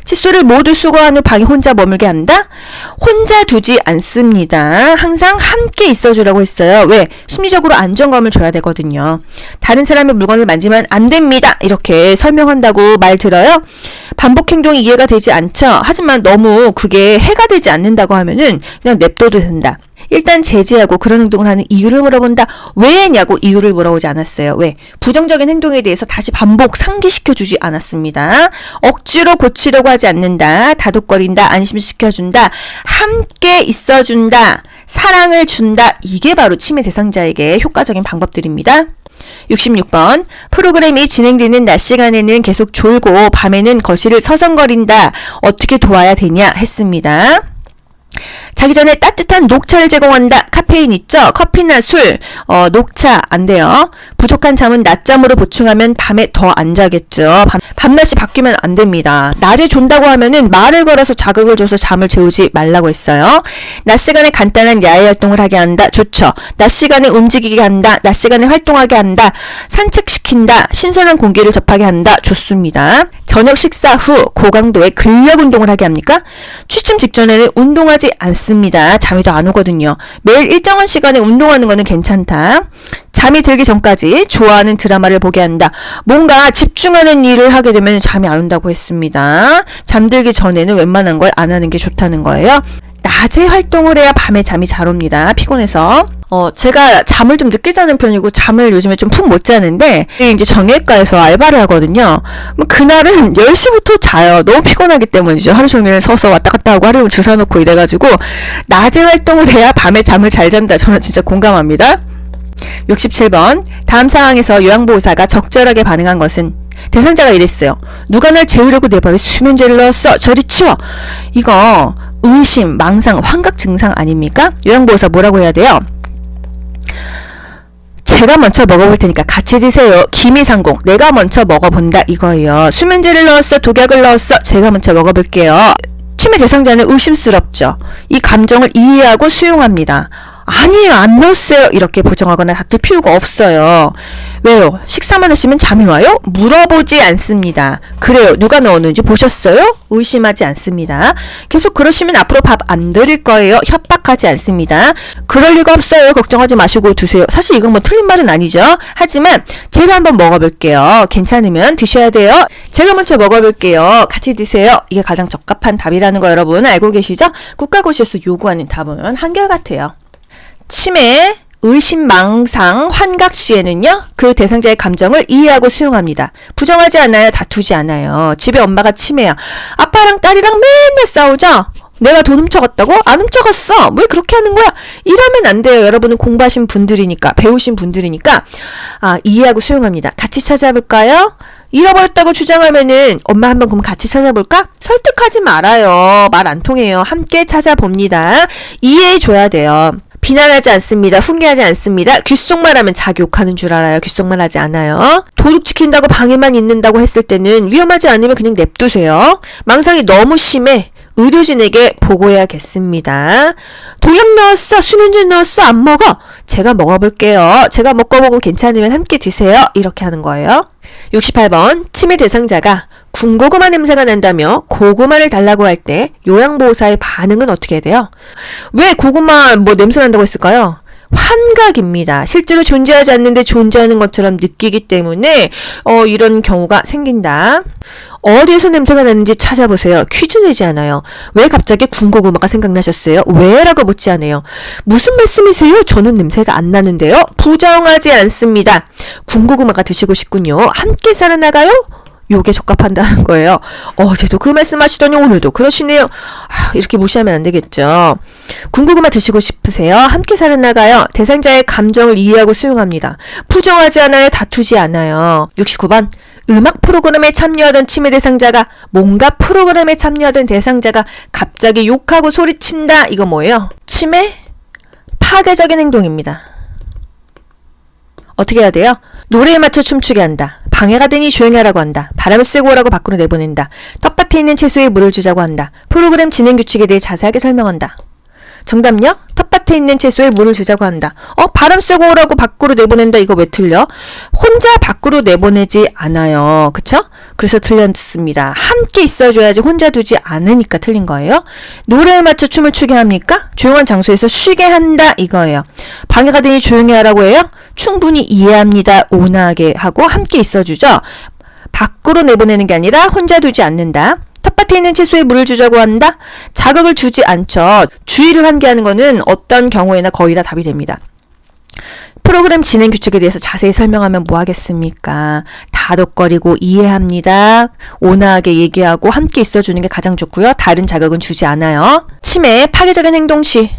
칫솔을 모두 수거한 후 방에 혼자 머물게 한다? 혼자 두지 않습니다. 항상 함께 있어주라고 했어요. 왜? 심리적으로 안정감을 줘야 되거든요. 다른 사람의 물건을 만지면 안 됩니다. 이렇게 설명한다고 말 들어요? 반복 행동이 이해가 되지 않죠? 하지만 너무 그게 해가 되지 않는다고 하면은 그냥 냅둬도 된다. 일단 제지하고 그런 행동을 하는 이유를 물어본다. 왜냐고 이유를 물어보지 않았어요. 왜? 부정적인 행동에 대해서 다시 반복 상기시켜주지 않았습니다. 억지로 고치려고 하지 않는다. 다독거린다. 안심시켜준다. 함께 있어준다. 사랑을 준다. 이게 바로 침해 대상자에게 효과적인 방법들입니다. 66번 프로그램이 진행되는 낮 시간에는 계속 졸고 밤에는 거실을 서성거린다. 어떻게 도와야 되냐 했습니다. 자기 전에 따뜻한 녹차를 제공한다. 카페인 있죠? 커피나 술, 녹차 안 돼요. 부족한 잠은 낮잠으로 보충하면 밤에 더 안 자겠죠. 밤낮이 바뀌면 안 됩니다. 낮에 존다고 하면은 말을 걸어서 자극을 줘서 잠을 재우지 말라고 했어요. 낮 시간에 간단한 야외 활동을 하게 한다. 좋죠. 낮 시간에 움직이게 한다. 낮 시간에 활동하게 한다. 산책시킨다. 신선한 공기를 접하게 한다. 좋습니다. 저녁 식사 후 고강도의 근력 운동을 하게 합니까? 취침 직전에는 운동하지 않습니다. 잠이 더 안 오거든요. 매일 일정한 시간에 운동하는 거는 괜찮다. 잠이 들기 전까지 좋아하는 드라마를 보게 한다. 뭔가 집중하는 일을 하게 되면 잠이 안 온다고 했습니다. 잠들기 전에는 웬만한 걸 안 하는 게 좋다는 거예요. 낮에 활동을 해야 밤에 잠이 잘 옵니다. 피곤해서. 제가 잠을 좀 늦게 자는 편이고 잠을 요즘에 좀 푹 못 자는데 이제 정형외과에서 알바를 하거든요. 그날은 10시부터 자요. 너무 피곤하기 때문이죠. 하루 종일 서서 왔다 갔다 하고 하루 종일 주사 놓고 이래가지고 낮에 활동을 해야 밤에 잠을 잘 잔다. 저는 진짜 공감합니다. 67번 다음 상황에서 요양보호사가 적절하게 반응한 것은 대상자가 이랬어요. 누가 날 재우려고 내 밥에 수면제를 넣었어. 저리 치워. 이거 의심, 망상, 환각 증상 아닙니까? 요양보호사 뭐라고 해야 돼요? 제가 먼저 먹어볼 테니까 같이 드세요. 기미상공. 내가 먼저 먹어본다 이거예요. 수면제를 넣었어. 독약을 넣었어. 제가 먼저 먹어볼게요. 침해 대상자는 의심스럽죠. 이 감정을 이해하고 수용합니다. 아니에요. 안 넣었어요. 이렇게 부정하거나 다툴 필요가 없어요. 왜요? 식사만 하시면 잠이 와요? 물어보지 않습니다. 그래요. 누가 넣었는지 보셨어요? 의심하지 않습니다. 계속 그러시면 앞으로 밥 안 드릴 거예요. 협박하지 않습니다. 그럴 리가 없어요. 걱정하지 마시고 드세요. 사실 이건 뭐 틀린 말은 아니죠. 하지만 제가 한번 먹어볼게요. 괜찮으면 드셔야 돼요. 제가 먼저 먹어볼게요. 같이 드세요. 이게 가장 적합한 답이라는 거 여러분 알고 계시죠? 국가고시에서 요구하는 답은 한결같아요. 치매, 의심, 망상, 환각 시에는요, 그 대상자의 감정을 이해하고 수용합니다. 부정하지 않아요. 다투지 않아요. 집에 엄마가 치매야. 아빠랑 딸이랑 맨날 싸우죠? 내가 돈 훔쳐갔다고? 안 훔쳐갔어. 왜 그렇게 하는 거야? 이러면 안 돼요. 여러분은 공부하신 분들이니까, 배우신 분들이니까, 이해하고 수용합니다. 같이 찾아볼까요? 잃어버렸다고 주장하면은 엄마 한번 그럼 같이 찾아볼까? 설득하지 말아요. 말 안 통해요. 함께 찾아봅니다. 이해해줘야 돼요. 비난하지 않습니다. 훈계하지 않습니다. 귓속말 하면 자기 욕하는 줄 알아요. 귓속말 하지 않아요. 도둑 지킨다고 방에만 있는다고 했을 때는 위험하지 않으면 그냥 냅두세요. 망상이 너무 심해. 의료진에게 보고해야겠습니다. 독약 넣었어. 수면제 넣었어. 안 먹어. 제가 먹어볼게요. 제가 먹어보고 괜찮으면 함께 드세요. 이렇게 하는 거예요. 68번 치매 대상자가 군고구마 냄새가 난다며 고구마를 달라고 할 때 요양보호사의 반응은 어떻게 돼요? 왜 고구마 냄새 난다고 했을까요? 환각입니다. 실제로 존재하지 않는데 존재하는 것처럼 느끼기 때문에 이런 경우가 생긴다. 어디에서 냄새가 나는지 찾아보세요. 퀴즈 내지 않아요. 왜 갑자기 군고구마가 생각나셨어요? 왜? 라고 묻지 않아요. 무슨 말씀이세요? 저는 냄새가 안 나는데요. 부정하지 않습니다. 군고구마가 드시고 싶군요. 함께 살아나가요? 요게 적합한다는 거예요. 어제도 그 말씀하시더니 오늘도 그러시네요. 이렇게 무시하면 안 되겠죠. 군고구마 드시고 싶으세요? 함께 살아나가요. 대상자의 감정을 이해하고 수용합니다. 부정하지 않아요. 다투지 않아요. 69번. 음악 프로그램에 참여하던 치매 대상자가 뭔가 프로그램에 참여하던 대상자가 갑자기 욕하고 소리친다. 이거 뭐예요? 치매? 파괴적인 행동입니다. 어떻게 해야 돼요? 노래에 맞춰 춤추게 한다. 방해가 되니 조용히 하라고 한다. 바람을 쐬고 오라고 밖으로 내보낸다. 텃밭에 있는 채소에 물을 주자고 한다. 프로그램 진행 규칙에 대해 자세하게 설명한다. 정답요? 텃밭에 있는 채소에 물을 주자고 한다. 바람 쐬고 오라고 밖으로 내보낸다. 이거 왜 틀려? 혼자 밖으로 내보내지 않아요. 그쵸? 그래서 틀렸습니다. 함께 있어줘야지 혼자 두지 않으니까 틀린 거예요. 노래에 맞춰 춤을 추게 합니까? 조용한 장소에서 쉬게 한다. 이거예요. 방해가 되니 조용히 하라고 해요? 충분히 이해합니다. 온화하게 하고 함께 있어주죠. 밖으로 내보내는 게 아니라 혼자 두지 않는다. 텃밭에 있는 채소에 물을 주자고 한다. 자극을 주지 않죠. 주의를 환기하는 거는 어떤 경우에나 거의 다 답이 됩니다. 프로그램 진행 규칙에 대해서 자세히 설명하면 뭐 하겠습니까? 다독거리고 이해합니다. 온화하게 얘기하고 함께 있어주는 게 가장 좋고요. 다른 자극은 주지 않아요. 치매 파괴적인 행동시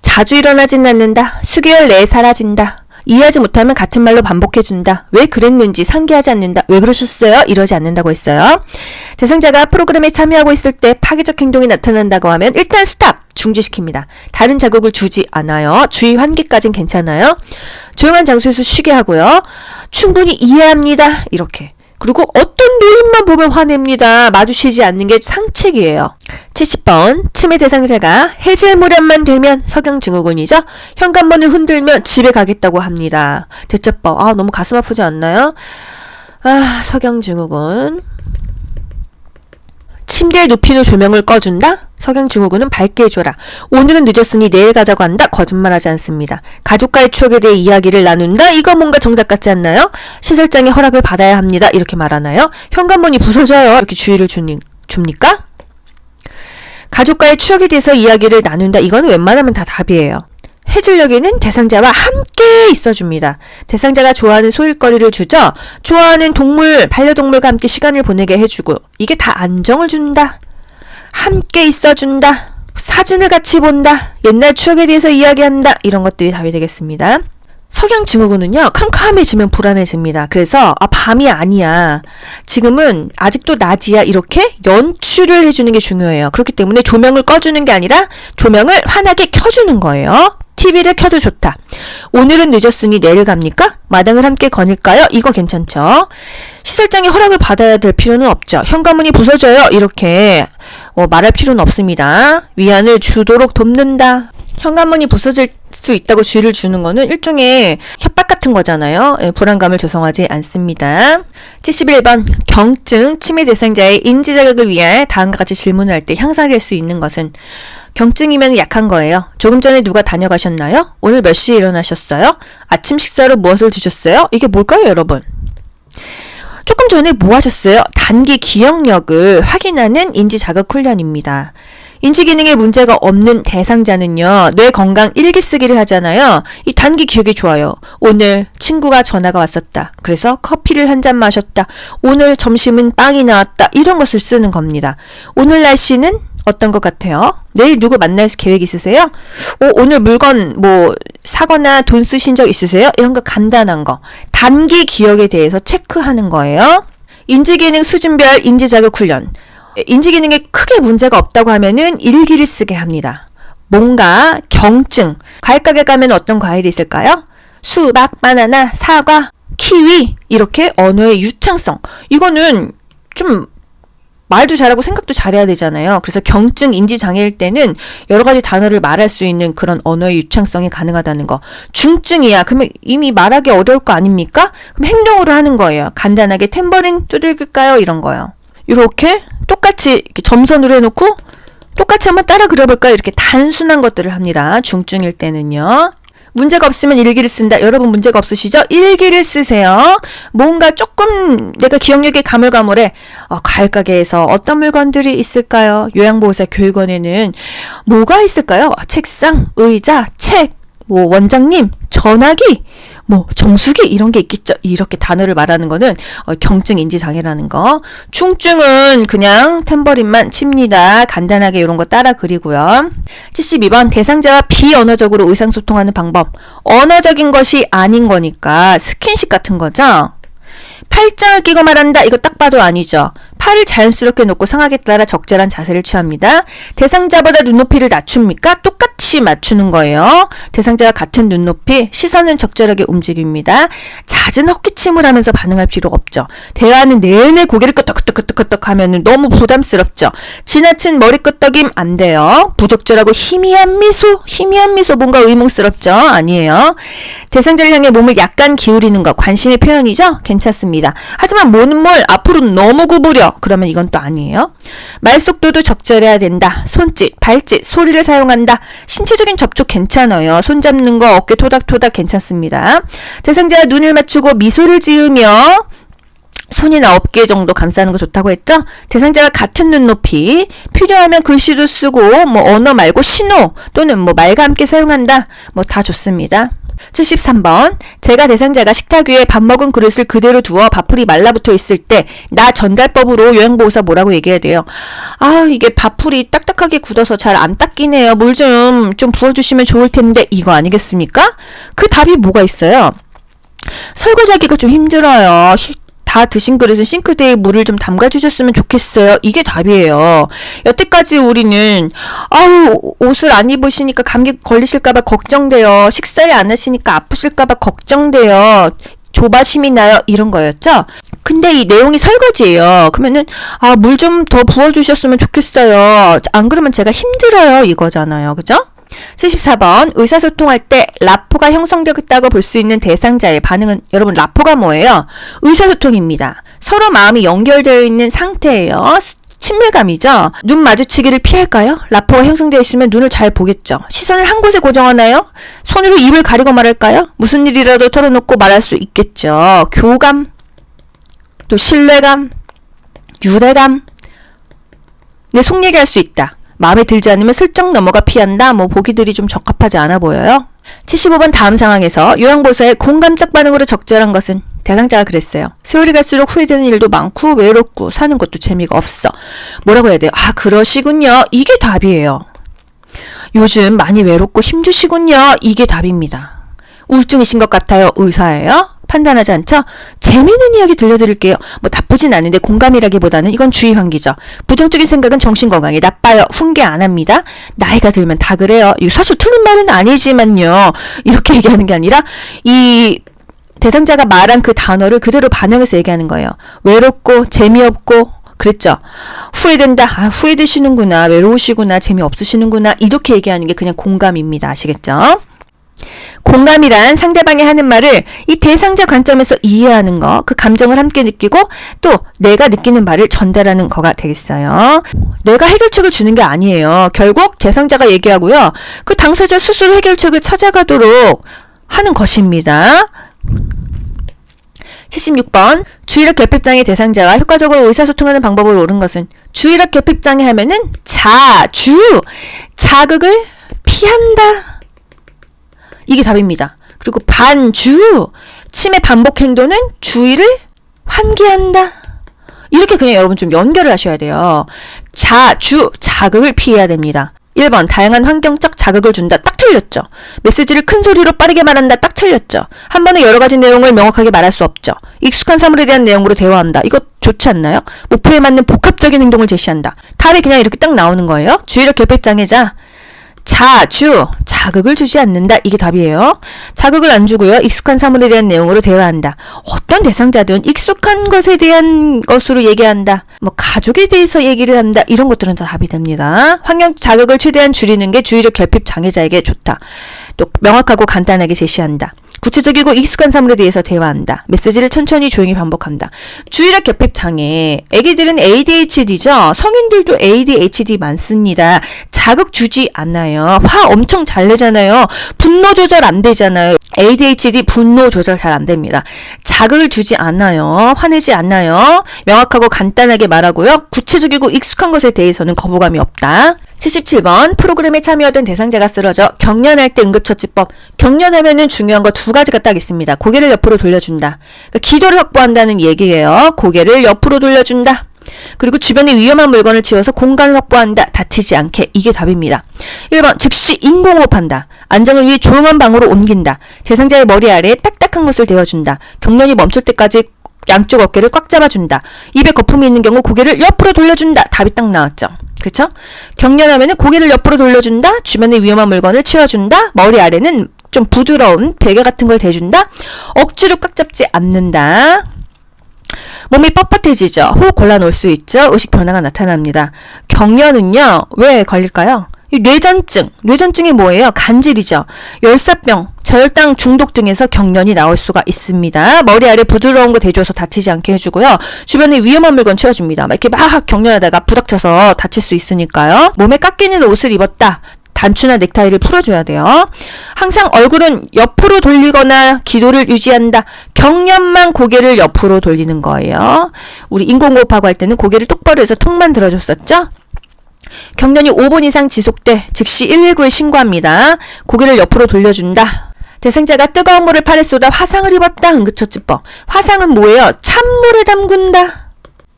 자주 일어나진 않는다. 수개월 내에 사라진다. 이해하지 못하면 같은 말로 반복해준다. 왜 그랬는지 상기하지 않는다. 왜 그러셨어요? 이러지 않는다고 했어요. 대상자가 프로그램에 참여하고 있을 때 파괴적 행동이 나타난다고 하면 일단 스탑! 중지시킵니다. 다른 자극을 주지 않아요. 주의 환기까진 괜찮아요. 조용한 장소에서 쉬게 하고요. 충분히 이해합니다. 이렇게. 그리고 어떤 노인만 보면 화냅니다. 마주치지 않는 게 상책이에요. 70번. 치매 대상자가 해질 무렵만 되면 석양증후군이죠. 현관문을 흔들면 집에 가겠다고 합니다. 대처법. 너무 가슴 아프지 않나요? 석양증후군. 침대에 눕힌 후 조명을 꺼준다. 석양증후군은 밝게 해줘라. 오늘은 늦었으니 내일 가자고 한다. 거짓말하지 않습니다. 가족과의 추억에 대해 이야기를 나눈다. 이거 뭔가 정답 같지 않나요? 시설장의 허락을 받아야 합니다. 이렇게 말하나요? 현관문이 부서져요. 이렇게 주의를 줍니까? 가족과의 추억에 대해서 이야기를 나눈다. 이거는 웬만하면 다 답이에요. 해질녘에는 대상자와 함께 있어줍니다. 대상자가 좋아하는 소일거리를 주죠. 좋아하는 동물, 반려동물과 함께 시간을 보내게 해주고 이게 다 안정을 준다. 함께 있어준다. 사진을 같이 본다. 옛날 추억에 대해서 이야기한다. 이런 것들이 답이 되겠습니다. 석양증후군은요. 캄캄해지면 불안해집니다. 그래서 밤이 아니야. 지금은 아직도 낮이야. 이렇게 연출을 해주는 게 중요해요. 그렇기 때문에 조명을 꺼주는 게 아니라 조명을 환하게 켜주는 거예요. TV를 켜도 좋다. 오늘은 늦었으니 내일 갑니까? 마당을 함께 거닐까요? 이거 괜찮죠? 시설장의 허락을 받아야 될 필요는 없죠. 현관문이 부서져요. 이렇게 말할 필요는 없습니다. 위안을 주도록 돕는다. 현관문이 부서질 수 있다고 주의를 주는 거는 일종의 협박 같은 거잖아요. 불안감을 조성하지 않습니다. 71번. 경증 치매 대상자의 인지자극을 위해 다음과 같이 질문을 할 때 향상될 수 있는 것은 경증이면 약한 거예요. 조금 전에 누가 다녀가셨나요? 오늘 몇 시에 일어나셨어요? 아침 식사로 무엇을 드셨어요? 이게 뭘까요, 여러분? 조금 전에 뭐 하셨어요? 단기 기억력을 확인하는 인지자극 훈련입니다. 인지기능에 문제가 없는 대상자는요. 뇌 건강 일기 쓰기를 하잖아요. 이 단기 기억이 좋아요. 오늘 친구가 전화가 왔었다. 그래서 커피를 한 잔 마셨다. 오늘 점심은 빵이 나왔다. 이런 것을 쓰는 겁니다. 오늘 날씨는 어떤 것 같아요? 내일 누구 만날 계획 있으세요? 오늘 물건 사거나 돈 쓰신 적 있으세요? 이런 거 간단한 거. 단기 기억에 대해서 체크하는 거예요. 인지기능 수준별 인지자극 훈련. 인지기능에 크게 문제가 없다고 하면은 일기를 쓰게 합니다. 뭔가 경증. 과일 가게 가면 어떤 과일이 있을까요? 수박, 바나나, 사과, 키위. 이렇게 언어의 유창성. 이거는 좀 말도 잘하고 생각도 잘해야 되잖아요. 그래서 경증 인지장애일 때는 여러 가지 단어를 말할 수 있는 그런 언어의 유창성이 가능하다는 거. 중증이야. 그러면 이미 말하기 어려울 거 아닙니까? 그럼 행동으로 하는 거예요. 간단하게 탬버린 두들길까요? 이런 거요. 이렇게 똑같이 이렇게 점선으로 해놓고 똑같이 한번 따라 그려볼까요? 이렇게 단순한 것들을 합니다. 중증일 때는요. 문제가 없으면 일기를 쓴다. 여러분 문제가 없으시죠? 일기를 쓰세요. 뭔가 조금 내가 기억력이 가물가물해. 과일 가게에서 어떤 물건들이 있을까요? 요양보호사 교육원에는 뭐가 있을까요? 책상, 의자, 책, 원장님, 전화기, 뭐 정수기 이런 게 있겠죠. 이렇게 단어를 말하는 거는 경증 인지 장애라는 거. 중증은 그냥 탬버린만 칩니다. 간단하게 이런 거 따라 그리고요. 72번 대상자와 비언어적으로 의상소통하는 방법. 언어적인 것이 아닌 거니까 스킨십 같은 거죠. 팔짱을 끼고 말한다. 이거 딱 봐도 아니죠. 팔을 자연스럽게 놓고 상황에 따라 적절한 자세를 취합니다. 대상자보다 눈높이를 낮춥니까? 똑같이 맞추는 거예요. 대상자와 같은 눈높이, 시선은 적절하게 움직입니다. 잦은 헛기침을 하면서 반응할 필요가 없죠. 대화하는 내내 고개를 끄덕끄덕끄덕 하면 너무 부담스럽죠. 지나친 머리 끄덕임 안 돼요. 부적절하고 희미한 미소 뭔가 의문스럽죠? 아니에요. 대상자를 향해 몸을 약간 기울이는 거 관심의 표현이죠? 괜찮습니다. 하지만 몸을 앞으로 너무 구부려. 그러면 이건 또 아니에요. 말 속도도 적절해야 된다. 손짓, 발짓, 소리를 사용한다. 신체적인 접촉 괜찮아요. 손 잡는 거, 어깨 토닥토닥 괜찮습니다. 대상자와 눈을 맞추고 미소를 지으며 손이나 어깨 정도 감싸는 거 좋다고 했죠? 대상자와 같은 눈높이, 필요하면 글씨도 쓰고 뭐 언어 말고 신호 또는 뭐 말과 함께 사용한다. 뭐 다 좋습니다. 73번 제가 대상자가 식탁 위에 밥 먹은 그릇을 그대로 두어 밥풀이 말라붙어 있을 때 나 전달법으로 요양보호사 뭐라고 얘기해야 돼요? 아 이게 밥풀이 딱딱하게 굳어서 잘 안 닦이네요. 물 좀 부어주시면 좋을 텐데 이거 아니겠습니까? 그 답이 뭐가 있어요? 설거지하기가 좀 힘들어요. 다 드신 그릇은 싱크대에 물을 좀 담가주셨으면 좋겠어요. 이게 답이에요. 여태까지 우리는 옷을 안 입으시니까 감기 걸리실까봐 걱정돼요. 식사를 안 하시니까 아프실까봐 걱정돼요. 조바심이 나요. 이런 거였죠. 근데 이 내용이 설거지예요. 그러면은 물 좀 더 부어주셨으면 좋겠어요. 안 그러면 제가 힘들어요. 이거잖아요. 그죠? 74번 의사소통할 때 라포가 형성되었다고 볼 수 있는 대상자의 반응은 여러분 라포가 뭐예요? 의사소통입니다. 서로 마음이 연결되어 있는 상태예요. 친밀감이죠. 눈 마주치기를 피할까요? 라포가 형성되어 있으면 눈을 잘 보겠죠. 시선을 한 곳에 고정하나요? 손으로 입을 가리고 말할까요? 무슨 일이라도 털어놓고 말할 수 있겠죠. 교감, 또 신뢰감, 유대감, 내 속 얘기할 수 있다. 마음에 들지 않으면 슬쩍 넘어가 피한다. 뭐 보기들이 좀 적합하지 않아 보여요. 75번 다음 상황에서 요양보호사의 공감적 반응으로 적절한 것은 대상자가 그랬어요. 세월이 갈수록 후회되는 일도 많고 외롭고 사는 것도 재미가 없어. 뭐라고 해야 돼요? 그러시군요. 이게 답이에요. 요즘 많이 외롭고 힘드시군요. 이게 답입니다. 우울증이신 것 같아요. 의사예요? 판단하지 않죠? 재미있는 이야기 들려드릴게요. 뭐 나쁘진 않은데 공감이라기보다는 이건 주의 환기죠. 부정적인 생각은 정신건강에 나빠요. 훈계 안 합니다. 나이가 들면 다 그래요. 이거 사실 틀린 말은 아니지만요. 이렇게 얘기하는 게 아니라 이 대상자가 말한 그 단어를 그대로 반영해서 얘기하는 거예요. 외롭고 재미없고 그랬죠. 후회된다. 후회되시는구나. 외로우시구나. 재미없으시는구나. 이렇게 얘기하는 게 그냥 공감입니다. 아시겠죠? 공감이란 상대방이 하는 말을 이 대상자 관점에서 이해하는 거, 그 감정을 함께 느끼고 또 내가 느끼는 말을 전달하는 거가 되겠어요. 내가 해결책을 주는 게 아니에요. 결국 대상자가 얘기하고요. 그 당사자 스스로 해결책을 찾아가도록 하는 것입니다. 76번 주의력 결핍장애 대상자와 효과적으로 의사소통하는 방법을 옳은 것은 주의력 결핍장애 하면은 자극을 피한다. 이게 답입니다. 그리고 반주, 치매 반복 행동은 주의를 환기한다. 이렇게 그냥 여러분 좀 연결을 하셔야 돼요. 자극을 피해야 됩니다. 1번, 다양한 환경적 자극을 준다. 딱 틀렸죠. 메시지를 큰 소리로 빠르게 말한다. 딱 틀렸죠. 한 번에 여러 가지 내용을 명확하게 말할 수 없죠. 익숙한 사물에 대한 내용으로 대화한다. 이거 좋지 않나요? 목표에 맞는 복합적인 행동을 제시한다. 답이 그냥 이렇게 딱 나오는 거예요. 주의력 결핍장애자. 자극을 주지 않는다. 이게 답이에요. 자극을 안 주고요. 익숙한 사물에 대한 내용으로 대화한다. 어떤 대상자든 익숙한 것에 대한 것으로 얘기한다. 뭐 가족에 대해서 얘기를 한다. 이런 것들은 다 답이 됩니다. 환경 자극을 최대한 줄이는 게 주의력 결핍 장애자에게 좋다. 또 명확하고 간단하게 제시한다. 구체적이고 익숙한 사물에 대해서 대화한다. 메시지를 천천히 조용히 반복한다. 주의력 결핍 장애. 애기들은 ADHD죠. 성인들도 ADHD 많습니다. 자극 주지 않아요. 화 엄청 잘 내잖아요. 분노 조절 안 되잖아요. ADHD 분노 조절 잘 안 됩니다. 자극을 주지 않아요. 화내지 않아요. 명확하고 간단하게 말하고요. 구체적이고 익숙한 것에 대해서는 거부감이 없다. 77번 프로그램에 참여하던 대상자가 쓰러져 경련할 때 응급처치법. 경련하면은 중요한 거 두 가지가 딱 있습니다. 고개를 옆으로 돌려준다. 그러니까 기도를 확보한다는 얘기예요. 고개를 옆으로 돌려준다. 그리고 주변에 위험한 물건을 치워서 공간을 확보한다. 다치지 않게. 이게 답입니다. 1번 즉시 인공호흡한다. 안정을 위해 조용한 방으로 옮긴다. 대상자의 머리 아래에 딱딱한 것을 대어준다. 경련이 멈출 때까지 양쪽 어깨를 꽉 잡아준다. 입에 거품이 있는 경우 고개를 옆으로 돌려준다. 답이 딱 나왔죠. 그쵸? 경련하면은 고개를 옆으로 돌려준다. 주변에 위험한 물건을 치워준다. 머리 아래는 좀 부드러운 베개 같은 걸 대준다. 억지로 꽉 잡지 않는다. 몸이 뻣뻣해지죠. 호흡 곤란올 수 있죠. 의식 변화가 나타납니다. 경련은요. 왜 걸릴까요? 이 뇌전증이 뭐예요? 간질이죠. 열사병, 저혈당 중독 등에서 경련이 나올 수가 있습니다. 머리 아래 부드러운 거 대줘서 다치지 않게 해주고요. 주변에 위험한 물건 치워줍니다. 이렇게 막 경련하다가 부닥쳐서 다칠 수 있으니까요. 몸에 깎이는 옷을 입었다. 단추나 넥타이를 풀어줘야 돼요. 항상 얼굴은 옆으로 돌리거나 기도를 유지한다. 경련만 고개를 옆으로 돌리는 거예요. 우리 인공호흡하고 할 때는 고개를 똑바로 해서 턱만 들어줬었죠? 경련이 5분 이상 지속돼 즉시 119에 신고합니다. 고개를 옆으로 돌려준다. 대상자가 뜨거운 물을 팔에 쏟아 화상을 입었다. 응급처치법. 화상은 뭐예요? 찬물에 담근다.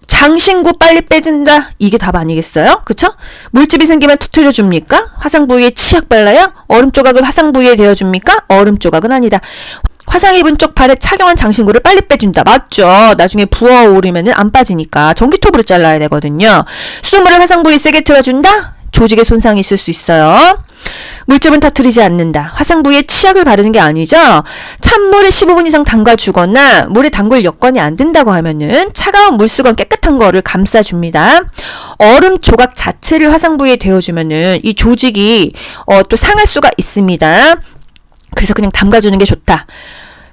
장신구 빨리 빼준다. 이게 답 아니겠어요? 그쵸? 물집이 생기면 터뜨려줍니까? 화상 부위에 치약 발라요? 얼음 조각을 화상 부위에 대어줍니까? 얼음 조각은 아니다. 화상 입은 쪽 발에 착용한 장신구를 빨리 빼준다. 맞죠? 나중에 부어오르면 안 빠지니까 전기톱으로 잘라야 되거든요. 수돗물을 화상 부위에 세게 틀어준다? 조직에 손상이 있을 수 있어요. 물집은 터뜨리지 않는다. 화상 부위에 치약을 바르는 게 아니죠. 찬물에 15분 이상 담가주거나 물에 담글 여건이 안 된다고 하면은 차가운 물수건 깨끗한 거를 감싸줍니다. 얼음 조각 자체를 화상 부위에 대어주면은 이 조직이 또 상할 수가 있습니다. 그래서 그냥 담가주는 게 좋다.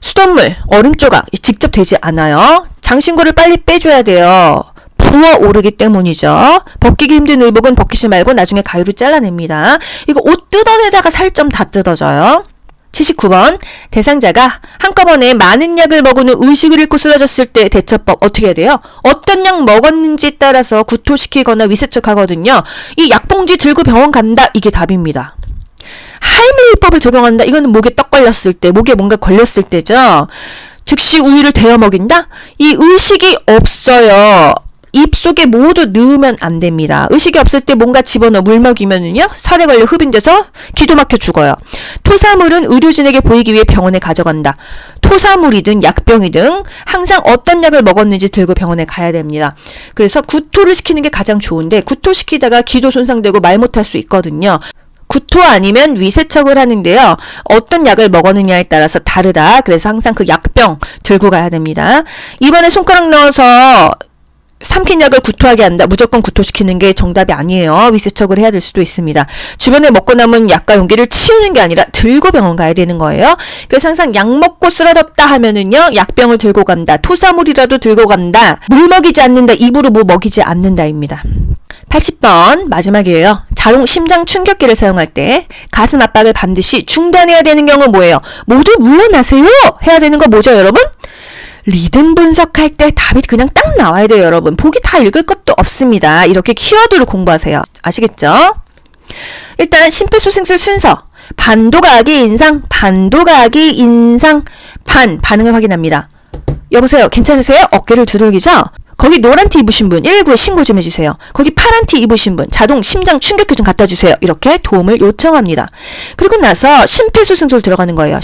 수돗물, 얼음 조각 직접 되지 않아요. 장신구를 빨리 빼줘야 돼요. 부어오르기 때문이죠. 벗기기 힘든 의복은 벗기지 말고 나중에 가위로 잘라냅니다. 이거 옷 뜯어내다가 살 좀 다 뜯어져요. 79번 대상자가 한꺼번에 많은 약을 먹은 후 의식을 잃고 쓰러졌을 때 대처법 어떻게 해야 돼요? 어떤 약 먹었는지에 따라서 구토시키거나 위세척하거든요. 이 약봉지 들고 병원 간다. 이게 답입니다. 하이밀리법을 적용한다. 이거는 목에 떡 걸렸을 때, 목에 뭔가 걸렸을 때죠. 즉시 우유를 데워 먹인다? 이 의식이 없어요. 입속에 모두 넣으면 안 됩니다. 의식이 없을 때 뭔가 집어넣어 물 먹이면은요, 살에 걸려 흡인돼서 기도 막혀 죽어요. 토사물은 의료진에게 보이기 위해 병원에 가져간다. 토사물이든 약병이든 항상 어떤 약을 먹었는지 들고 병원에 가야 됩니다. 그래서 구토를 시키는 게 가장 좋은데, 구토시키다가 기도 손상되고 말 못할 수 있거든요. 구토 아니면 위세척을 하는데요. 어떤 약을 먹었느냐에 따라서 다르다. 그래서 항상 그 약병 들고 가야 됩니다. 이번에 손가락 넣어서 삼킨 약을 구토하게 한다. 무조건 구토시키는 게 정답이 아니에요. 위세척을 해야 될 수도 있습니다. 주변에 먹고 남은 약과 용기를 치우는 게 아니라 들고 병원 가야 되는 거예요. 그래서 항상 약 먹고 쓰러졌다 하면은요, 약병을 들고 간다. 토사물이라도 들고 간다. 물 먹이지 않는다. 입으로 뭐 먹이지 않는다입니다. 80번 마지막이에요. 자동 심장 충격기를 사용할 때 가슴 압박을 반드시 중단해야 되는 경우 뭐예요? 모두 물러나세요. 해야 되는 거 뭐죠, 여러분? 리듬 분석할 때 답이 그냥 딱 나와야 돼요, 여러분. 보기 다 읽을 것도 없습니다. 이렇게 키워드를 공부하세요. 아시겠죠? 일단 심폐소생술 순서. 반도가기 인상, 반도가기 인상, 반응을 확인합니다. 여보세요, 괜찮으세요? 어깨를 두들기죠? 거기 노란 티 입으신 분 119에 신고 좀 해주세요. 거기 파란 티 입으신 분 자동 심장 충격기 좀 갖다 주세요. 이렇게 도움을 요청합니다. 그리고 나서 심폐소생술 들어가는 거예요.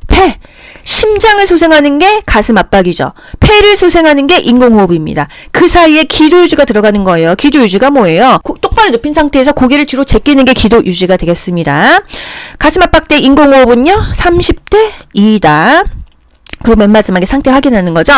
폐. 심장을 소생하는 게 가슴 압박이죠. 폐를 소생하는 게 인공호흡입니다. 그 사이에 기도유지가 들어가는 거예요. 기도유지가 뭐예요? 똑바로 눕힌 상태에서 고개를 뒤로 제끼는 게 기도유지가 되겠습니다. 가슴 압박 때 인공호흡은요 30대 2다. 그리고 맨 마지막에 상태 확인하는 거죠.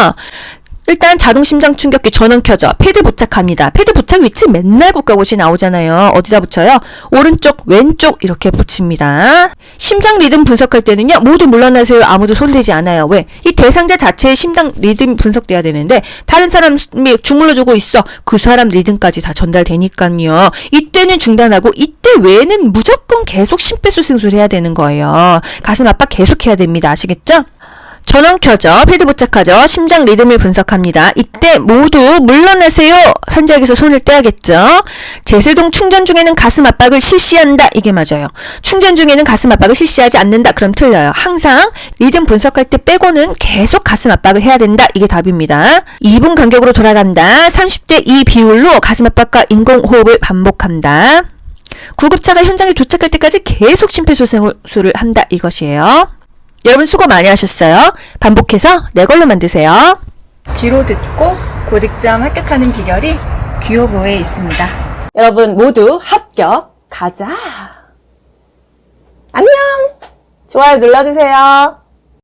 일단 자동 심장 충격기 전원 켜져. 패드 부착합니다. 패드 부착 위치 맨날 국가고시 나오잖아요. 어디다 붙여요? 오른쪽, 왼쪽 이렇게 붙입니다. 심장 리듬 분석할 때는요. 모두 물러나세요. 아무도 손대지 않아요. 왜? 이 대상자 자체의 심장 리듬 분석돼야 되는데 다른 사람이 주물러주고 있어. 그 사람 리듬까지 다 전달되니까요. 이때는 중단하고 이때 외에는 무조건 계속 심폐소생술 해야 되는 거예요. 가슴 압박 계속 해야 됩니다. 아시겠죠? 전원 켜죠. 패드 부착하죠. 심장 리듬을 분석합니다. 이때 모두 물러나세요. 현장에서 손을 떼야겠죠. 제세동 충전 중에는 가슴 압박을 실시한다. 이게 맞아요. 충전 중에는 가슴 압박을 실시하지 않는다. 그럼 틀려요. 항상 리듬 분석할 때 빼고는 계속 가슴 압박을 해야 된다. 이게 답입니다. 2분 간격으로 돌아간다. 30대 2 비율로 가슴 압박과 인공호흡을 반복한다. 구급차가 현장에 도착할 때까지 계속 심폐소생술을 한다. 이것이에요. 여러분 수고 많이 하셨어요. 반복해서 내 걸로 만드세요. 귀로 듣고 고득점 합격하는 비결이 귀요보에 있습니다. 여러분 모두 합격. 가자. 안녕. 좋아요 눌러주세요.